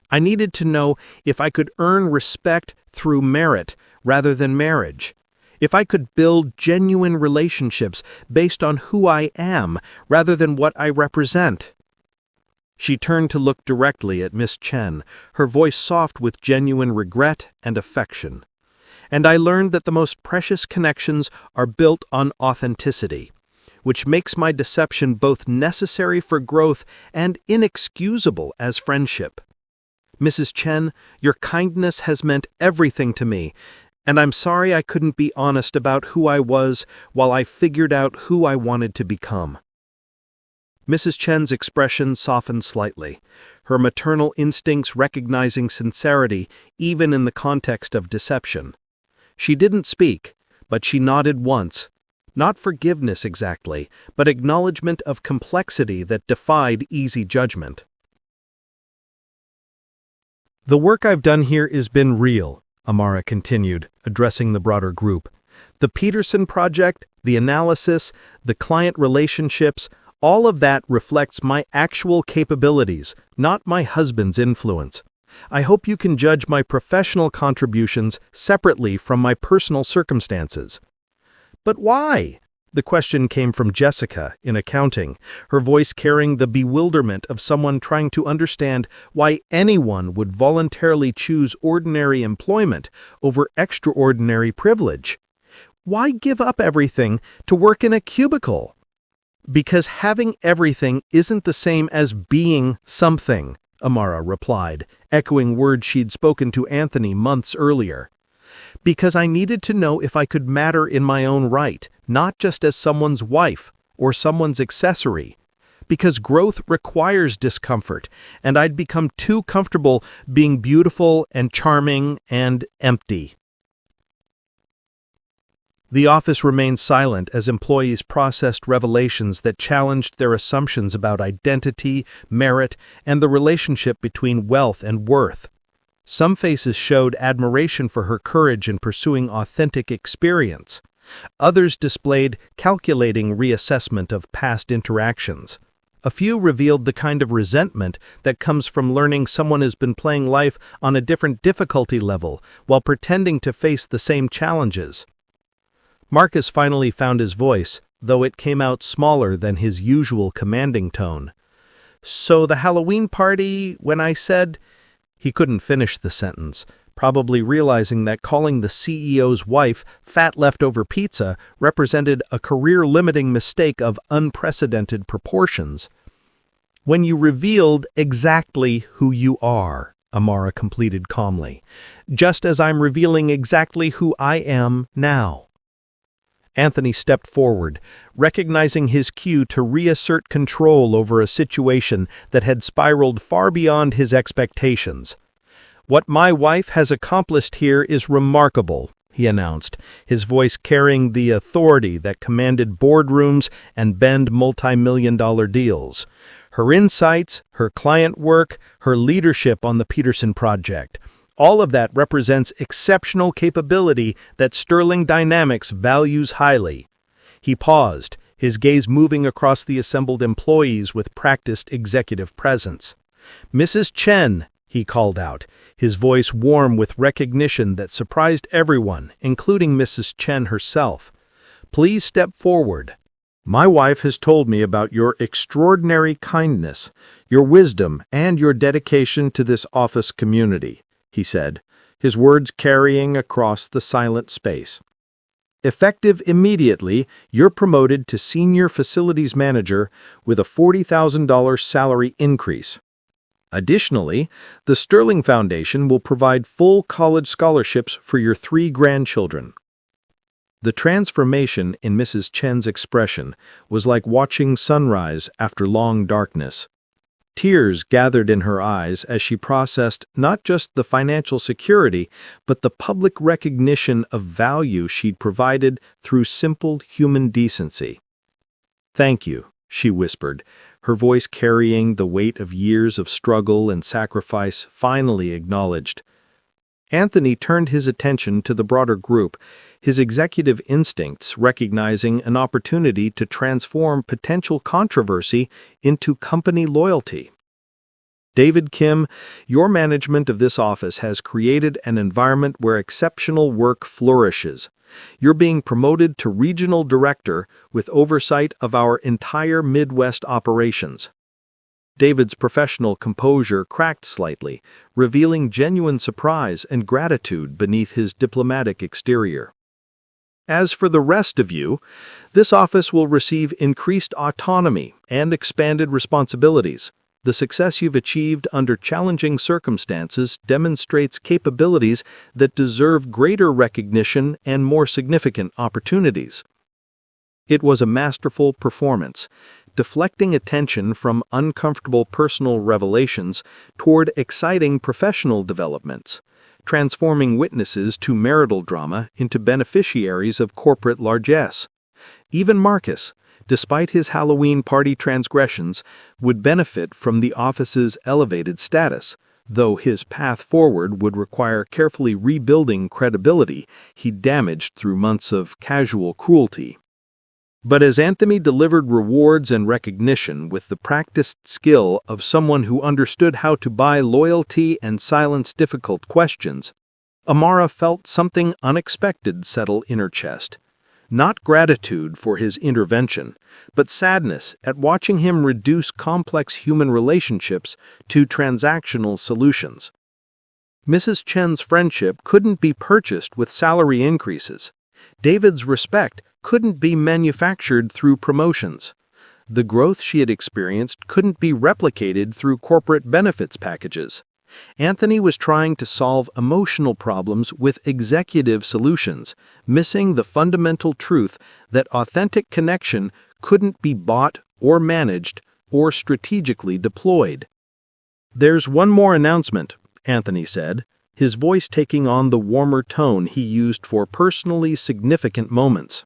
I needed to know if I could earn respect through merit rather than marriage. If I could build genuine relationships based on who I am rather than what I represent." She turned to look directly at Miss Chen, her voice soft with genuine regret and affection. "And I learned that the most precious connections are built on authenticity, which makes my deception both necessary for growth and inexcusable as friendship. Mrs. Chen, your kindness has meant everything to me, and I'm sorry I couldn't be honest about who I was while I figured out who I wanted to become." Mrs. Chen's expression softened slightly, her maternal instincts recognizing sincerity even in the context of deception. She didn't speak, but she nodded once, not forgiveness exactly, but acknowledgement of complexity that defied easy judgment. "The work I've done here has been real," Amara continued, addressing the broader group. "The Peterson project, the analysis, the client relationships, all of that reflects my actual capabilities, not my husband's influence. I hope you can judge my professional contributions separately from my personal circumstances." But why? The question came from Jessica in accounting, her voice carrying the bewilderment of someone trying to understand why anyone would voluntarily choose ordinary employment over extraordinary privilege. Why give up everything to work in a cubicle? Because having everything isn't the same as being something, Amara replied, echoing words she'd spoken to Anthony months earlier. Because I needed to know if I could matter in my own right, not just as someone's wife or someone's accessory. Because growth requires discomfort, and I'd become too comfortable being beautiful and charming and empty. The office remained silent as employees processed revelations that challenged their assumptions about identity, merit, and the relationship between wealth and worth. Some faces showed admiration for her courage in pursuing authentic experience. Others displayed calculating reassessment of past interactions. A few revealed the kind of resentment that comes from learning someone has been playing life on a different difficulty level while pretending to face the same challenges. Marcus finally found his voice, though it came out smaller than his usual commanding tone. "So the Halloween party, when I said—" He couldn't finish the sentence, probably realizing that calling the CEO's wife fat leftover pizza represented a career-limiting mistake of unprecedented proportions. "When you revealed exactly who you are," Amara completed calmly, "just as I'm revealing exactly who I am now." Anthony stepped forward, recognizing his cue to reassert control over a situation that had spiraled far beyond his expectations. "What my wife has accomplished here is remarkable," he announced, his voice carrying the authority that commanded boardrooms and bend multi-million-dollar deals. Her insights, her client work, her leadership on the Peterson project, all of that represents exceptional capability that Sterling Dynamics values highly. He paused, his gaze moving across the assembled employees with practiced executive presence. "Mrs. Chen," he called out, his voice warm with recognition that surprised everyone, including Mrs. Chen herself. "Please step forward. My wife has told me about your extraordinary kindness, your wisdom, and your dedication to this office community," he said, his words carrying across the silent space. "Effective immediately, you're promoted to Senior Facilities Manager with a $40,000 salary increase. Additionally, the Sterling Foundation will provide full college scholarships for your 3 grandchildren." The transformation in Mrs. Chen's expression was like watching sunrise after long darkness. Tears gathered in her eyes as she processed not just the financial security, but the public recognition of value she'd provided through simple human decency. "Thank you," she whispered, her voice carrying the weight of years of struggle and sacrifice finally acknowledged. Anthony turned his attention to the broader group, his executive instincts recognizing an opportunity to transform potential controversy into company loyalty. "David Kim, your management of this office has created an environment where exceptional work flourishes. You're being promoted to regional director with oversight of our entire Midwest operations." David's professional composure cracked slightly, revealing genuine surprise and gratitude beneath his diplomatic exterior. "As for the rest of you, this office will receive increased autonomy and expanded responsibilities. The success you've achieved under challenging circumstances demonstrates capabilities that deserve greater recognition and more significant opportunities." It was a masterful performance, deflecting attention from uncomfortable personal revelations toward exciting professional developments, transforming witnesses to marital drama into beneficiaries of corporate largesse. Even Marcus, despite his Halloween party transgressions, would benefit from the office's elevated status, though his path forward would require carefully rebuilding credibility he'd damaged through months of casual cruelty. But as Anthony delivered rewards and recognition with the practiced skill of someone who understood how to buy loyalty and silence difficult questions, Amara felt something unexpected settle in her chest. Not gratitude for his intervention, but sadness at watching him reduce complex human relationships to transactional solutions. Mrs. Chen's friendship couldn't be purchased with salary increases. David's respect couldn't be manufactured through promotions. The growth she had experienced couldn't be replicated through corporate benefits packages. Anthony was trying to solve emotional problems with executive solutions, missing the fundamental truth that authentic connection couldn't be bought or managed or strategically deployed. "There's one more announcement," Anthony said, his voice taking on the warmer tone he used for personally significant moments.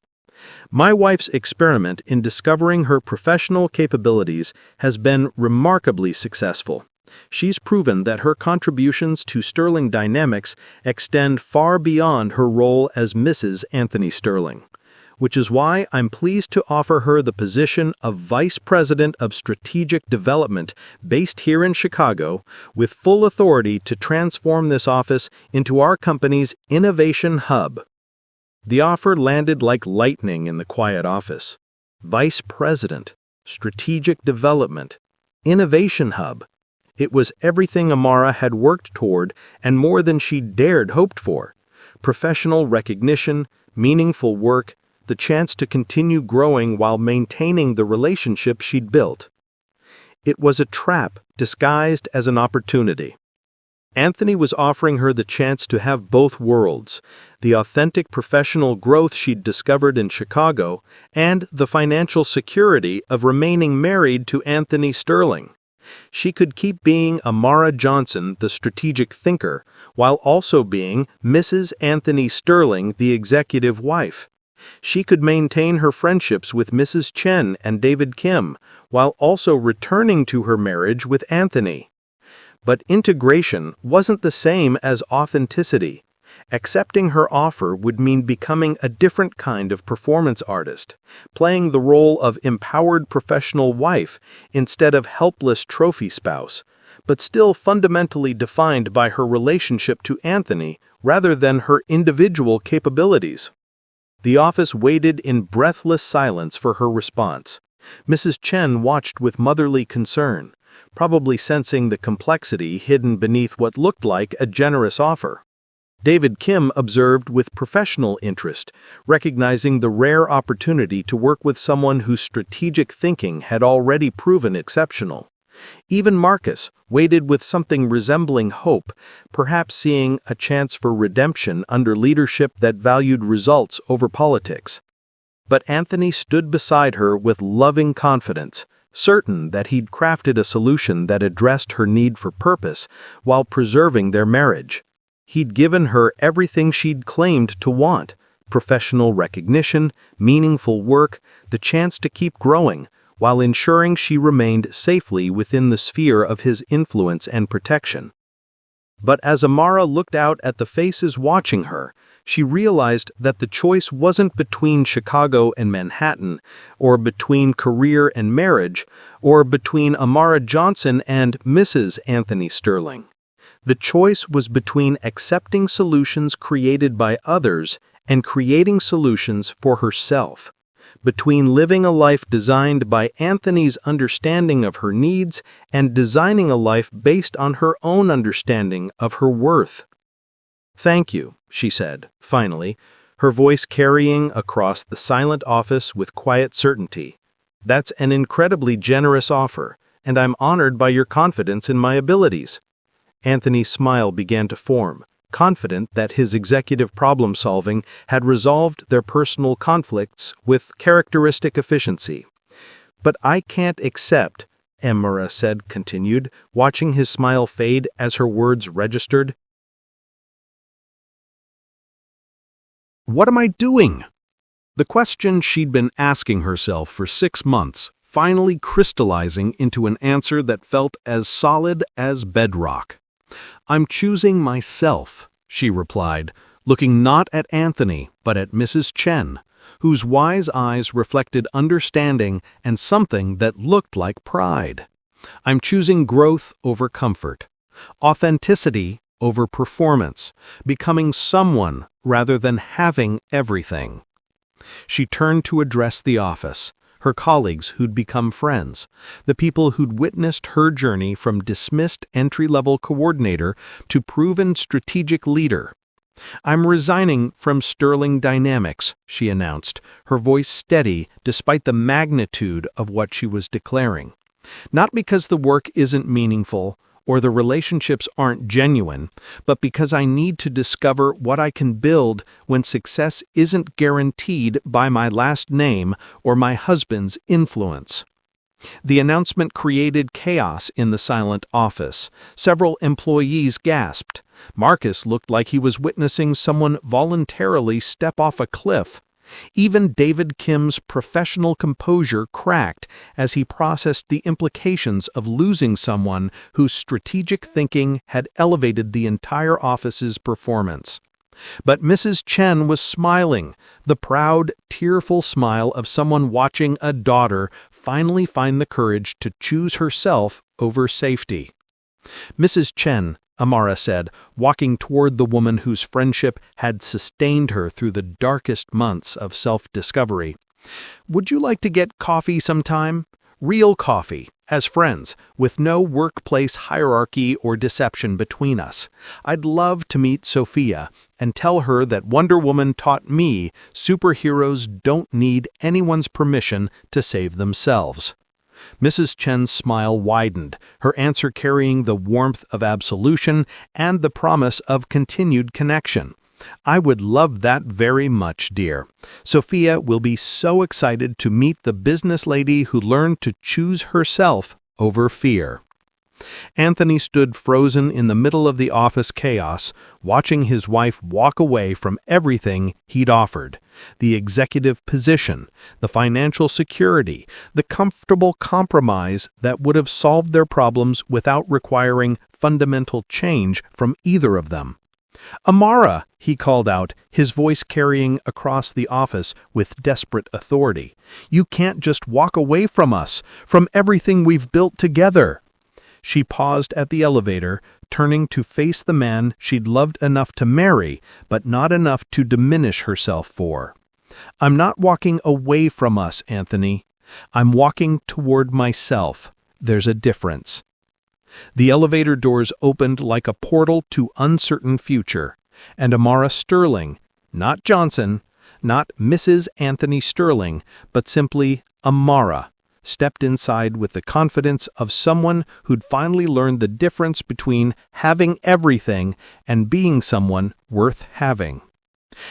"My wife's experiment in discovering her professional capabilities has been remarkably successful. She's proven that her contributions to Sterling Dynamics extend far beyond her role as Mrs. Anthony Sterling, which is why I'm pleased to offer her the position of Vice President of Strategic Development based here in Chicago, with full authority to transform this office into our company's innovation hub." The offer landed like lightning in the quiet office. Vice President, Strategic Development, Innovation Hub. It was everything Amara had worked toward and more than she'd dared hoped for. Professional recognition, meaningful work, the chance to continue growing while maintaining the relationship she'd built. It was a trap disguised as an opportunity. Anthony was offering her the chance to have both worlds, the authentic professional growth she'd discovered in Chicago and the financial security of remaining married to Anthony Sterling. She could keep being Amara Johnson, the strategic thinker, while also being Mrs. Anthony Sterling, the executive wife. She could maintain her friendships with Mrs. Chen and David Kim, while also returning to her marriage with Anthony. But integration wasn't the same as authenticity. Accepting her offer would mean becoming a different kind of performance artist, playing the role of empowered professional wife instead of helpless trophy spouse, but still fundamentally defined by her relationship to Anthony rather than her individual capabilities. The office waited in breathless silence for her response. Mrs. Chen watched with motherly concern, probably sensing the complexity hidden beneath what looked like a generous offer. David Kim observed with professional interest, recognizing the rare opportunity to work with someone whose strategic thinking had already proven exceptional. Even Marcus waited with something resembling hope, perhaps seeing a chance for redemption under leadership that valued results over politics. But Anthony stood beside her with loving confidence, certain that he'd crafted a solution that addressed her need for purpose while preserving their marriage. He'd given her everything she'd claimed to want: professional recognition, meaningful work, the chance to keep growing, while ensuring she remained safely within the sphere of his influence and protection. But as Amara looked out at the faces watching her, she realized that the choice wasn't between Chicago and Manhattan, or between career and marriage, or between Amara Johnson and Mrs. Anthony Sterling. The choice was between accepting solutions created by others and creating solutions for herself, between living a life designed by Anthony's understanding of her needs and designing a life based on her own understanding of her worth. "Thank you," she said, finally, her voice carrying across the silent office with quiet certainty. "That's an incredibly generous offer, and I'm honored by your confidence in my abilities." Anthony's smile began to form, confident that his executive problem-solving had resolved their personal conflicts with characteristic efficiency. "But I can't accept," Amara said, continued, watching his smile fade as her words registered. What am I doing? The question she'd been asking herself for 6 months, finally crystallizing into an answer that felt as solid as bedrock. "I'm choosing myself," she replied, looking not at Anthony, but at Mrs. Chen, whose wise eyes reflected understanding and something that looked like pride. "I'm choosing growth over comfort, authenticity over performance, becoming someone rather than having everything." She turned to address the office, her colleagues who'd become friends, the people who'd witnessed her journey from dismissed entry-level coordinator to proven strategic leader. "I'm resigning from Sterling Dynamics," she announced, her voice steady despite the magnitude of what she was declaring. "Not because the work isn't meaningful or the relationships aren't genuine, but because I need to discover what I can build when success isn't guaranteed by my last name or my husband's influence." The announcement created chaos in the silent office. Several employees gasped. Marcus looked like he was witnessing someone voluntarily step off a cliff. Even David Kim's professional composure cracked as he processed the implications of losing someone whose strategic thinking had elevated the entire office's performance. But Mrs. Chen was smiling, the proud, tearful smile of someone watching a daughter finally find the courage to choose herself over safety. "Mrs. Chen," Amara said, walking toward the woman whose friendship had sustained her through the darkest months of self-discovery, "would you like to get coffee sometime? Real coffee, as friends, with no workplace hierarchy or deception between us. I'd love to meet Sophia and tell her that Wonder Woman taught me superheroes don't need anyone's permission to save themselves." Mrs. Chen's smile widened, her answer carrying the warmth of absolution and the promise of continued connection. "I would love that very much, dear. Sophia will be so excited to meet the business lady who learned to choose herself over fear." Anthony stood frozen in the middle of the office chaos, watching his wife walk away from everything he'd offered: the executive position, the financial security, the comfortable compromise that would have solved their problems without requiring fundamental change from either of them. "Amara," he called out, his voice carrying across the office with desperate authority. "You can't just walk away from us, from everything we've built together." She paused at the elevator, turning to face the man she'd loved enough to marry, but not enough to diminish herself for. "I'm not walking away from us, Anthony. I'm walking toward myself. There's a difference." The elevator doors opened like a portal to uncertain future, and Amara Sterling, not Johnson, not Mrs. Anthony Sterling, but simply Amara, stepped inside with the confidence of someone who'd finally learned the difference between having everything and being someone worth having.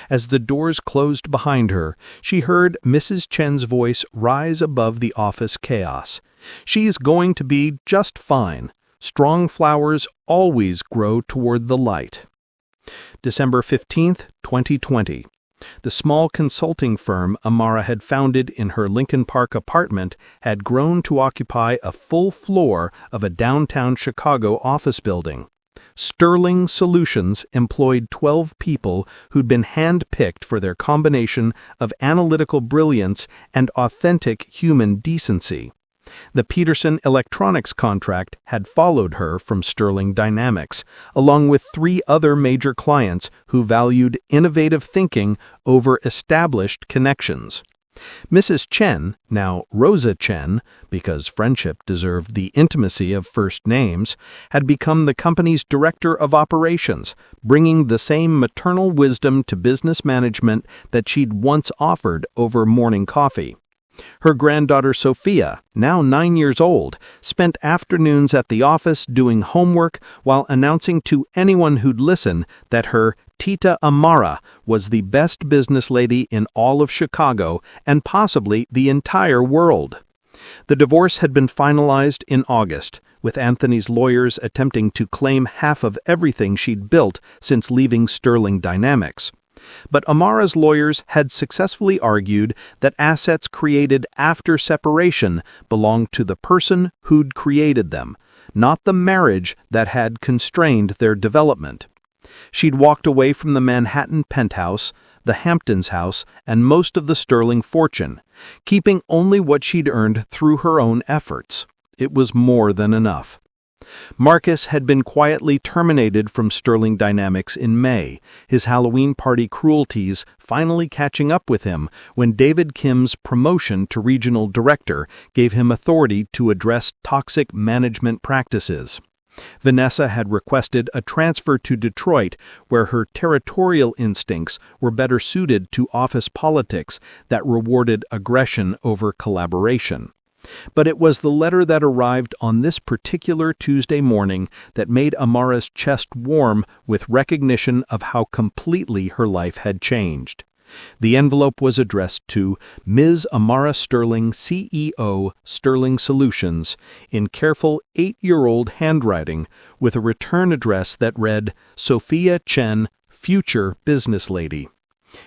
As the doors closed behind her, she heard Mrs. Chen's voice rise above the office chaos. "She's going to be just fine. Strong flowers always grow toward the light." December 15th, 2020. The small consulting firm Amara had founded in her Lincoln Park apartment had grown to occupy a full floor of a downtown Chicago office building. Sterling Solutions employed 12 people who'd been hand-picked for their combination of analytical brilliance and authentic human decency. The Peterson Electronics contract had followed her from Sterling Dynamics, along with 3 other major clients who valued innovative thinking over established connections. Mrs. Chen, now Rosa Chen, because friendship deserved the intimacy of first names, had become the company's director of operations, bringing the same maternal wisdom to business management that she'd once offered over morning coffee. Her granddaughter Sophia, now 9 years old, spent afternoons at the office doing homework while announcing to anyone who'd listen that her Tita Amara was the best business lady in all of Chicago and possibly the entire world. The divorce had been finalized in August, with Anthony's lawyers attempting to claim half of everything she'd built since leaving Sterling Dynamics. But Amara's lawyers had successfully argued that assets created after separation belonged to the person who'd created them, not the marriage that had constrained their development. She'd walked away from the Manhattan penthouse, the Hamptons house, and most of the Sterling fortune, keeping only what she'd earned through her own efforts. It was more than enough. Marcus had been quietly terminated from Sterling Dynamics in May, his Halloween party cruelties finally catching up with him when David Kim's promotion to regional director gave him authority to address toxic management practices. Vanessa had requested a transfer to Detroit, where her territorial instincts were better suited to office politics that rewarded aggression over collaboration. But it was the letter that arrived on this particular Tuesday morning that made Amara's chest warm with recognition of how completely her life had changed. The envelope was addressed to Ms. Amara Sterling, CEO, Sterling Solutions, in careful 8-year-old handwriting, with a return address that read, Sophia Chen, Future Business Lady.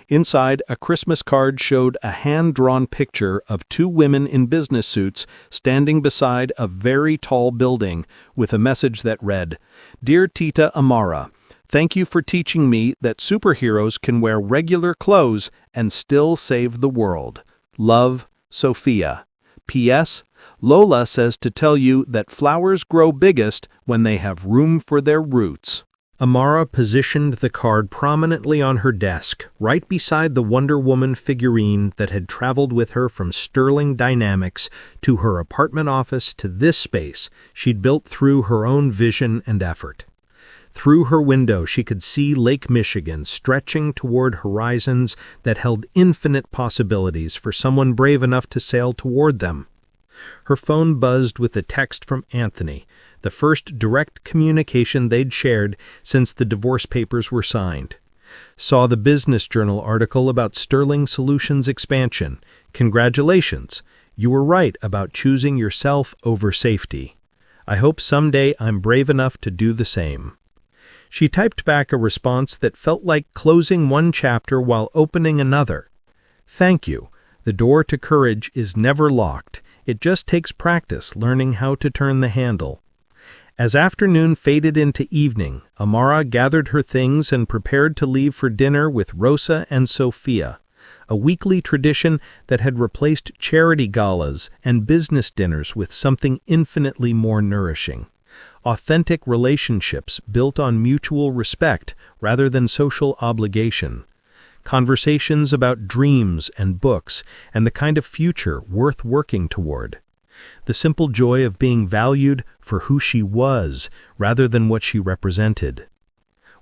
Inside, a Christmas card showed a hand-drawn picture of 2 women in business suits standing beside a very tall building with a message that read, Dear Tita Amara, thank you for teaching me that superheroes can wear regular clothes and still save the world. Love, Sophia. P.S. Lola says to tell you that flowers grow biggest when they have room for their roots. Amara positioned the card prominently on her desk, right beside the Wonder Woman figurine that had traveled with her from Sterling Dynamics to her apartment office to this space she'd built through her own vision and effort. Through her window, she could see Lake Michigan stretching toward horizons that held infinite possibilities for someone brave enough to sail toward them. Her phone buzzed with a text from Anthony, the first direct communication they'd shared since the divorce papers were signed. Saw the Business Journal article about Sterling Solutions expansion. Congratulations. You were right about choosing yourself over safety. I hope someday I'm brave enough to do the same. She typed back a response that felt like closing one chapter while opening another. Thank you. The door to courage is never locked. It just takes practice learning how to turn the handle. As afternoon faded into evening, Amara gathered her things and prepared to leave for dinner with Rosa and Sophia, a weekly tradition that had replaced charity galas and business dinners with something infinitely more nourishing. Authentic relationships built on mutual respect rather than social obligation. Conversations about dreams and books and the kind of future worth working toward. The simple joy of being valued for who she was rather than what she represented.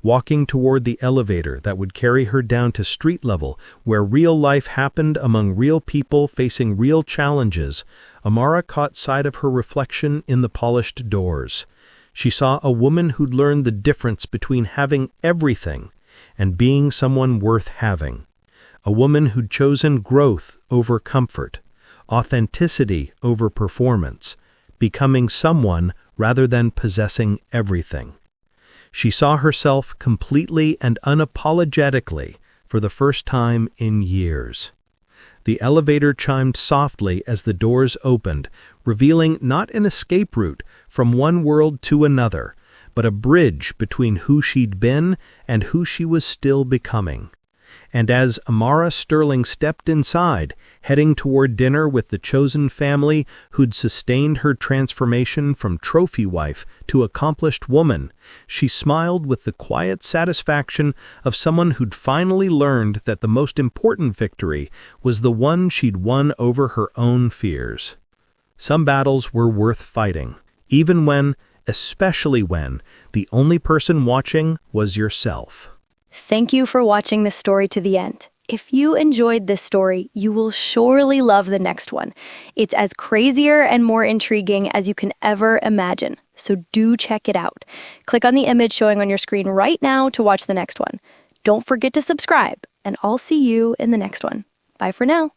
Walking toward the elevator that would carry her down to street level where real life happened among real people facing real challenges, Amara caught sight of her reflection in the polished doors. She saw a woman who'd learned the difference between having everything and being someone worth having. A woman who'd chosen growth over comfort, authenticity over performance, becoming someone rather than possessing everything. She saw herself completely and unapologetically for the first time in years. The elevator chimed softly as the doors opened, revealing not an escape route from one world to another, but a bridge between who she'd been and who she was still becoming. And as Amara Sterling stepped inside, heading toward dinner with the chosen family who'd sustained her transformation from trophy wife to accomplished woman, she smiled with the quiet satisfaction of someone who'd finally learned that the most important victory was the one she'd won over her own fears. Some battles were worth fighting, even when, especially when, the only person watching was yourself. Thank you for watching this story to the end. If you enjoyed this story, you will surely love the next one. It's as crazier and more intriguing as you can ever imagine, so do check it out. Click on the image showing on your screen right now to watch the next one. Don't forget to subscribe, and I'll see you in the next one. Bye for now.